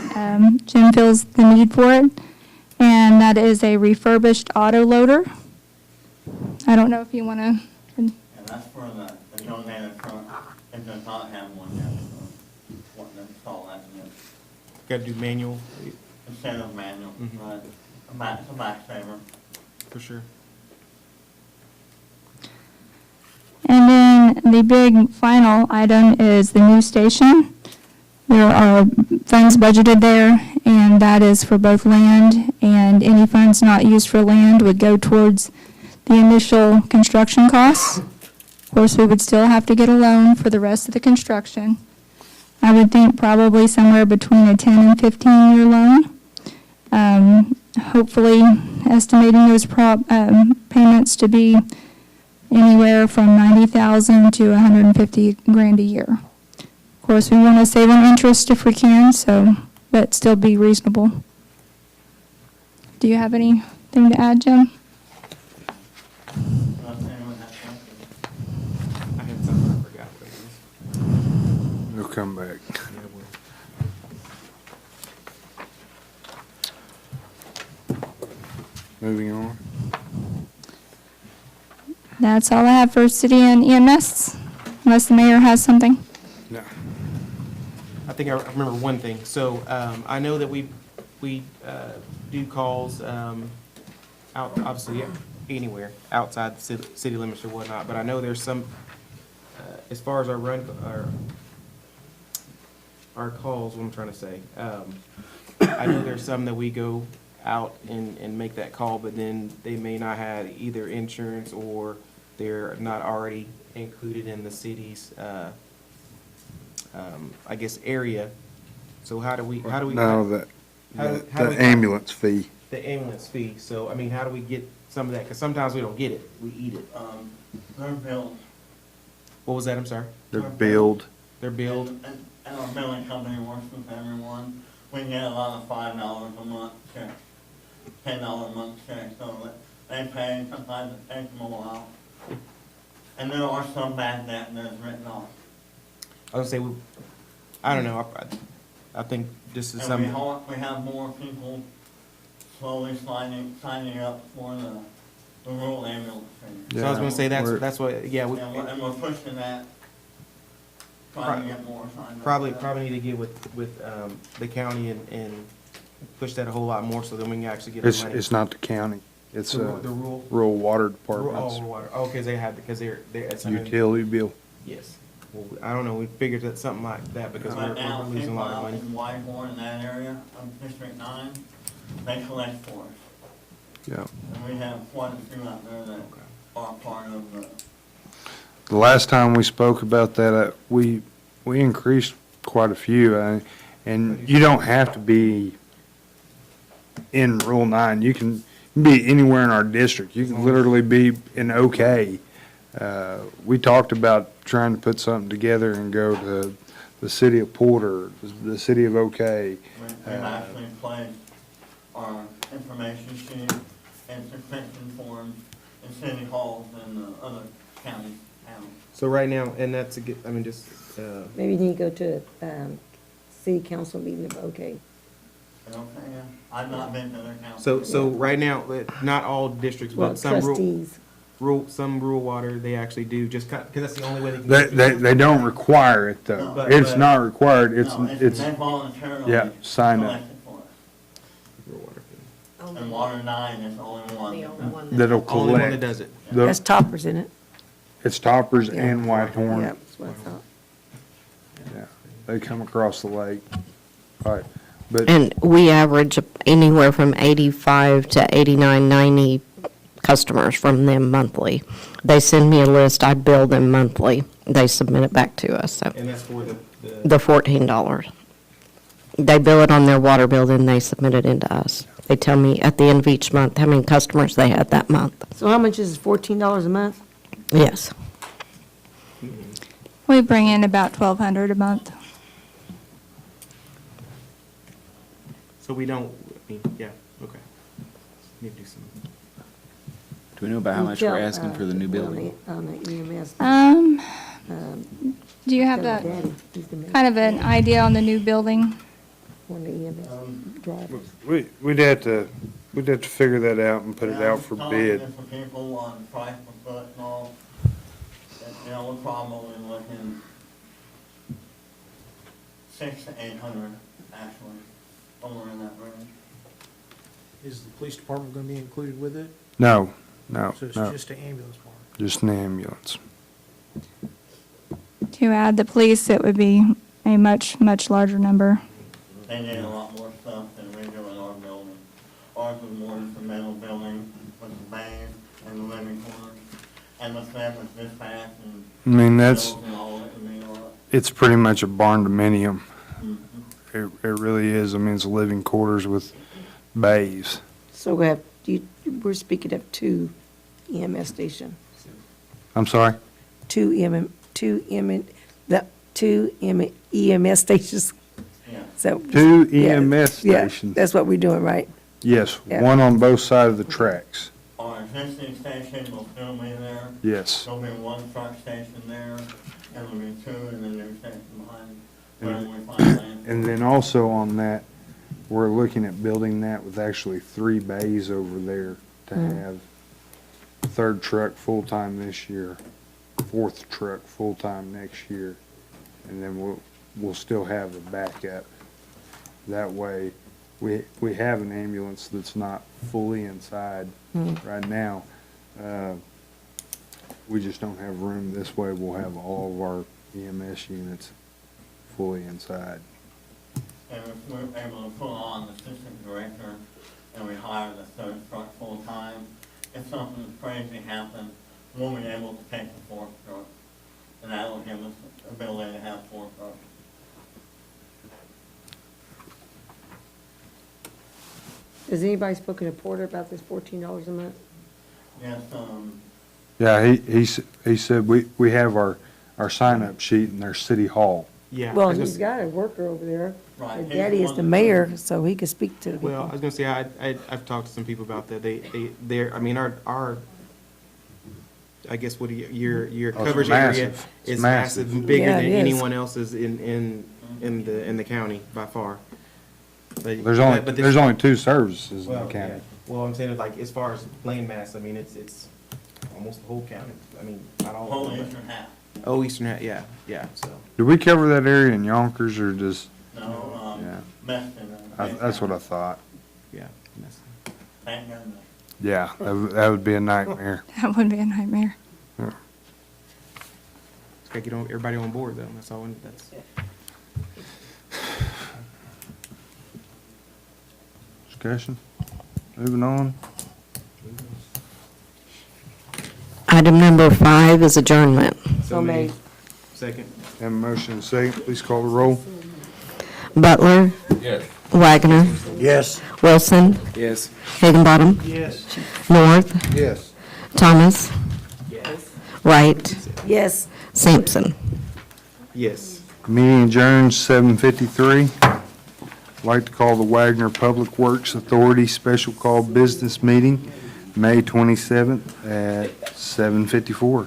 Jim feels the need for it, and that is a refurbished auto loader. I don't know if you want to. And that's for the donated truck. It does not have one yet, so want to install that yet. Got to do manual. Instead of manual, right? It's a back saver. For sure. And then the big final item is the new station. There are funds budgeted there, and that is for both land, and any funds not used for land would go towards the initial construction costs. Of course, we would still have to get a loan for the rest of the construction. I would think probably somewhere between a 10 and 15-year loan. Hopefully, estimating those payments to be anywhere from $90,000 to $150,000 a year. Of course, we want to save on interest if we can, but still be reasonable. Do you have anything to add, Jim? I had something I forgot. They'll come back. Moving on. That's all I have for city and EMS, unless the mayor has something. No. I think I remember one thing. So I know that we do calls out, obviously anywhere outside the city limits or whatnot. But I know there's some, as far as our calls. What I'm trying to say, I know there's some that we go out and make that call, but then they may not have either insurance or they're not already included in the city's, I guess, area. So how do we? No, The ambulance fee. The ambulance fee, so, I mean, how do we get some of that? Because sometimes we don't get it, we eat it. They're billed. What was that, I'm sorry? They're billed. They're billed? And our billing company works with everyone. We get a lot of $5 a month checks, $10 a month checks, so they pay, sometimes it takes them a while. And there are some bad debt that's written off. I was gonna say, I don't know, I think this is And something. we have more people slowly signing up for the rural ambulance thing. So I was gonna say, that's what, yeah. And we're pushing that, trying to get more signed up. Probably need to get with the county and push that a whole lot more, so then we can actually get the money. It's not the county. It's The rural water Oh, departments. water, oh, because they're, it's. Utility bill. Yes. Well, I don't know, we figured that something like that, because Right we're now, losing a lot of people out money. in Wagoner, in that area of District 9, they collect for us. Yeah. And we have quite a few out there that are part of The last time we spoke about that, we increased quite a few, and you don't have to be in Rule 9. You can be anywhere in our district. You can literally be in OK. We talked about trying to put something together and go to the city of Porter, the city of OK. We've actually placed our information sheet and subscription forms in city halls and other county towns. So right now, and that's a good, I mean, just, Maybe you need to go to a city council meeting of OK. Okay, yeah. I've not been to their council. so right now, not all districts, Well, but some trustees. some rural water, they actually do, just because that's the only way they can. They don't require it, though. No, It's not required. It's, They voluntarily yeah, sign up. collect it for us. And Water 9 is the only one. That'll Only one that collect. does it. That's Toppers, isn't it? It's Toppers Yeah. and Whitehorn. Yeah, that's what I thought. Yeah, they come across the lake. All right, but And we average anywhere from 85 to 89, 90 customers from them monthly. They send me a list, I bill them monthly. They submit it back to us, so. And that's for The $14. They bill it on their water bill, then they submit it into us. They tell me at the end of each month how many customers they had that month. So how much is it, $14 a month? Yes. We bring in about $1,200 a month. So we don't, I mean, yeah, okay. Need to do some. Do we know about how much we're asking for the new building? On the EMS. Do you have Tell that, Daddy, he's the man. kind of an idea on the new building? One of the EMS drivers. we'd have to figure that out and put it out for bid. Talking to some people on price per foot and all, we're probably looking 600 to 800, actually, somewhere in that range. Is the police department gonna be included with it? No, So it's no, just an ambulance part? just an ambulance. To add the police, it would be a much, much larger number. They need a lot more stuff than we do in our building. Ours is more just a metal building with the bays and the living quarters, and the same with dispatch and. I mean, that's, bills and all that, I mean, all that. it's pretty much a barn dominium. Mhm. It really is. I mean, it's living quarters with bays. So we're speaking of 2 EMS stations. I'm sorry? 2 EMS stations. Yeah. So. 2 yeah, EMS yeah, stations. that's what we're doing, right? Yes, Yeah. one on both sides of the tracks. Our existing station will still be there. Yes. There'll be 1 truck station there, and there'll be 2 in the new station behind, when we find land. And then also on that, we're looking at building that with actually 3 bays over there to have 3rd truck full-time this year, 4th truck full-time next year, and then we'll still have a backup. That way, we have an ambulance that's not fully inside right now. We just don't have room. This way, we'll have all of our EMS units fully inside. And if we're able to pull on the assistant director and we hire the 3rd truck full-time, if something crazy happens, we'll be able to take the 4th truck. And that'll give us the ability to have 4 trucks. Has anybody spoken to Porter about this $14 a month? Yes, Yeah, he said we have our sign-up sheet in their city hall. Yeah. Well, I was he's gonna- got a worker over there. Right, Her he's daddy the is one the that- mayor, so he could speak to Well, I people. was gonna say, I've talked to some people about that. They're, I mean, our, I guess what your Oh, it's coverage area massive. It's is massive. massive, bigger Yeah, than it is. anyone else's in the county by far. But- There's but this- only 2 services in Well, the county. yeah. Well, I'm saying, like, as far as land mass, I mean, it's almost the whole county. I mean, not all whole of it. eastern half. Oh, eastern half, yeah, so. Did we cover that area in Yonkers or just, No, Yeah. Meston. that's what I thought. Yeah. that's- Thank goodness. Yeah, that would be a nightmare. That would be a nightmare. Just gotta get everybody on board, though. That's all, that's. Discussion? Moving on. Item number 5 is adjournment. So made. Second. Have a motion and a second. Please call the roll. Butler. Yes. Wagner. Yes. Wilson. Yes. Higginbottom. Yes. North. Yes. Thomas. Yes. Wright. Yes. Sampson. Yes. Meeting adjourned 7:53. I'd like to call the Wagoner Public Works Authority Special Call Business Meeting, May 27th at 7:54.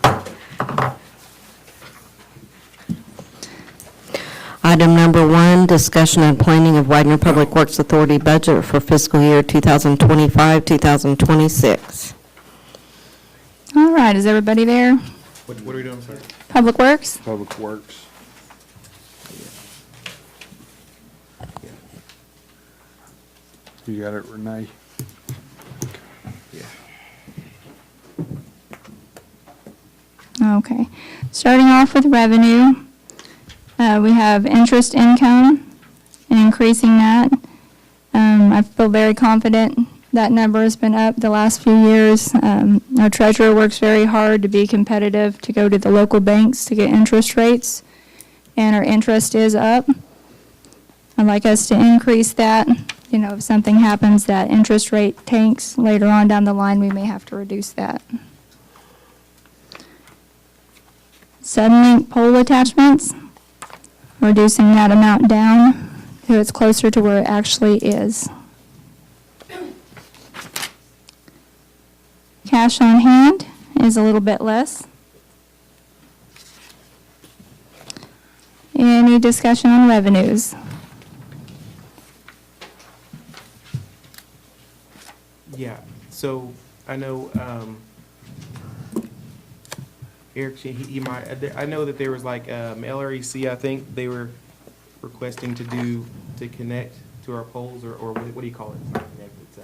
Item number 1, discussion and planning of Wagner Public Works Authority budget for fiscal year 2025-2026. All right, is everybody there? What are we doing, sir? Public Works? Public Works. You got it, Renee? Okay. Starting off with revenue, we have interest income and increasing that. I feel very confident that number has been up the last few years. Our treasurer works very hard to be competitive, to go to the local banks to get interest rates, and our interest is up. I'd like us to increase that. You know, if something happens that interest rate tanks later on down the line, we may have to reduce that. Suddenlink pole attachments, reducing that amount down so it's closer to where it actually is. Cash on hand is a little bit less. Any discussion on revenues? Yeah, so I know, Eric, he might, I know that there was like, LREC, I think they were requesting to connect to our poles, or what do you call it? It's not connect, it's,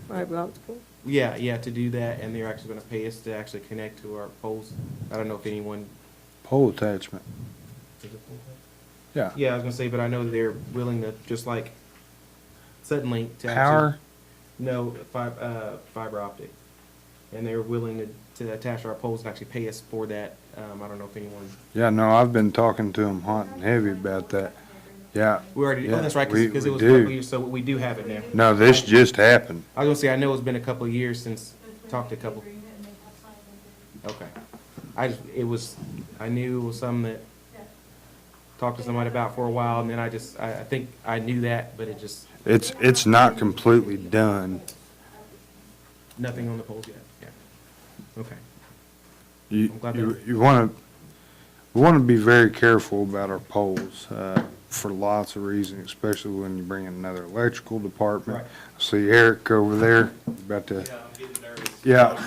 Fiber optical? yeah, to do that, and they're actually gonna pay us to actually connect to our poles. I don't know if anyone. Pole attachment. Is it pole? Yeah. Yeah, I was gonna say, but I know they're willing to, just like Suddenlink to actually. Power? No, fiber optic. And they're willing to attach our poles and actually pay us for that. I don't know if anyone. Yeah, no, I've been talking to them hot and heavy about that. Yeah. We already, yeah, oh, that's right, we because it was a do. couple years, so we do have it now. No, this just happened. I was gonna say, I know it's been a couple of years since, talked to a couple. Okay. I knew it was something that talked to somebody about for a while, and then I think I knew that, but it just, It's not completely done. nothing on the poles yet, yeah. Okay. You I'm glad we want to be very careful about our poles, for lots of reasons, especially when you bring in another electrical department. Right. I see Eric over there about to. Yeah, I'm getting nervous. Yeah,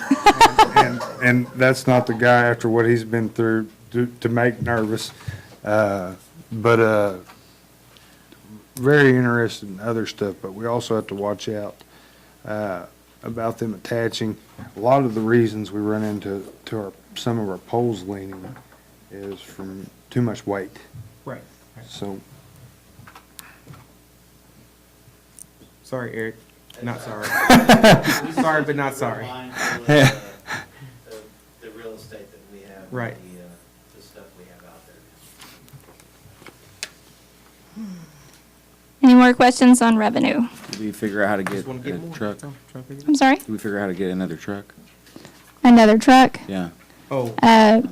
and that's not the guy after what he's been through to make nervous. But very interested in other stuff, but we also have to watch out about them attaching. A lot of the reasons we run into some of our poles leaning is from too much weight. Right. So, Sorry, Eric, not sorry. Sorry, but not sorry. The real estate that we have. Right. The stuff we have out there. Any more questions on revenue? Did we figure out how to get Just wanna get a more. truck? I'm sorry? Did we figure out how to get another truck? Another truck? Yeah. Oh,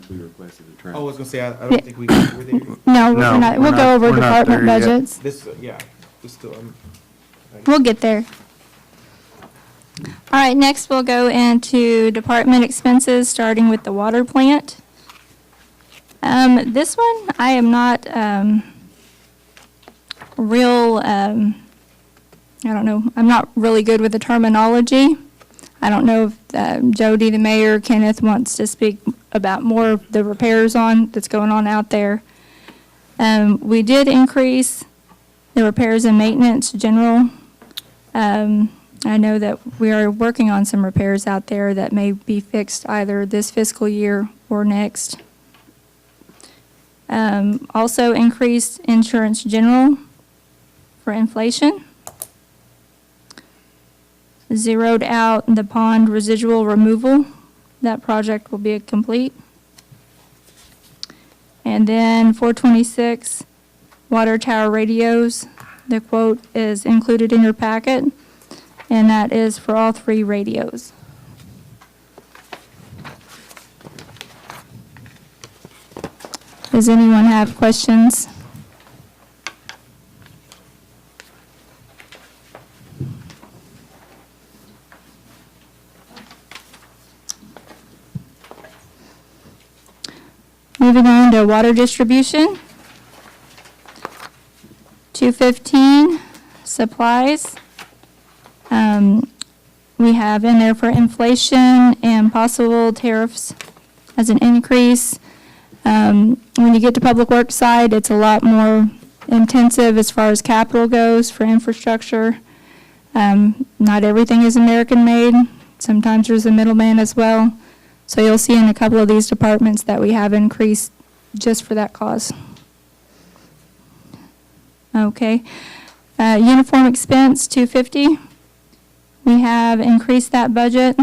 We requested a I truck. was gonna say, I don't think we were there. No, No, we're not. we're We'll not- go over we're not department there yet. budgets. This, yeah, this still, We'll get there. All right, next we'll go into department expenses, starting with the water plant. This one, I am not I don't know, I'm not really good with the terminology. I don't know if Jody, the mayor, Kenneth wants to speak about more of the repairs that's going on out there. We did increase the repairs and maintenance general. I know that we are working on some repairs out there that may be fixed either this fiscal year or next. Also increased insurance general for inflation. Zeroed out the pond residual removal. That project will be complete. And then 426 water tower radios. The quote is included in your packet, and that is for all 3 radios. Does anyone have questions? Moving on to water distribution. 215, supplies. We have in there for inflation and possible tariffs as an increase. When you get to public works side, it's a lot more intensive as far as capital goes for infrastructure. Not everything is American made. Sometimes there's a middleman as well. So you'll see in a couple of these departments that we have increased just for that cause. Okay. Uniform expense, 250. We have increased that budget.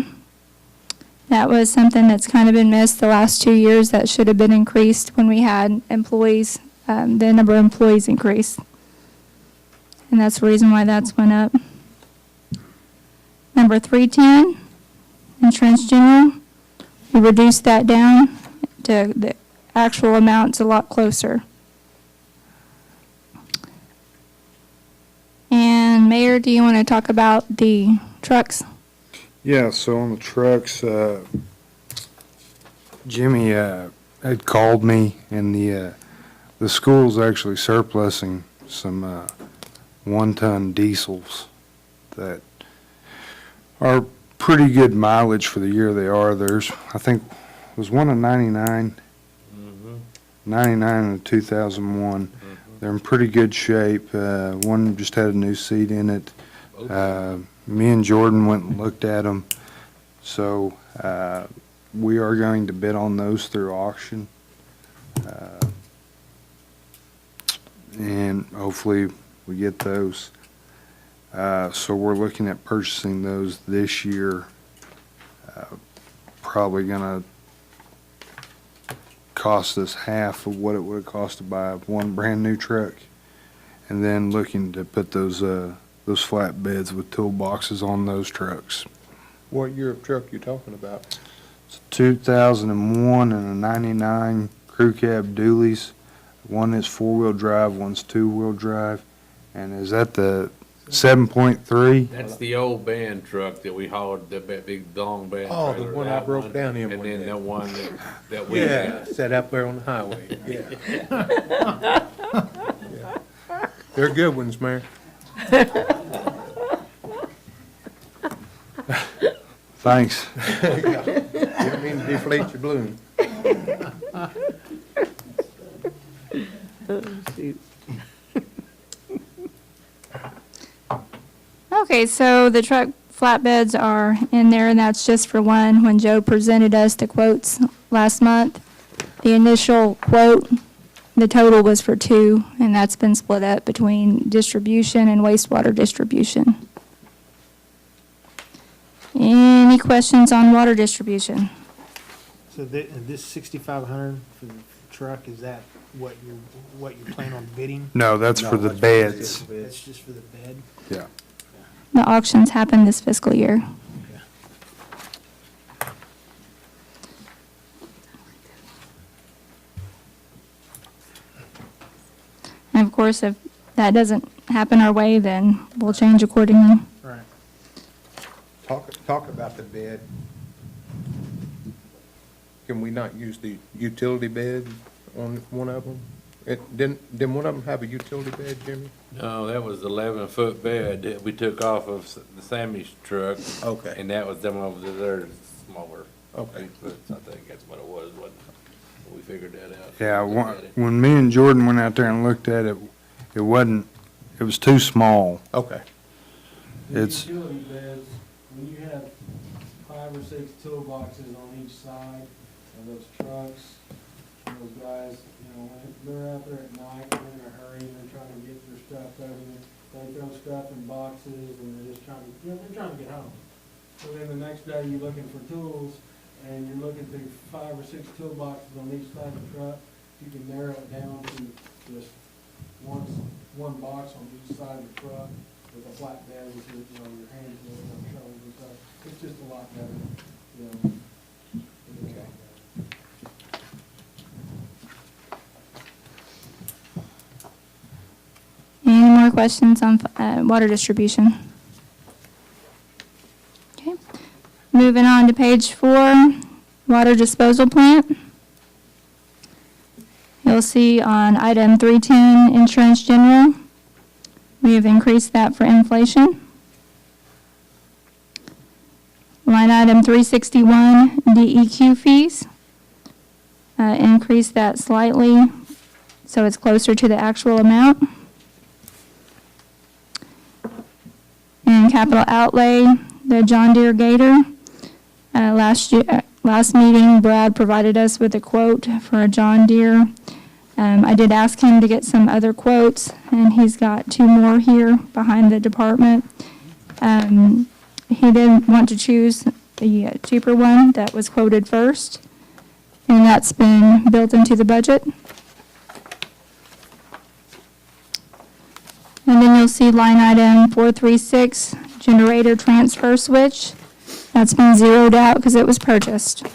That was something that's kind of been missed the last 2 years. That should have been increased when we had employees, the number of employees increased. And that's the reason why that's went up. Number 310, insurance general. We reduced that down to the actual amounts a lot closer. And Mayor, do you want to talk about the trucks? Yeah, so on the trucks, Jimmy had called me, and the school's actually surplusing some 1-ton diesels that are pretty good mileage for the year they are. There's, I think, was one a 99, 99 and a 2001. They're in pretty good shape. One just had a new seat in it. Me and Jordan went and looked at them. So we are going to bid on those through auction. And hopefully we get those. So we're looking at purchasing those this year. Probably gonna cost us half of what it would have cost to buy one brand new truck. And then looking to put those flatbeds with toolboxes on those trucks. What year of truck you talking about? It's 2001 and a 99 crew cab dualies. One is 4-wheel drive, one's 2-wheel drive. And is that the 7.3? That's the old band truck that we hauled, the big long band Oh, the trailer, one I that broke down here And one then day. the one that we Yeah, got. sat up there on the highway, yeah. They're good ones, Mayor. Thanks. Didn't mean to deflate your balloon. Okay, so the truck flatbeds are in there, and that's just for one. When Joe presented us the quotes last month, the initial quote, the total was for 2, and that's been split up between distribution and wastewater distribution. Any questions on water distribution? So this 6,500 for the truck, is that what you plan on bidding? No, that's for the beds. That's just for the bed? Yeah. The auctions happen this fiscal year. And of course, if that doesn't happen our way, then we'll change accordingly. Right. Talk about the bed. Can we not use the utility bed on one of them? Didn't one of them have a utility bed, Jimmy? No, that was 11-foot bed that we took off of the Sammy's truck. Okay. And that was them over there, smaller. Okay. 8 foot. I think that's what it was, wasn't it? We figured that out. Yeah, Looked at it. when me and Jordan went out there and looked at it, it was too small. Okay. The It's, utility beds, when you have 5 or 6 toolboxes on each side of those trucks, and those guys, you know, when they're out there at night, they're in a hurry, they're trying to get their stuff over there. They throw stuff in boxes and they're just trying to, you know, they're trying to get home. So then the next day you're looking for tools and you're looking through 5 or 6 toolboxes on each side of the truck. You can narrow it down to just one box on each side of the truck with a flat bed with your, you know, your hands on your shoulders and stuff. It's just a lot better, you know. Okay. Any more questions on water distribution? Okay. Moving on to page 4, water disposal plant. You'll see on item 310, insurance general, we have increased that for inflation. Line item 361, DEQ fees, increased that slightly so it's closer to the actual amount. And capital outlay, the John Deere Gator. Last meeting, Brad provided us with a quote for a John Deere. I did ask him to get some other quotes, and he's got 2 more here behind the department. He did want to choose the cheaper one that was quoted first, and that's been built into the budget. And then you'll see line item 436, generator transfer switch. That's been zeroed out because it was purchased.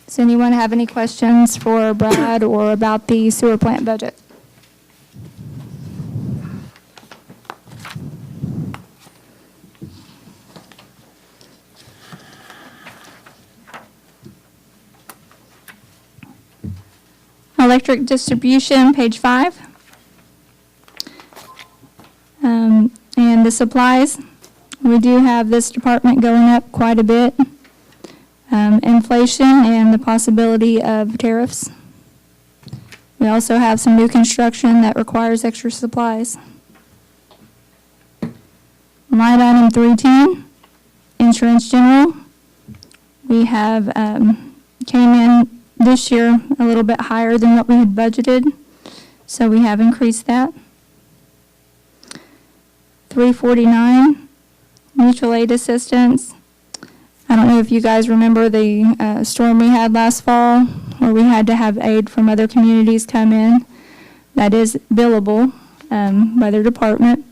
Does anyone have any questions for Brad or about the sewer plant budget? Electric distribution, page 5. And the supplies, we do have this department going up quite a bit. Inflation and the possibility of tariffs. We also have some new construction that requires extra supplies. Line item 310, insurance general. We have came in this year a little bit higher than what we had budgeted, so we have increased that. 349, mutual aid assistance. I don't know if you guys remember the storm we had last fall where we had to have aid from other communities come in. That is billable by their department.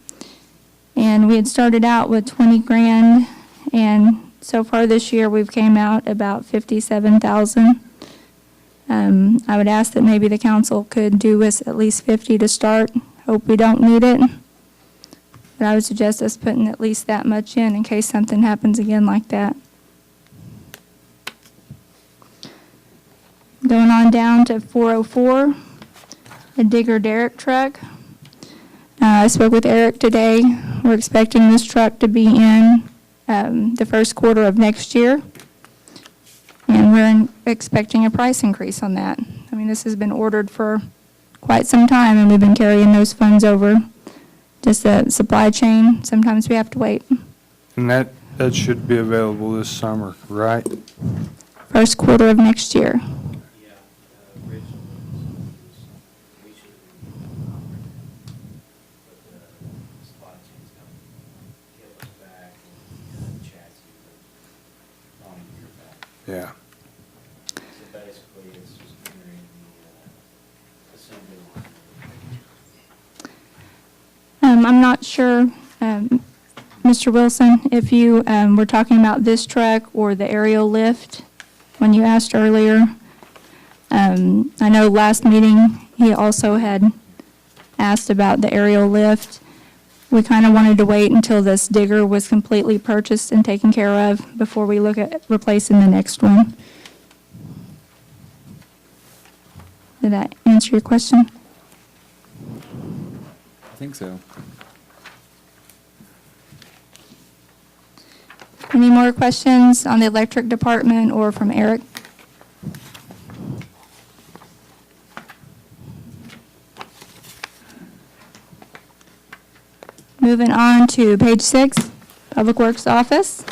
And we had started out with 20 grand, and so far this year we've came out about 57,000. I would ask that maybe the council could do us at least 50 to start. Hope we don't need it. But I would suggest us putting at least that much in case something happens again like that. Going on down to 404, the digger derrick truck. I spoke with Eric today. We're expecting this truck to be in the first quarter of next year. And we're expecting a price increase on that. I mean, this has been ordered for quite some time, and we've been carrying those funds over. Just the supply chain, sometimes we have to wait. and that should be available this summer, right? First quarter of next year. Yeah. assembly line. I'm not sure, Mr. Wilson, if you were talking about this truck or the aerial lift when you asked earlier. I know last meeting, he also had asked about the aerial lift. We kind of wanted to wait until this digger was completely purchased and taken care of before we look at replacing the next one. Did that answer your question? I think so. Any more questions on the electric department or from Eric? Moving on to page 6, Public Works Office.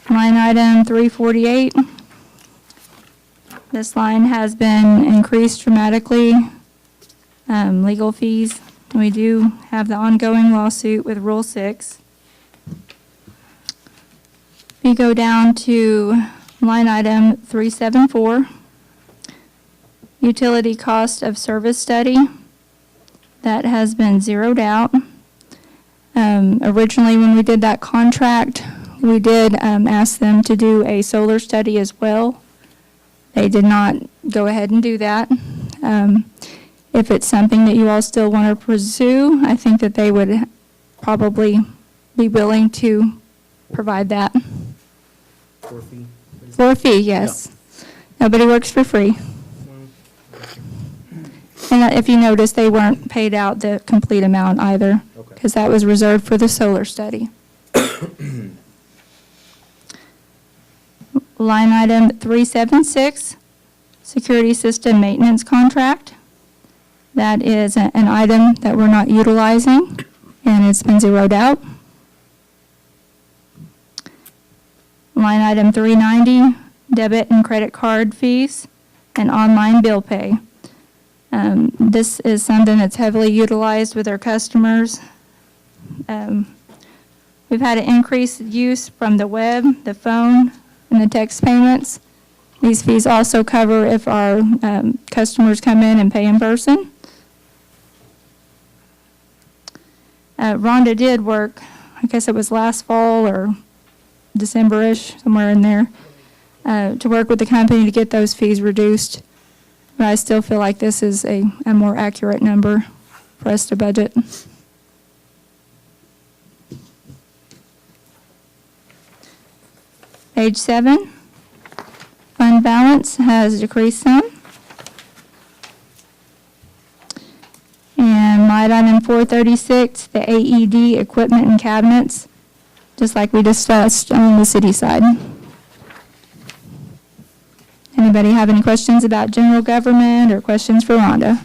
Line item 348. This line has been increased dramatically. Legal fees. We do have the ongoing lawsuit with Rule 6. We go down to line item 374. Utility cost of service study. That has been zeroed out. Originally, when we did that contract, we did ask them to do a solar study as well. They did not go ahead and do that. If it's something that you all still want to pursue, I think that they would probably be willing to provide that. For a fee? For a fee, yes. Nobody works for free. And if you notice, they weren't paid out the complete amount either, because that was reserved for the solar study. Line item 376, security system maintenance contract. That is an item that we're not utilizing, and it's been zeroed out. Line item 390, debit and credit card fees and online bill pay. This is something that's heavily utilized with our customers. We've had an increased use from the web, the phone, and the text payments. These fees also cover if our customers come in and pay in person. Rhonda did work, I guess it was last fall or December-ish, somewhere in there, to work with the company to get those fees reduced. But I still feel like this is a more accurate number for us to budget. Page 7, fund balance has decreased some. And line item 436, the AED equipment and cabinets, just like we discussed on the city side. Anybody have any questions about general government or questions for Rhonda?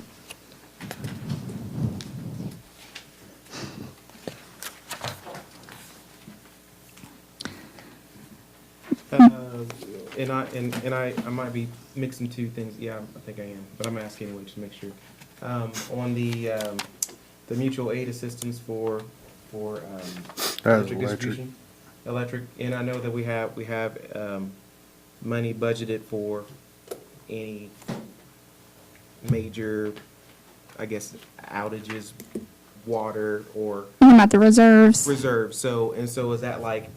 I might be mixing two things. Yeah, I think I am, but I'm gonna ask anyway just to make sure. On the mutual aid assistance for electric distribution, electric, and I know that we have money budgeted for any major, I guess, outages, water or About the reserves. reserves. So is that like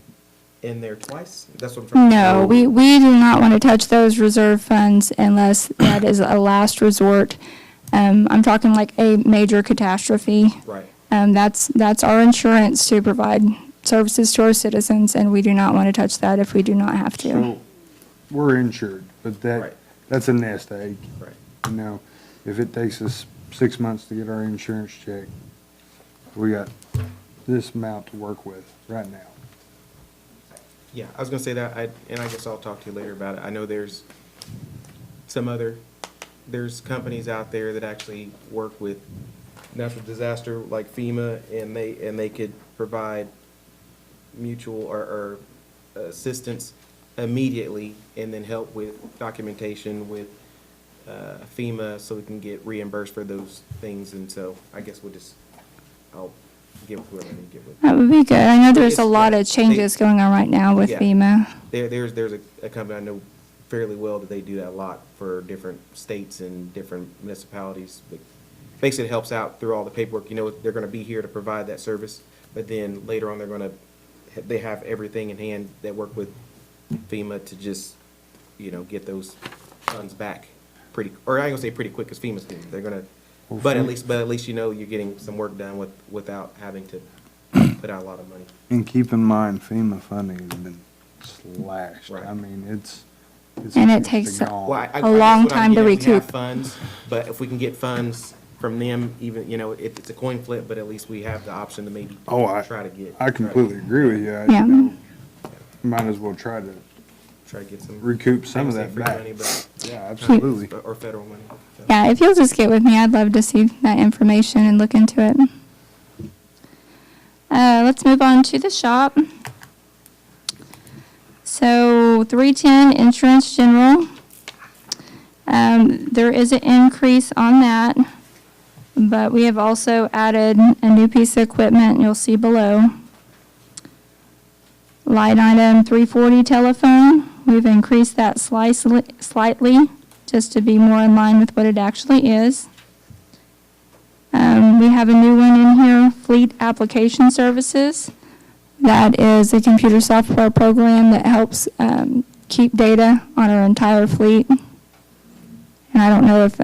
in there twice? That's what I'm trying to No, we do not want to touch those reserve funds unless that is a last resort. I'm talking like a major catastrophe. Right. That's our insurance to provide services to our citizens, and we do not want to touch that if we do not have to. So, we're insured, but that's a nest egg. Right. You know, if it takes us 6 months to get our insurance checked, we got this amount to work with right now. Yeah, I was gonna say that, and I guess I'll talk to you later about it. I know there's there's companies out there that actually work with natural disaster like FEMA, and they could provide mutual or assistance immediately, and then help with documentation with FEMA so we can get reimbursed for those things. And so I guess I'll get with whoever I need to get with. That would be good. I know there's a lot of changes going on right now with Yeah. FEMA. There's a company I know fairly well that they do that a lot for different states and different municipalities. But basically, it helps out through all the paperwork. You know, they're going to be here to provide that service, but then later on, they have everything in hand that work with FEMA to just, you know, get those funds back pretty, or I ain't gonna say pretty quick, because FEMA's doing it. They're gonna, but at least you know you're getting some work done without having to put out a lot of money. And keep in mind, FEMA funding has been slashed. Right. I mean, it's And it takes gone. Well, a long guess what I'm time to getting, we have recoup. funds, but if we can get funds from them, even, you know, it's a coin flip, but at least we have the option to maybe try to get. I completely agree with you. Yeah. You know, might as well try to get some. recoup some of I that would say free back. money, but- Yeah, absolutely. Or federal money. Yeah, if you'll just get with me, I'd love to see that information and look into it. Let's move on to the shop. So 310 Insurance General. There is an increase on that, but we have also added a new piece of equipment you'll see below. Line item 340 telephone. We've increased that slightly just to be more in line with what it actually is. We have a new one in here, Fleet Application Services. That is a computer software program that helps keep data on our entire fleet. And I don't know if,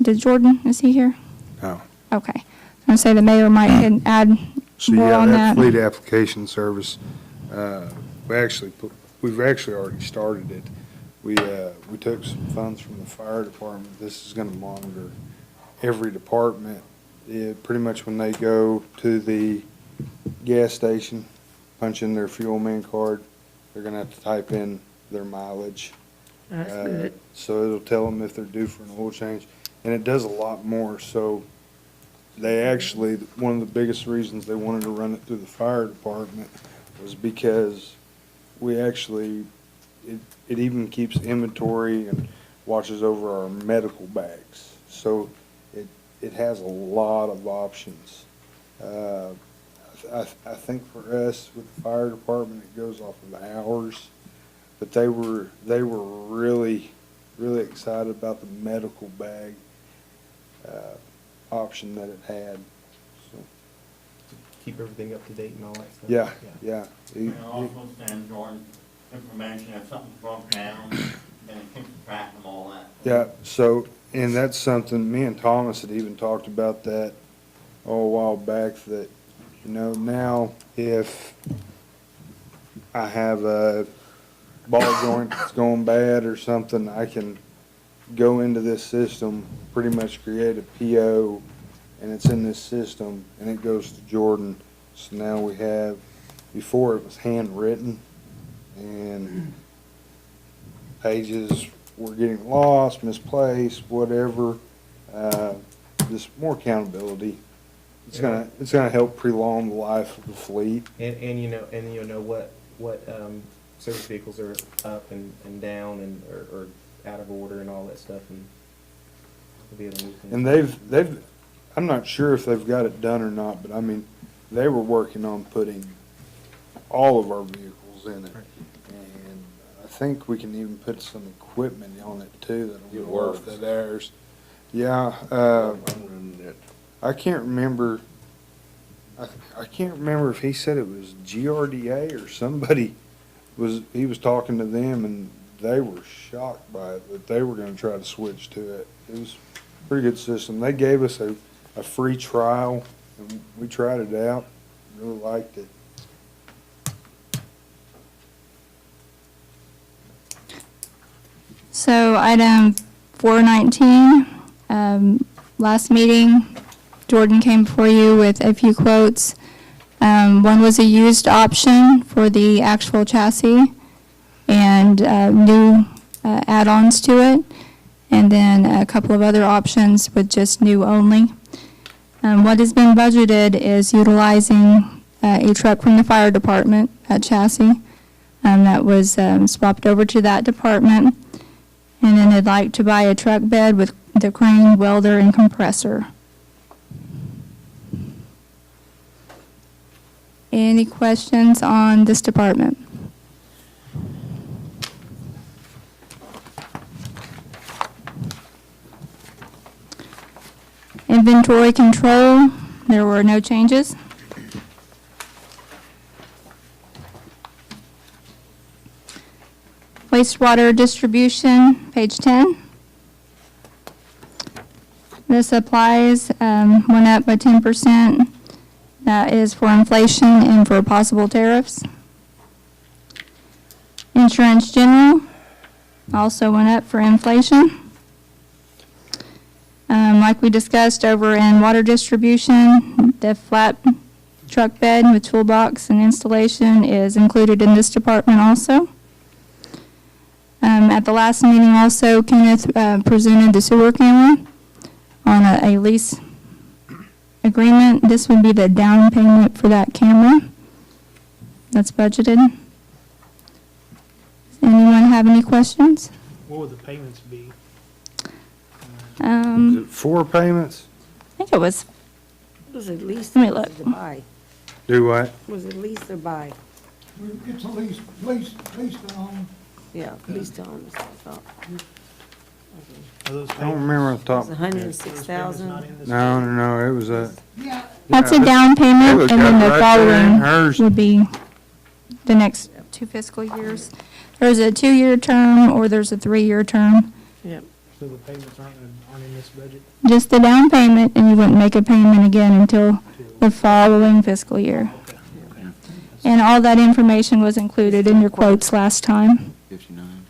did Jordan, is he here? No. Okay. I'm going to say the mayor might can add So more yeah, on that that. fleet application service, we've actually already started it. We took some funds from the fire department. This is gonna monitor every department. Pretty much when they go to the gas station, punch in their fuel man card, they're gonna have to type in their mileage. That's good. So it'll tell them if they're due for an oil change, and it does a lot more. So they actually, one of the biggest reasons they wanted to run it through the fire department was because we actually, it even keeps inventory and watches over our medical bags. So it has a lot of options. I think for us with the fire department, it goes off of the hours, but they were really excited about the medical bag option that it had. So, Keep everything up to date and all that stuff. yeah. And also send Jordan information if something's broke down, and it keeps track of all that. Yeah, so, and that's something, me and Thomas had even talked about that a while back, that, you know, now if I have a ball joint that's going bad or something, I can go into this system, pretty much create a PO, and it's in this system, and it goes to Jordan. So now we have, before it was handwritten, and pages were getting lost, misplaced, whatever. Just more accountability. It's gonna help prolong the life of the fleet. And you know what service vehicles are up and down and or out of order and all that stuff, and we'll be able to move things. And they've, I'm not sure if they've got it done or not, but I mean, they were working on putting all of our vehicles in it. And I think we can even put some equipment on it too that'll go off that ours. Yeah, I can't remember. I can't remember if he said it was GRDA or somebody he was talking to them, and they were shocked by it, that they were gonna try to switch to it. It was a pretty good system. They gave us a free trial, and we tried it out, really liked it. So item 419, last meeting, Jordan came before you with a few quotes. One was a used option for the actual chassis and new add-ons to it, and then a couple of other options with just new only. What has been budgeted is utilizing a truck from the fire department, a chassis, that was swapped over to that department. And then they'd like to buy a truck bed with the crane, welder, and compressor. Any questions on this department? Inventory control, there were no changes. Wastewater distribution, page 10. The supplies went up by 10%. That is for inflation and for possible tariffs. Insurance general also went up for inflation. Like we discussed over in water distribution, the flat truck bed with toolbox and installation is included in this department also. At the last meeting also, Kenneth presented the sewer camera on a lease agreement. This would be the down payment for that camera that's budgeted. Does anyone have any questions? What would the payments be? Is it 4 payments? I think it was, Was it lease Let me or was look. it buy? Do what? Was it lease or buy? It's a lease to own. Yeah, lease to own, I thought. Are those I don't remember off the top. It's 106,000. No, it was a. that's a Yeah, down it payment, was and then the right there in hers. following would be the next 2 fiscal years. There's a 2-year term or there's a 3-year term. Yep. So the payments aren't in this budget? Just the down payment, and you wouldn't make a payment again until the following fiscal year. And all that information was included in your quotes last time. 59.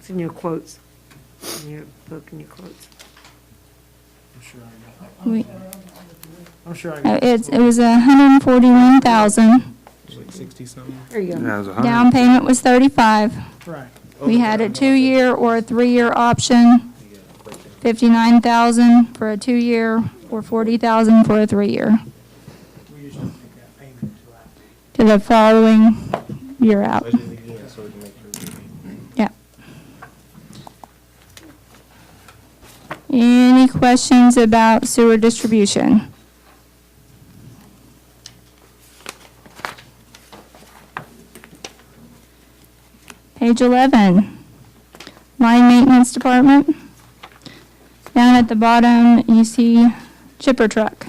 It's in your quotes, in your book and your quotes. I'm sure I got We- I'm sure I got It was 141,000. It's like 60 something. There you go. Yeah, it was 100. Down payment was 35. Right. We had a 2-year or a 3-year option, 59,000 for a 2-year or 40,000 for a 3-year, We usually make that payment until after. to the following year out. Budget it again so we can make sure we pay. Yeah. Any questions about sewer distribution? Page 11, line maintenance department. Down at the bottom, you see chipper truck.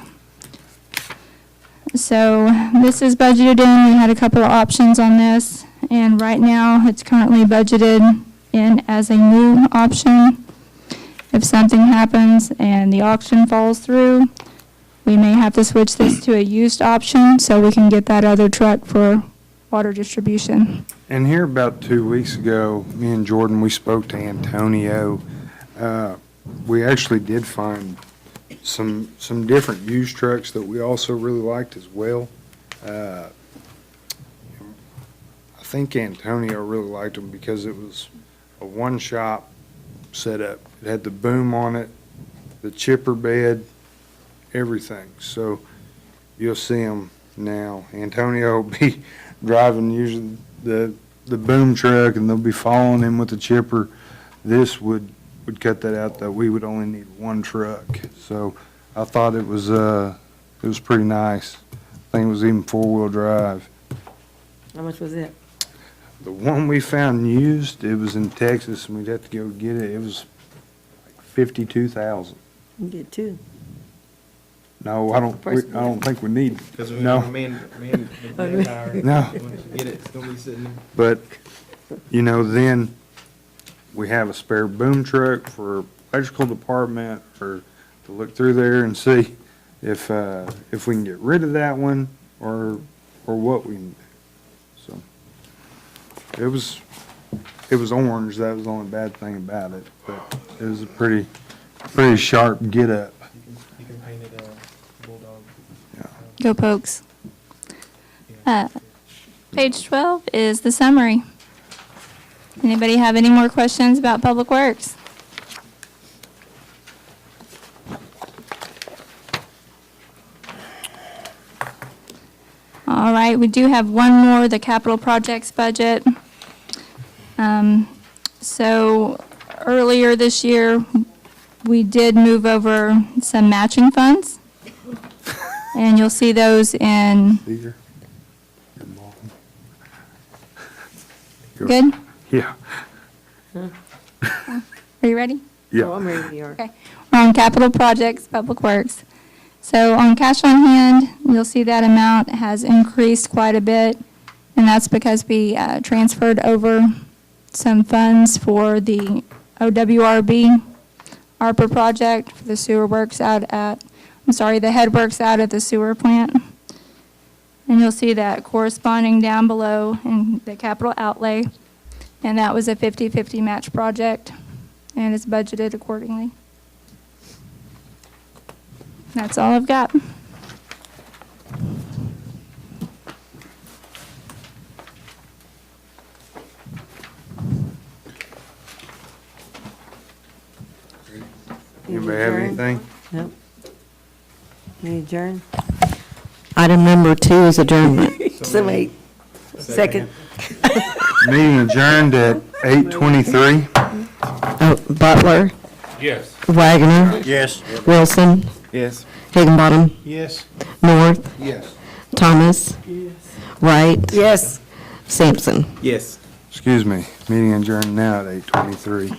So this is budgeted in. We had a couple of options on this, and right now it's currently budgeted in as a new option. If something happens and the auction falls through, we may have to switch this to a used option so we can get that other truck for water distribution. And here about 2 weeks ago, me and Jordan, we spoke to Antonio. We actually did find some different used trucks that we also really liked as well. I think Antonio really liked them because it was a one-shop setup. It had the boom on it, the chipper bed, everything. So you'll see them now. Antonio will be driving usually the boom truck, and they'll be following him with the chipper. This would cut that out, that we would only need one truck. So I thought it was pretty nice. I think it was even 4-wheel drive. How much was it? The one we found used, it was in Texas, and we'd have to go get it. It was like 52,000. You get 2. No, I don't think we need. Because we No. have a manpower. No. Once you get it, it's gonna be sitting there. But, then we have a spare boom truck for electrical department, or to look through there and see if we can get rid of that one, or what we can do. So, it was orange, that was the only bad thing about it, but it was a pretty sharp get up. You can paint it bulldog. Go Pokes. Page 12 is the summary. Anybody have any more questions about Public Works? All right, we do have one more, the capital projects budget. So earlier this year, we did move over some matching funds. And you'll see those in, Here. good? Yeah. Are you ready? Yeah. Oh, I'm ready when you are. Okay. We're on capital projects, public works. So on cash on hand, you'll see that amount has increased quite a bit, and that's because we transferred over some funds for the OWRB ARPA project for the sewer works the head works out at the sewer plant. And you'll see that corresponding down below in the capital outlay, and that was a 50-50 match project, and it's budgeted accordingly. That's all I've got. Anybody have anything? Nope. Any adjourn? Item number 2 is adjournment. So wait. Second. Meeting adjourned at 8:23. Butler, Yes. Wagoner, Yes. Wilson, Yes. Higginbottom, Yes. North, Yes. Thomas, Wright, Yes. Sampson. Yes. Excuse me, meeting adjourned now at 8:23.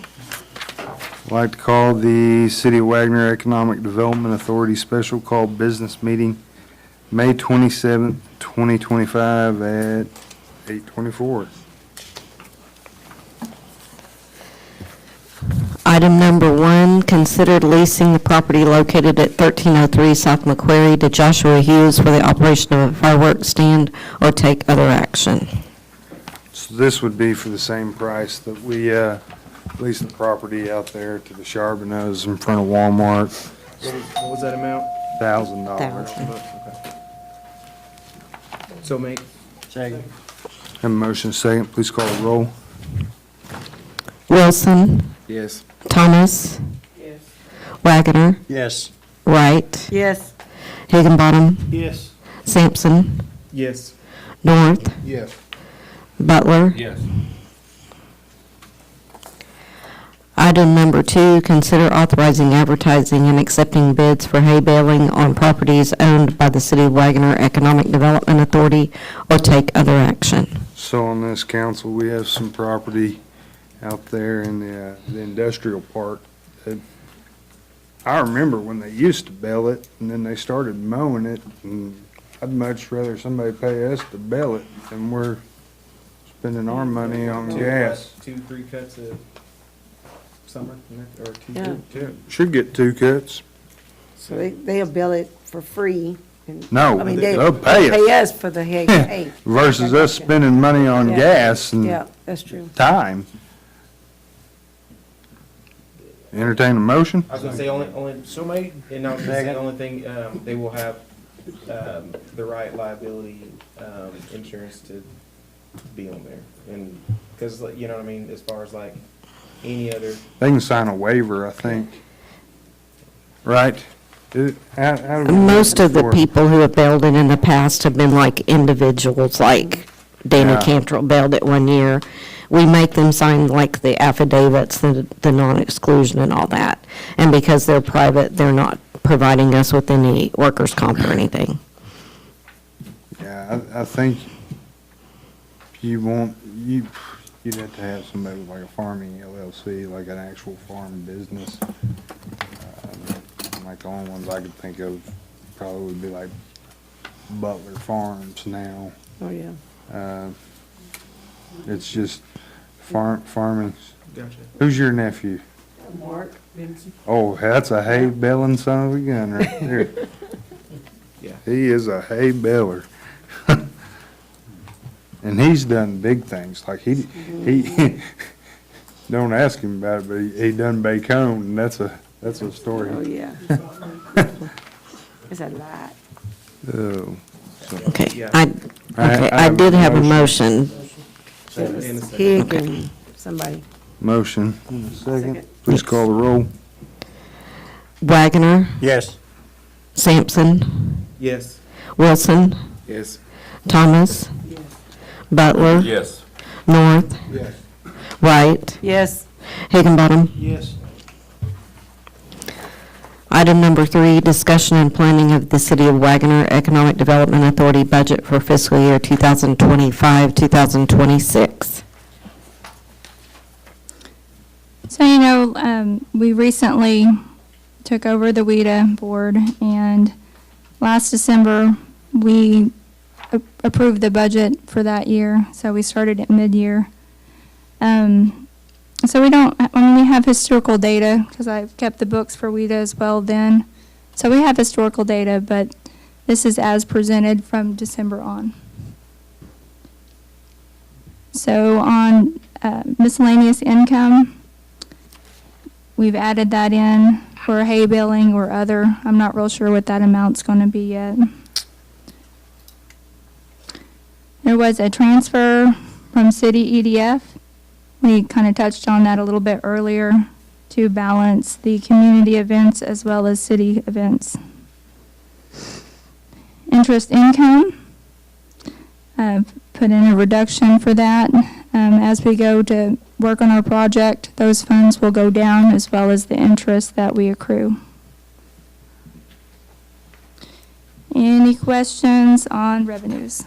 I'd like to call the City of Wagoner Economic Development Authority Special Call Business Meeting, May 27th, 2025 at 8:24. Item number 1, considered leasing the property located at 1303 South Macquarie to Joshua Hughes for the operation of a fireworks stand or take other action. So this would be for the same price that we leased the property out there to the Charbonneaus in front of Walmart, What was that amount? $1,000. So made. Second. Have a motion second, please call the roll. Wilson, Yes. Thomas, Yes. Wagoner, Yes. Wright, Yes. Higginbottom, Yes. Sampson, Yes. North, Yes. Butler. Yes. Item number 2, consider authorizing advertising and accepting bids for hay baling on properties owned by the City of Wagoner Economic Development Authority or take other action. So on this council, we have some property out there in the industrial park that I remember when they used to bale it and then they started mowing it, and I'd much rather somebody pay us to bale it than we're spending our money on gas. 2-3 cuts a summer, or 2. Yeah. Yeah, should get 2 cuts. So they'll bill it for free. And- No, I mean, they'll pay us. Pay us for the hay. Hey. Versus us spending money on Yeah. gas and Yeah, that's true. time. Entertain a motion? I was gonna say only. So made. And I was gonna say the only thing, they will have, the right liability, insurance to be on there. And, cause like, you know what I mean, as far as like any other, They can sign a waiver, I think. Right? How do we do Most it of the before? people who have bailed it in the past have been like individuals, like Dana Yeah. Cantrell bailed it one year. We make them sign like the affidavits, the non-exclusion and all that. And because they're private, they're not providing us with any workers' comp or anything. Yeah, I think you'd have to have somebody with like a farming LLC, like an actual farm business. Like the only ones I could think of probably would be like Butler Farms now. Oh, yeah. It's just farming. gotcha. Who's your nephew? Mark Benson. Oh, that's a hay baling son of a gun right there. Yeah. He is a hay baler. And he's done big things, like he, don't ask him about it, but he done Bacone, and that's a story. Oh, yeah. It's a lot. Oh, so, Okay, Yeah. I did have a motion. It was And a second. Hig and somebody. motion, second, please call the roll. Wagoner, Yes. Sampson, Yes. Wilson, Yes. Thomas, Butler, Yes. North, Yes. Wright, Yes. Higginbottom. Yes. Item number 3, discussion and planning of the City of Wagoner Economic Development Authority budget for fiscal year 2025, 2026. So, we recently took over the WPWA board, and last December, we approved the budget for that year, so we started at mid-year. So we don't, I mean, we have historical data, because I've kept the books for WPWA as well then. So we have historical data, but this is as presented from December on. So on miscellaneous income, we've added that in for hay billing or other. I'm not real sure what that amount's going to be yet. There was a transfer from city EDF. We kind of touched on that a little bit earlier to balance the community events as well as city events. Interest income, put in a reduction for that. As we go to work on our project, those funds will go down as well as the interest that we accrue. Any questions on revenues?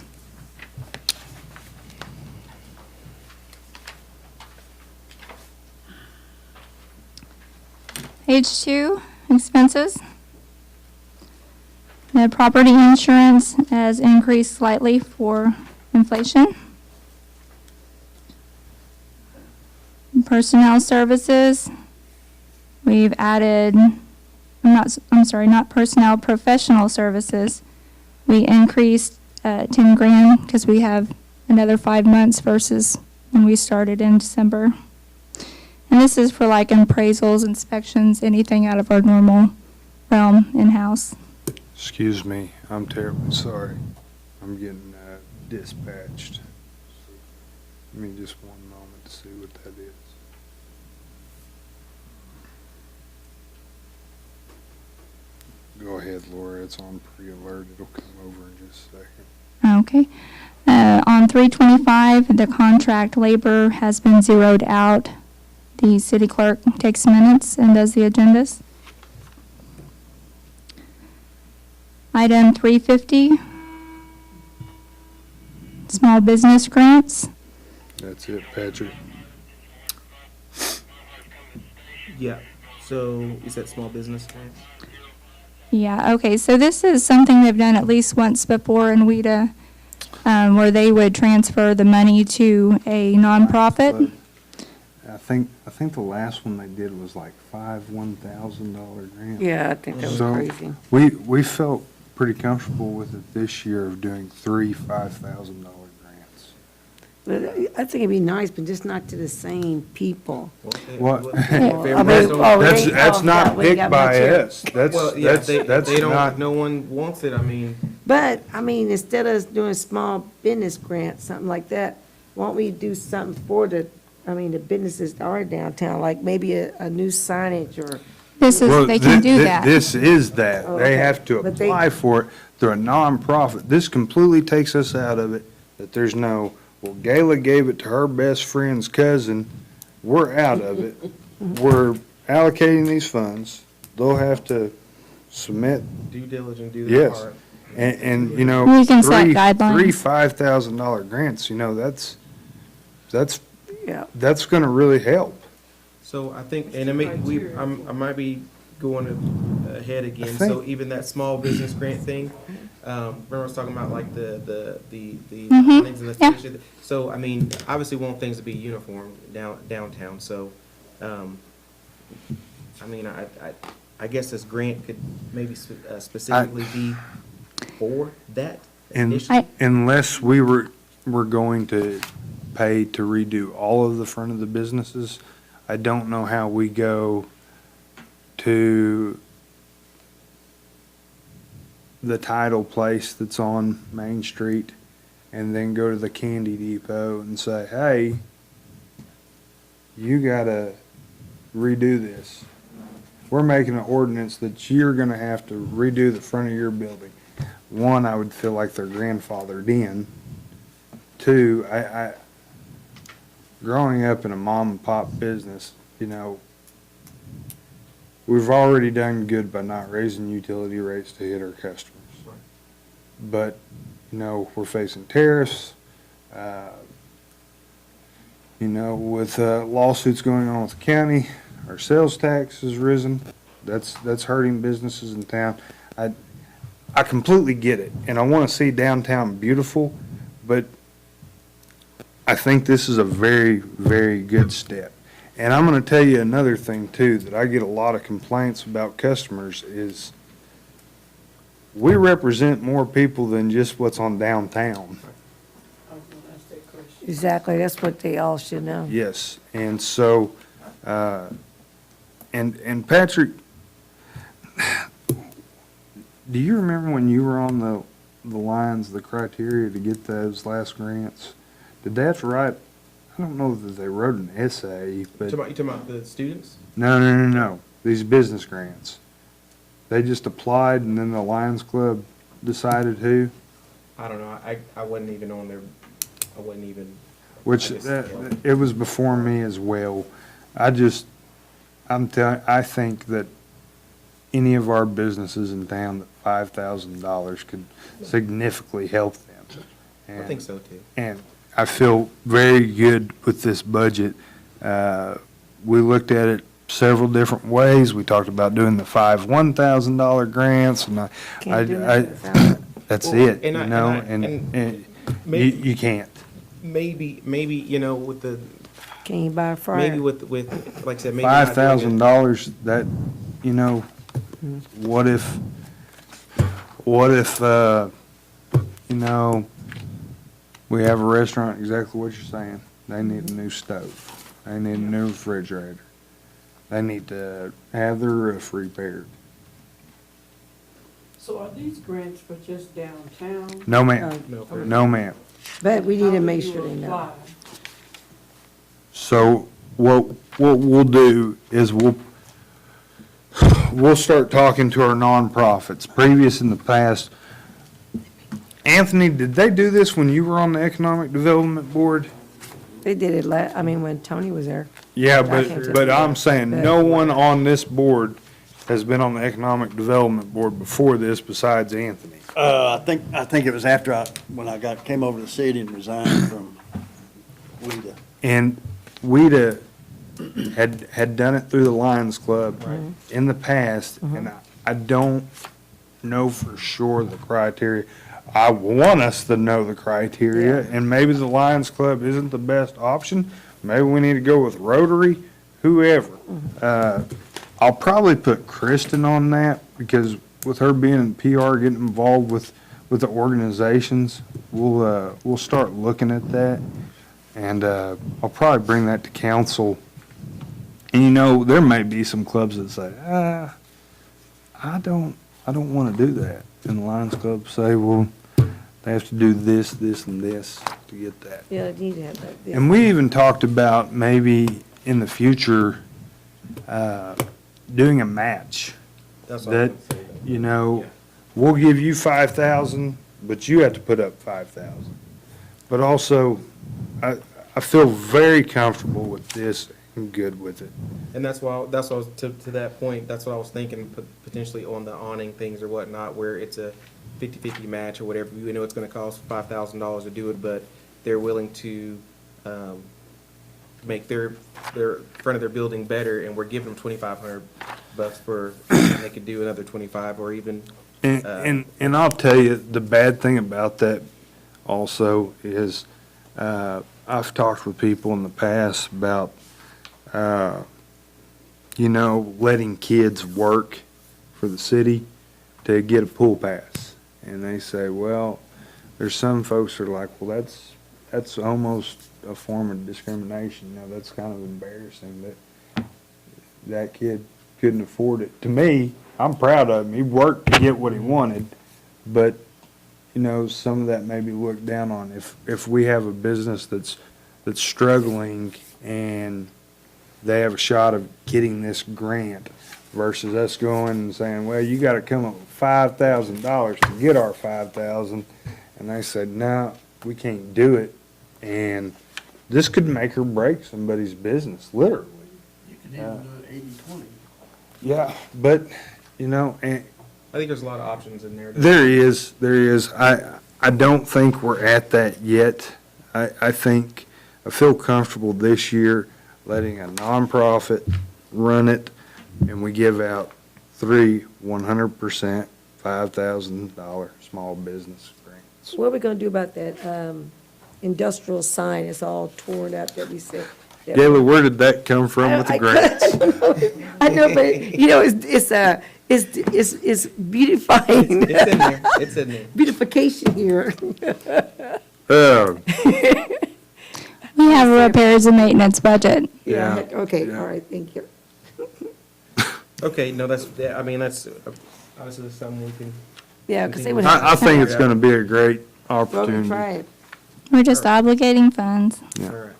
Page 2, expenses. The property insurance has increased slightly for inflation. Personnel services, we've added, I'm sorry, not personnel, professional services. We increased 10 grand because we have another 5 months versus when we started in December. And this is for like appraisals, inspections, anything out of our normal realm in-house. Excuse me, I'm terribly sorry. I'm getting dispatched. Give me just one moment to see what that is. Go ahead, Laura, it's on pre-alert. It'll come over in just a second. Okay. On 325, the contract labor has been zeroed out. The city clerk takes minutes and does the agendas. Item 350, small business grants. That's it, Patrick. Yeah, so is that small business grants? Yeah, okay, so this is something they've done at least once before in WPWA, where they would transfer the money to a nonprofit. I think the last one they did was like $1,000 grant. Yeah, I think that was So crazy. we felt pretty comfortable with it this year of doing 3 $5,000 grants. But I think it'd be nice, but just not to the same people. What? That's not picked by us. Well, yeah, That's they don't, not. no one wants it, I mean. But, I mean, instead of doing small business grants, something like that, why don't we do something for the businesses that are downtown, like maybe a new signage or. This is, they can do that. This is that. Oh, They okay. have to But they- apply for it through a nonprofit. This completely takes us out of it, that there's no, well, Gayla gave it to her best friend's cousin. We're out of it. We're allocating these funds. They'll have to submit. Due diligence, do their Yes. part. And, you know, We can set three guidelines. $5,000 grants, you know, that's Yeah. gonna really help. So I think, and I might be going ahead again, think- so even that small business grant thing, remember I was talking about like the Mhm, things and the yeah. finishes? So, I mean, obviously want things to be uniform downtown, so, I mean, I guess this grant could maybe specifically be for that initiative. Unless we're going to pay to redo all of the front of the businesses, I don't know how we go to the title place that's on Main Street and then go to the candy depot and say, hey, you gotta redo this. We're making an ordinance that you're gonna have to redo the front of your building. One, I would feel like they're grandfathered in. Two, I growing up in a mom and pop business, you know, we've already done good by not raising utility rates to hit our customers. But, you know, we're facing tariffs, you know, with lawsuits going on with the county, our sales tax has risen. That's hurting businesses in town. I completely get it, and I want to see downtown beautiful, but I think this is a very, very good step. And I'm going to tell you another thing too, that I get a lot of complaints about customers is we represent more people than just what's on downtown. Exactly, that's what they all should know. Yes, and so, and Patrick, do you remember when you were on the lines, the criteria to get those last grants? Did that write, I don't know that they wrote an essay, but. You talking about the students? No, these business grants. They just applied and then the Lions Club decided who? I don't know. I wasn't even on there. I wasn't even. Which, it was before me as well. I think that any of our businesses in town, that $5,000 could significantly help them. I think so too. And I feel very good with this budget. We looked at it several different ways. We talked about doing the 5 $1,000 grants, and that's it, you know, and you can't. Maybe, with the. Can you buy a fryer? Maybe with, like I said, maybe. not doing it. $5,000, that, you know, what if, you know, we have a restaurant, exactly what you're saying. They need a new stove. They need a new refrigerator. They need to have their roof repaired. So are these grants for just downtown? No, ma'am. No, ma'am. But we need to make sure they know. So what we'll do is we'll start talking to our nonprofits. Previous in the past, Anthony, did they do this when you were on the Economic Development Board? They did it when Tony was there. Yeah, I can't but tell. I'm saying no one on this board has been on the Economic Development Board before this besides Anthony. I think it was after when I came over to the city and resigned from WPWA. And WPWA had done it through the Lions Club in the past, and I don't know for sure the criteria. I want us to know the criteria, and maybe the Lions Club isn't the best option. Maybe we need to go with Rotary, whoever. I'll probably put Kristen on that, because with her being in PR, getting involved with the organizations, we'll start looking at that. And I'll probably bring that to council. And you know, there may be some clubs that say, I don't want to do that. And the Lions Club say, well, they have to do this, this, and this to get that. Yeah, they need to have that. Yeah. And we even talked about maybe in the future, doing a match. That's what I That, was gonna say. you know, we'll give you 5,000, but you have to put up 5,000. But also, I feel very comfortable with this and good with it. And that's why I was, to that point, that's what I was thinking, potentially on the awning things or whatnot, where it's a 50-50 match or whatever. We know it's gonna cost $5,000 to do it, but they're willing to, make their front of their building better, and we're giving them $2,500 for, and they could do another 25 or even. And I'll tell you, the bad thing about that also is, I've talked with people in the past about, you know, letting kids work for the city to get a pool pass. And they say, well, there's some folks that are like, well, that's almost a form of discrimination. You know, that's kind of embarrassing that that kid couldn't afford it. To me, I'm proud of him. He worked to get what he wanted, but you know, some of that may be looked down on. If we have a business that's struggling and they have a shot of getting this grant versus us going and saying, well, you got to come up with $5,000 to get our 5,000, and they said, no, we can't do it, and this could make or break somebody's business, literally. You could even do it 80-20. Yeah, but you know, and I think there's a lot of options in there. there is. I don't think we're at that yet. I feel comfortable this year letting a nonprofit run it, and we give out 3 100% $5,000 small business grants. What are we gonna do about that, industrial sign? It's all torn up that we said. that- Gayle, where did that come from with the grants? I know, but, you know, it's beautifying. It's in there, it's in there. Beautification here. We have a repairs and maintenance budget. Yeah, Yeah, okay, yeah. all right, thank you. Okay, no, that's, yeah, I mean, that's, obviously that's something we can. Yeah, because they would continue. have. I think it's gonna be a great Well, we opportunity. try it. We're just obligating funds. Yeah. All right.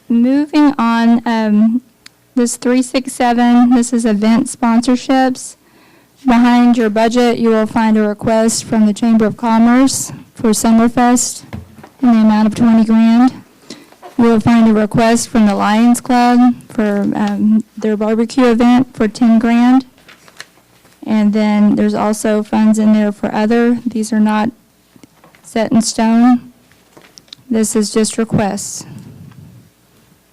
Moving on, this 367, this is event sponsorships. Behind your budget, you will find a request from the Chamber of Commerce for Summerfest in the amount of 20 grand. You will find a request from the Lions Club for their barbecue event for 10 grand. And then there's also funds in there for other. These are not set in stone. This is just requests.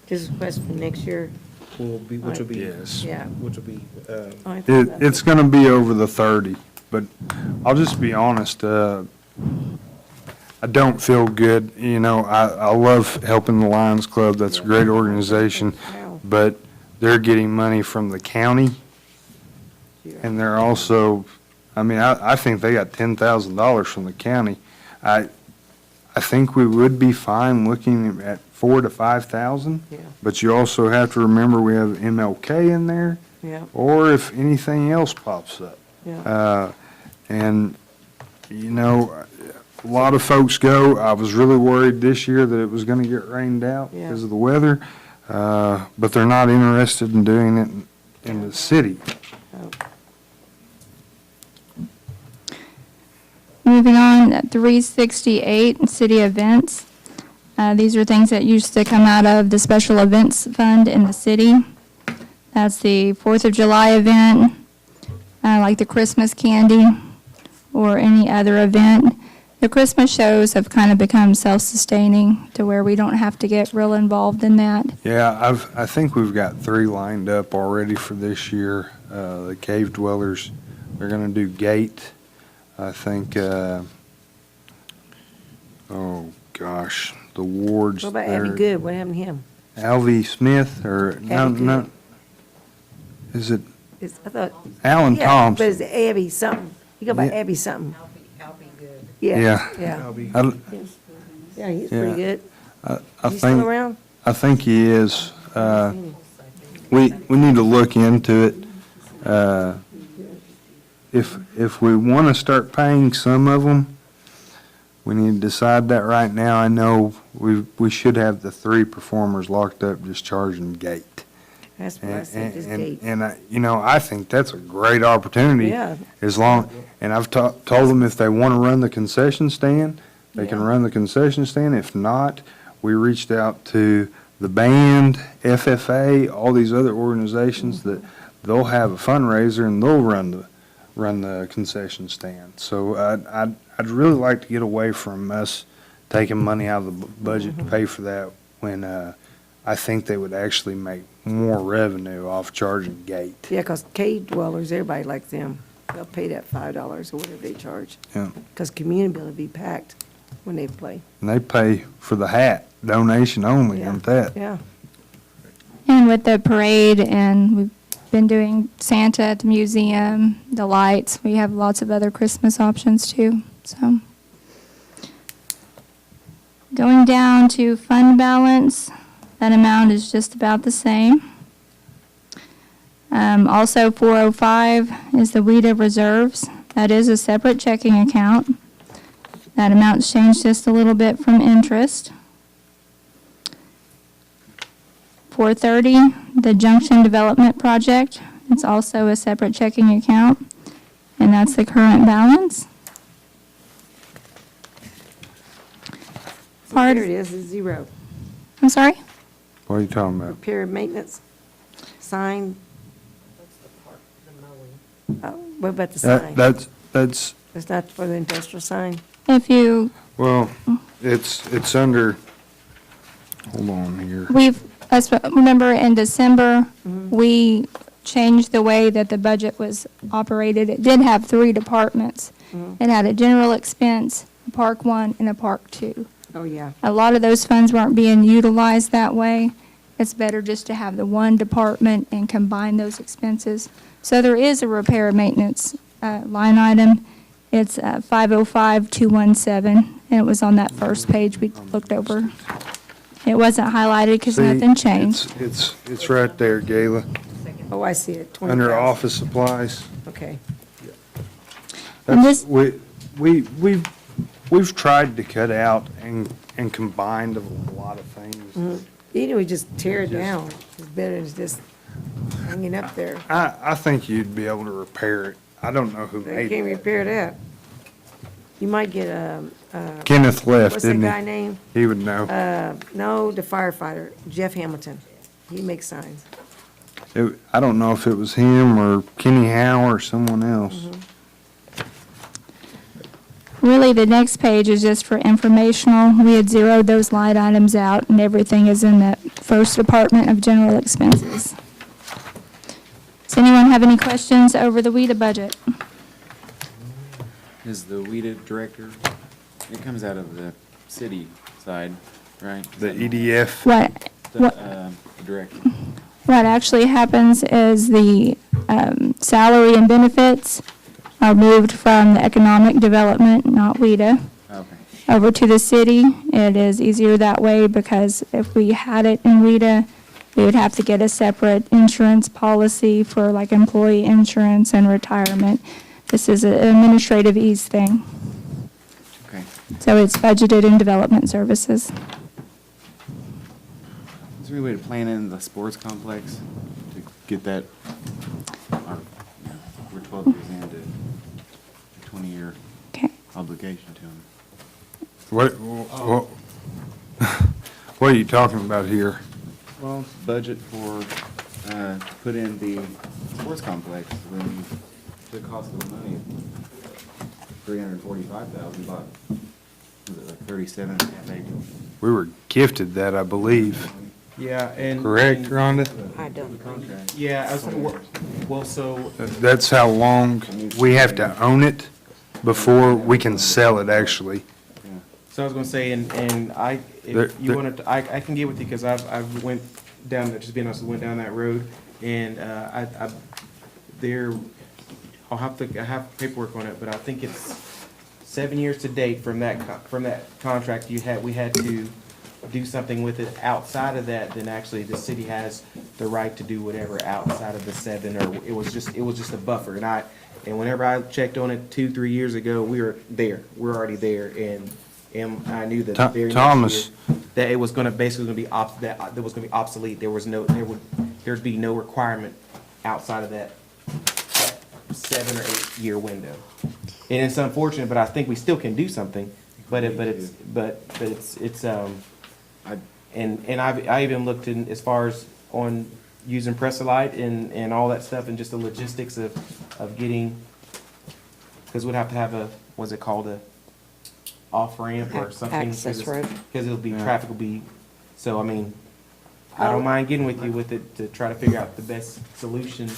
Just a request for next year. Which will be, Yes. Yeah. which will be, It's gonna be over the 30, but I'll just be honest, I don't feel good, you know, I love helping the Lions Club, that's a great organization, but they're getting money from the county, and they're also, I mean, I think they got $10,000 from the county. I think we would be fine looking at 4,000 to 5,000. Yeah. But you also have to remember we have MLK in there, Yeah, or if anything else pops up. yeah. And, you know, a lot of folks go, I was really worried this year that it was gonna get rained out Yeah. because of the weather, but they're not interested in doing it in the city. Oh. Moving on, at 368, city events. These are things that used to come out of the special events fund in the city. That's the 4th of July event, like the Christmas candy or any other event. The Christmas shows have kind of become self-sustaining to where we don't have to get real involved in that. Yeah, I think we've got 3 lined up already for this year. The Cave Dwellers, they're gonna do Gate. I think, oh gosh, the wards. What about Abby they're- Good? What happened to him? Alvy Smith, or, no, Abby no, Good. is it I thought. Alan Yeah, Thompson? but it's Abby something. You go by Yeah. Abby something. Yeah. Yeah, yeah. I- Yeah, he's Yeah. pretty good. I Is he think, still around? I think he is. We need to look into it. If we want to start paying some of them, we need to decide that right now. I know we should have the 3 performers locked up just charging gate. That's what I said, this And, gate. you know, I think that's a great opportunity. Yeah. As long, and I've told them if they want to run the concession stand, they can Yeah. run the concession stand. If not, we reached out to the band, FFA, all these other organizations that they'll have a fundraiser and they'll run the concession stand. So I'd really like to get away from us taking money out of the budget to pay for that when I think they would actually make more revenue off charging gate. Yeah, 'cause cave dwellers, everybody likes them. They'll pay that $5 or whatever they charge. Yeah. 'Cause community will be packed when they play. And they pay for the hat, donation only on that. Yeah. And with the parade, and we've been doing Santa at the museum, the lights, we have lots of other Christmas options too, so. Going down to fund balance, that amount is just about the same. Also 405 is the WPWA reserves. That is a separate checking account. That amount's changed just a little bit from interest. 430, the Junction Development Project. It's also a separate checking account, and that's the current balance. Here it is, it's 0. I'm sorry? What are you talking about? Repair and maintenance, sign. What about the sign? That's, It's not for the industrial sign? If you, well, it's under, hold on here. remember in December, we changed the way that the budget was operated. It did have 3 departments. It had a general expense, a Park 1, and a Park 2. Oh, yeah. A lot of those funds weren't being utilized that way. It's better just to have the one department and combine those expenses. So there is a repair and maintenance line item. It's 505,217, and it was on that first page we looked over. It wasn't highlighted because See, nothing changed. It's right there, Gayla, Oh, I see it, 20,000. under office supplies. Okay. And this- We've tried to cut out and combined a lot of things. Either we just tear it down, it's better than just hanging up there. I think you'd be able to repair it. I don't know who They made can't it. repair that. You might get Kenneth left, what's that didn't he? guy name? He would know. No, the firefighter, Jeff Hamilton. He makes signs. I don't know if it was him or Kenny Howe or someone else. Really, the next page is just for informational. We had zeroed those line items out, and everything is in that first department of general expenses. Does anyone have any questions over the WPWA budget? Is the WPWA director, it comes out of the city side, right? The EDF. What The director. actually happens is the salary and benefits are moved from the economic development, not WPWA, Okay. over to the city. It is easier that way because if we had it in WPWA, we would have to get a separate insurance policy for like employee insurance and retirement. This is an administrative ease thing. Okay. So it's budgeted in development services. Is there any way to plan in the sports complex to get that, we're 12 years into a 20-year obligation to them? What are you talking about here? Well, budget for, to put in the sports complex, when the cost of the money, $345,000, was it like 37 and a half acres? We were gifted that, I believe. Yeah, and. Correct, Rhonda? I don't. Yeah, well, so, That's how long we have to own it before we can sell it, actually. so I was gonna say, and I, There- if you wanted to, I can get with you, because I've went down, just being honest, went down that road, and, I have paperwork on it, but I think it's 7 years to date from that contract we had to do something with it outside of that, then actually the city has the right to do whatever outside of the 7, or it was just a buffer, and whenever I checked on it 2-3 years ago, we're already there, and I knew that the very Thomas. next year, that it was gonna basically be that was gonna be obsolete, there'd be no requirement outside of that 7 or 8 year window. And it's unfortunate, but I think we still can do something, but I even looked in as far as on using Pressolite and all that stuff, and just the logistics of getting, because we'd have to have what's it called, a off-ramp or something. Access road. Because traffic will be, so I mean, I don't mind getting with you with it to try to figure out the best solution.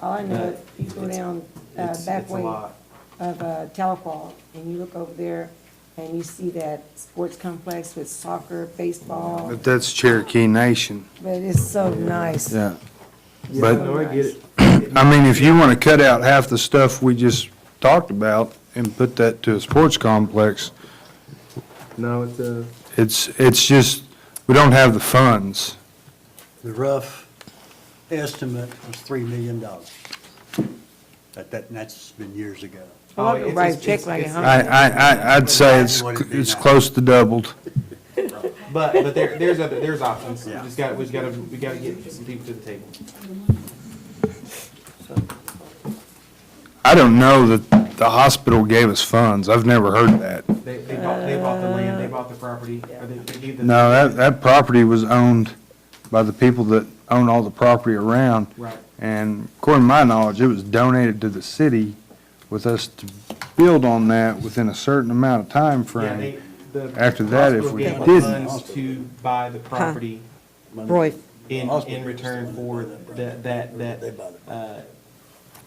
All I know is you go down back It's a way lot. of Tahlequah, and you look over there, and you see that sports complex with soccer, baseball, But that's Cherokee Nation. but it's so nice. Yeah. Yeah, But, no, I get it. I mean, if you want to cut out half the stuff we just talked about and put that to a sports complex, No, it's it's just, we don't have the funds. The rough estimate was $3 million. That's been years ago. Well, I could write a check like I'd say it's close to doubled. But there's options. We gotta get some people to the table. I don't know that the hospital gave us funds. I've never heard that. They bought the land, they bought the property, or they gave the. No, that property was owned by the people that own all the property around. Right. And according to my knowledge, it was donated to the city with us to build on that within a certain amount of time frame. The After that, if hospital we gave the didn't. funds to buy the property Roy, in return for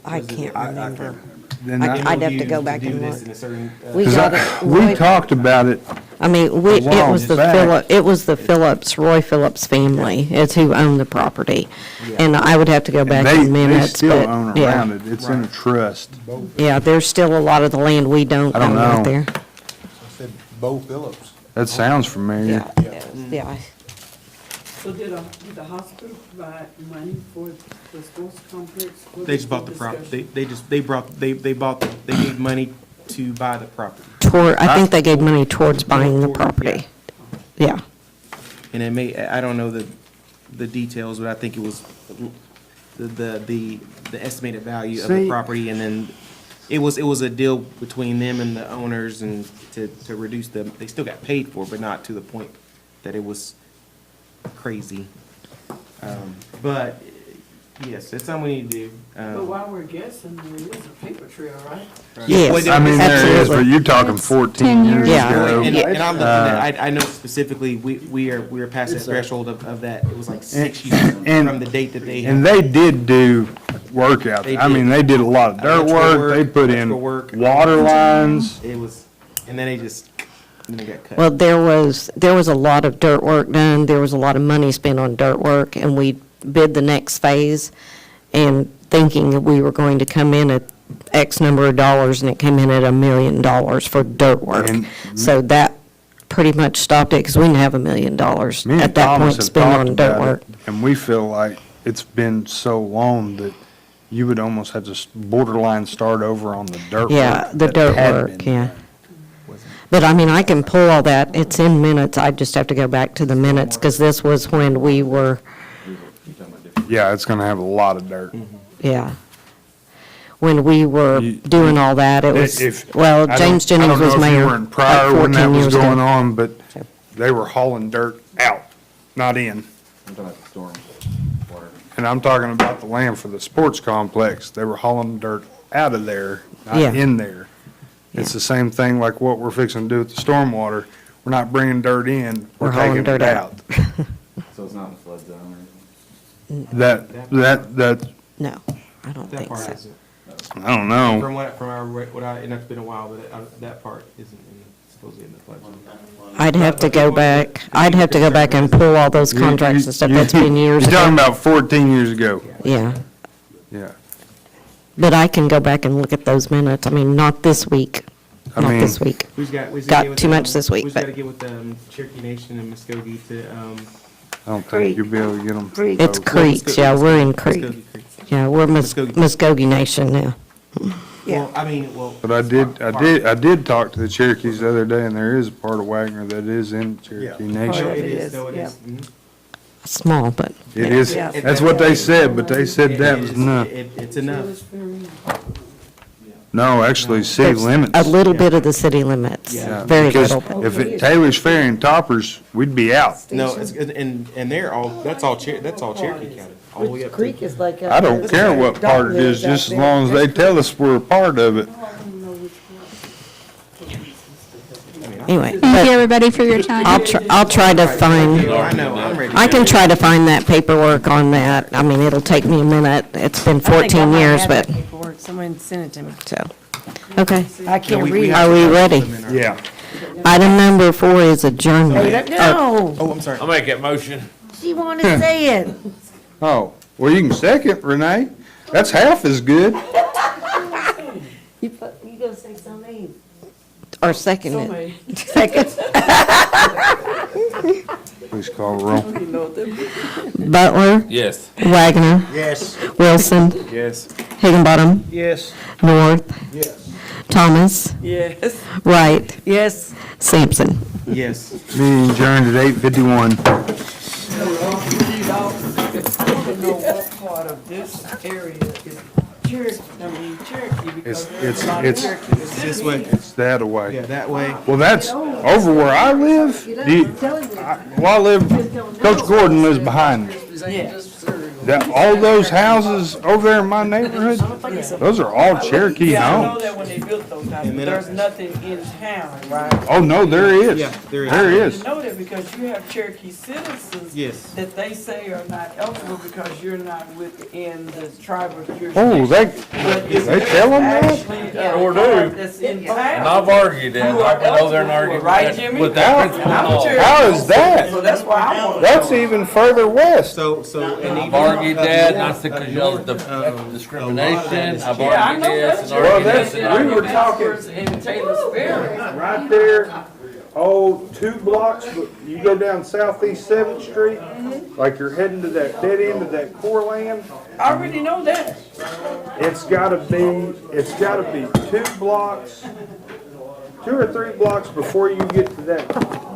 I can't remember. Then I'd have to go back and this look. in a certain, We got it. we Roy- talked about it. I mean, it while was the back. Roy Phillips family is who owned the property. And I would have to go back They in minutes, still but, own yeah. around it. It's in a trust. Yeah, there's still a lot of the land we don't I don't own out know. there. I said Bo Phillips. That sounds familiar. Yeah. So did the hospital provide money for the sports complex? Was they it just bought for the property. discussion? They gave money to buy the property. I think they gave money towards buying the property. Yeah. And it may, I don't know the details, but I think it was the estimated value of the See- property, and then it was a deal between them and the owners, and to reduce them, they still got paid for it, but not to the point that it was crazy. But, yes, it's something we need to do. But while we're guessing, there is a paper trail, right? Yes, I mean, there is, absolutely. but you're talking 14 10 years Yeah. ago. And I'm looking at, I know specifically, we are past that threshold of that, it was like 6 years from the date that they had. And they did do work out They there. I mean, did. they did a lot of dirt Electrical work. They put in electrical work. water lines. It was, and then then they got cut. Well, there was a lot of dirt work done, there was a lot of money spent on dirt work, and we bid the next phase, and thinking that we were going to come in at X number of dollars, and it came in at $1 million for dirt work. And- So that pretty much stopped it, because we didn't have $1 million Me and at that Thomas point have spent talked on dirt about work. it, and we feel like it's been so long that you would almost have to borderline start over on the dirt work. Yeah, the that dirt had work, been yeah. done. But I mean, I can pull all that, it's in minutes, I just have to go back to the minutes, because this was when we were, Yeah, it's gonna have a lot of dirt. yeah. When we were doing all that, it was, If- well, I James don't- Jennings was I don't know if mayor. you were in prior like when that 14 was years ago. going on, but they were hauling dirt out, not in. I'm talking about the storm water. And I'm talking about the land for the sports complex. They were hauling dirt out of there, not Yeah. in there. It's the same thing like what we're fixing to do with the stormwater. We're not bringing dirt in, we're We're hauling taking dirt it out. out. So it's not in the flood zone or anything? That, No, I don't That think part so. isn't. I don't know. And it's been a while, but that part isn't supposedly in the flood zone. I'd have to go back, and pull all those contracts and stuff, that's been years You're talking ago. about 14 years ago. Yeah, Yeah. but I can go back and look at those minutes, I mean, not this week, I not mean- this week. We just got Got to get with too much this week, We just got to but- get with Cherokee Nation and Muskogee to, I don't think you'll be able to get them. It's Creeks, yeah, we're in Creek, yeah, we're Muskogee Nation now. well, I mean, well. But I did talk to the Cherokees the other day, and there is a part of Wagoner that is in Cherokee Oh, Nation. it It is, is, so it yeah. is. Mhm. Small, but. It is, Yeah. that's what they said, but they said that was enough. It's enough. No, actually, city There's limits. A little bit of the city limits, Yeah, very because little. if it Taylor's Ferry and Toppers, we'd be out. No, and they're all, that's all Cherokee County, all the way up to. Creek is like. I don't care what part it is, just as long as they tell us we're a part of it. Anyway, Thank you, everybody, for your time. I'll try to find, I know, I'm ready. I can try to find that paperwork on that. I mean, it'll take me a minute. It's been 14 years, but, Someone sent it to me. so, okay. I can't we read. have Are we ready? Yeah. Item number 4 is adjournment. No, Oh, I'm sorry. I'll make that motion. she wanted to say it. Oh, well, you can second, Renee. That's half as good. You gonna say something? Or second it. Second. Please call the roll. Butler, Yes. Yes. Wagner, Wilson, Yes. Higginbottom, Yes. North, Yes. Thomas, Yes. Wright, Yes. Sampson. Yes. Meeting adjourned at 8:51. I don't know what part of this area is Cherokee, because there's a lot of It's Cherokee. This way. It's that away. Yeah, that way. Well, that's over where I live. Well, I live, Coach Gordon lives behind me. This ain't just cereal. all those houses over there in my neighborhood, those are all Cherokee Yeah, I know homes. that when they built those houses, but there's nothing in town, right? Oh, no, there is. Yeah, there is. There I is. know that because you have Cherokee citizens. Yes. That they say are not eligible because you're not within the tribal jurisdiction. Oh, But if they there's tell 'em that? actually a Sure do. part that's in town. And I've argued that, you I are can go there and eligible argue for it, right, with that, Jimmy? with that principle. And I'm a law. Cherokee How is that? So that's why I want to. That's even further west. So, and I've argued that, and I said, cause y'all discrimination, I've Yeah, I argued know this, that's and Well, argued that's- this, and we argued were that. talking- In Taylor Square. Right there, oh, 2 blocks, but you go down Southeast 7th Street, like you're heading to that dead end of that core land, I already know that. it's gotta be 2 blocks, 2 or 3 blocks before you get to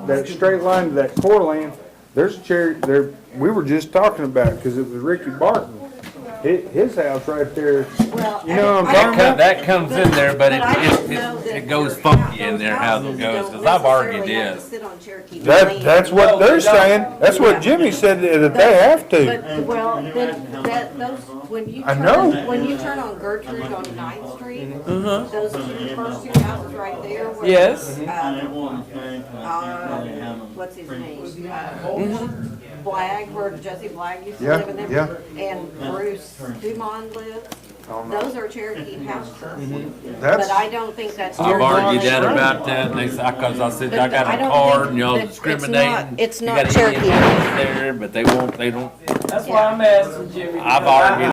that straight line to that core land. There's a cherry, there, we were just talking about it, cause it was Ricky Barton. His house right there, you know what I'm talking about? That comes in there, but it goes funky in there, how it goes, cause I've argued this. That's what they're saying, that's what Jimmy said, that they have to. But, well, then, those, when you I know. when you turn on Gertrude on 9th Street, those first 2 houses right there where. Yes. What's his name? Blagg, where Jesse Blagg used to Yeah, live in there. yeah. And Bruce Dumont lives. Those are Cherokee houses. That's- But I don't think that's. I've argued that Cherokee. about that, and they said, cause I said, I But got I a don't card, think and y'all that it's not- discriminating. it's You not got Cherokee. Indians there, but they don't, That's why I'm asking Jimmy. I've because I- argued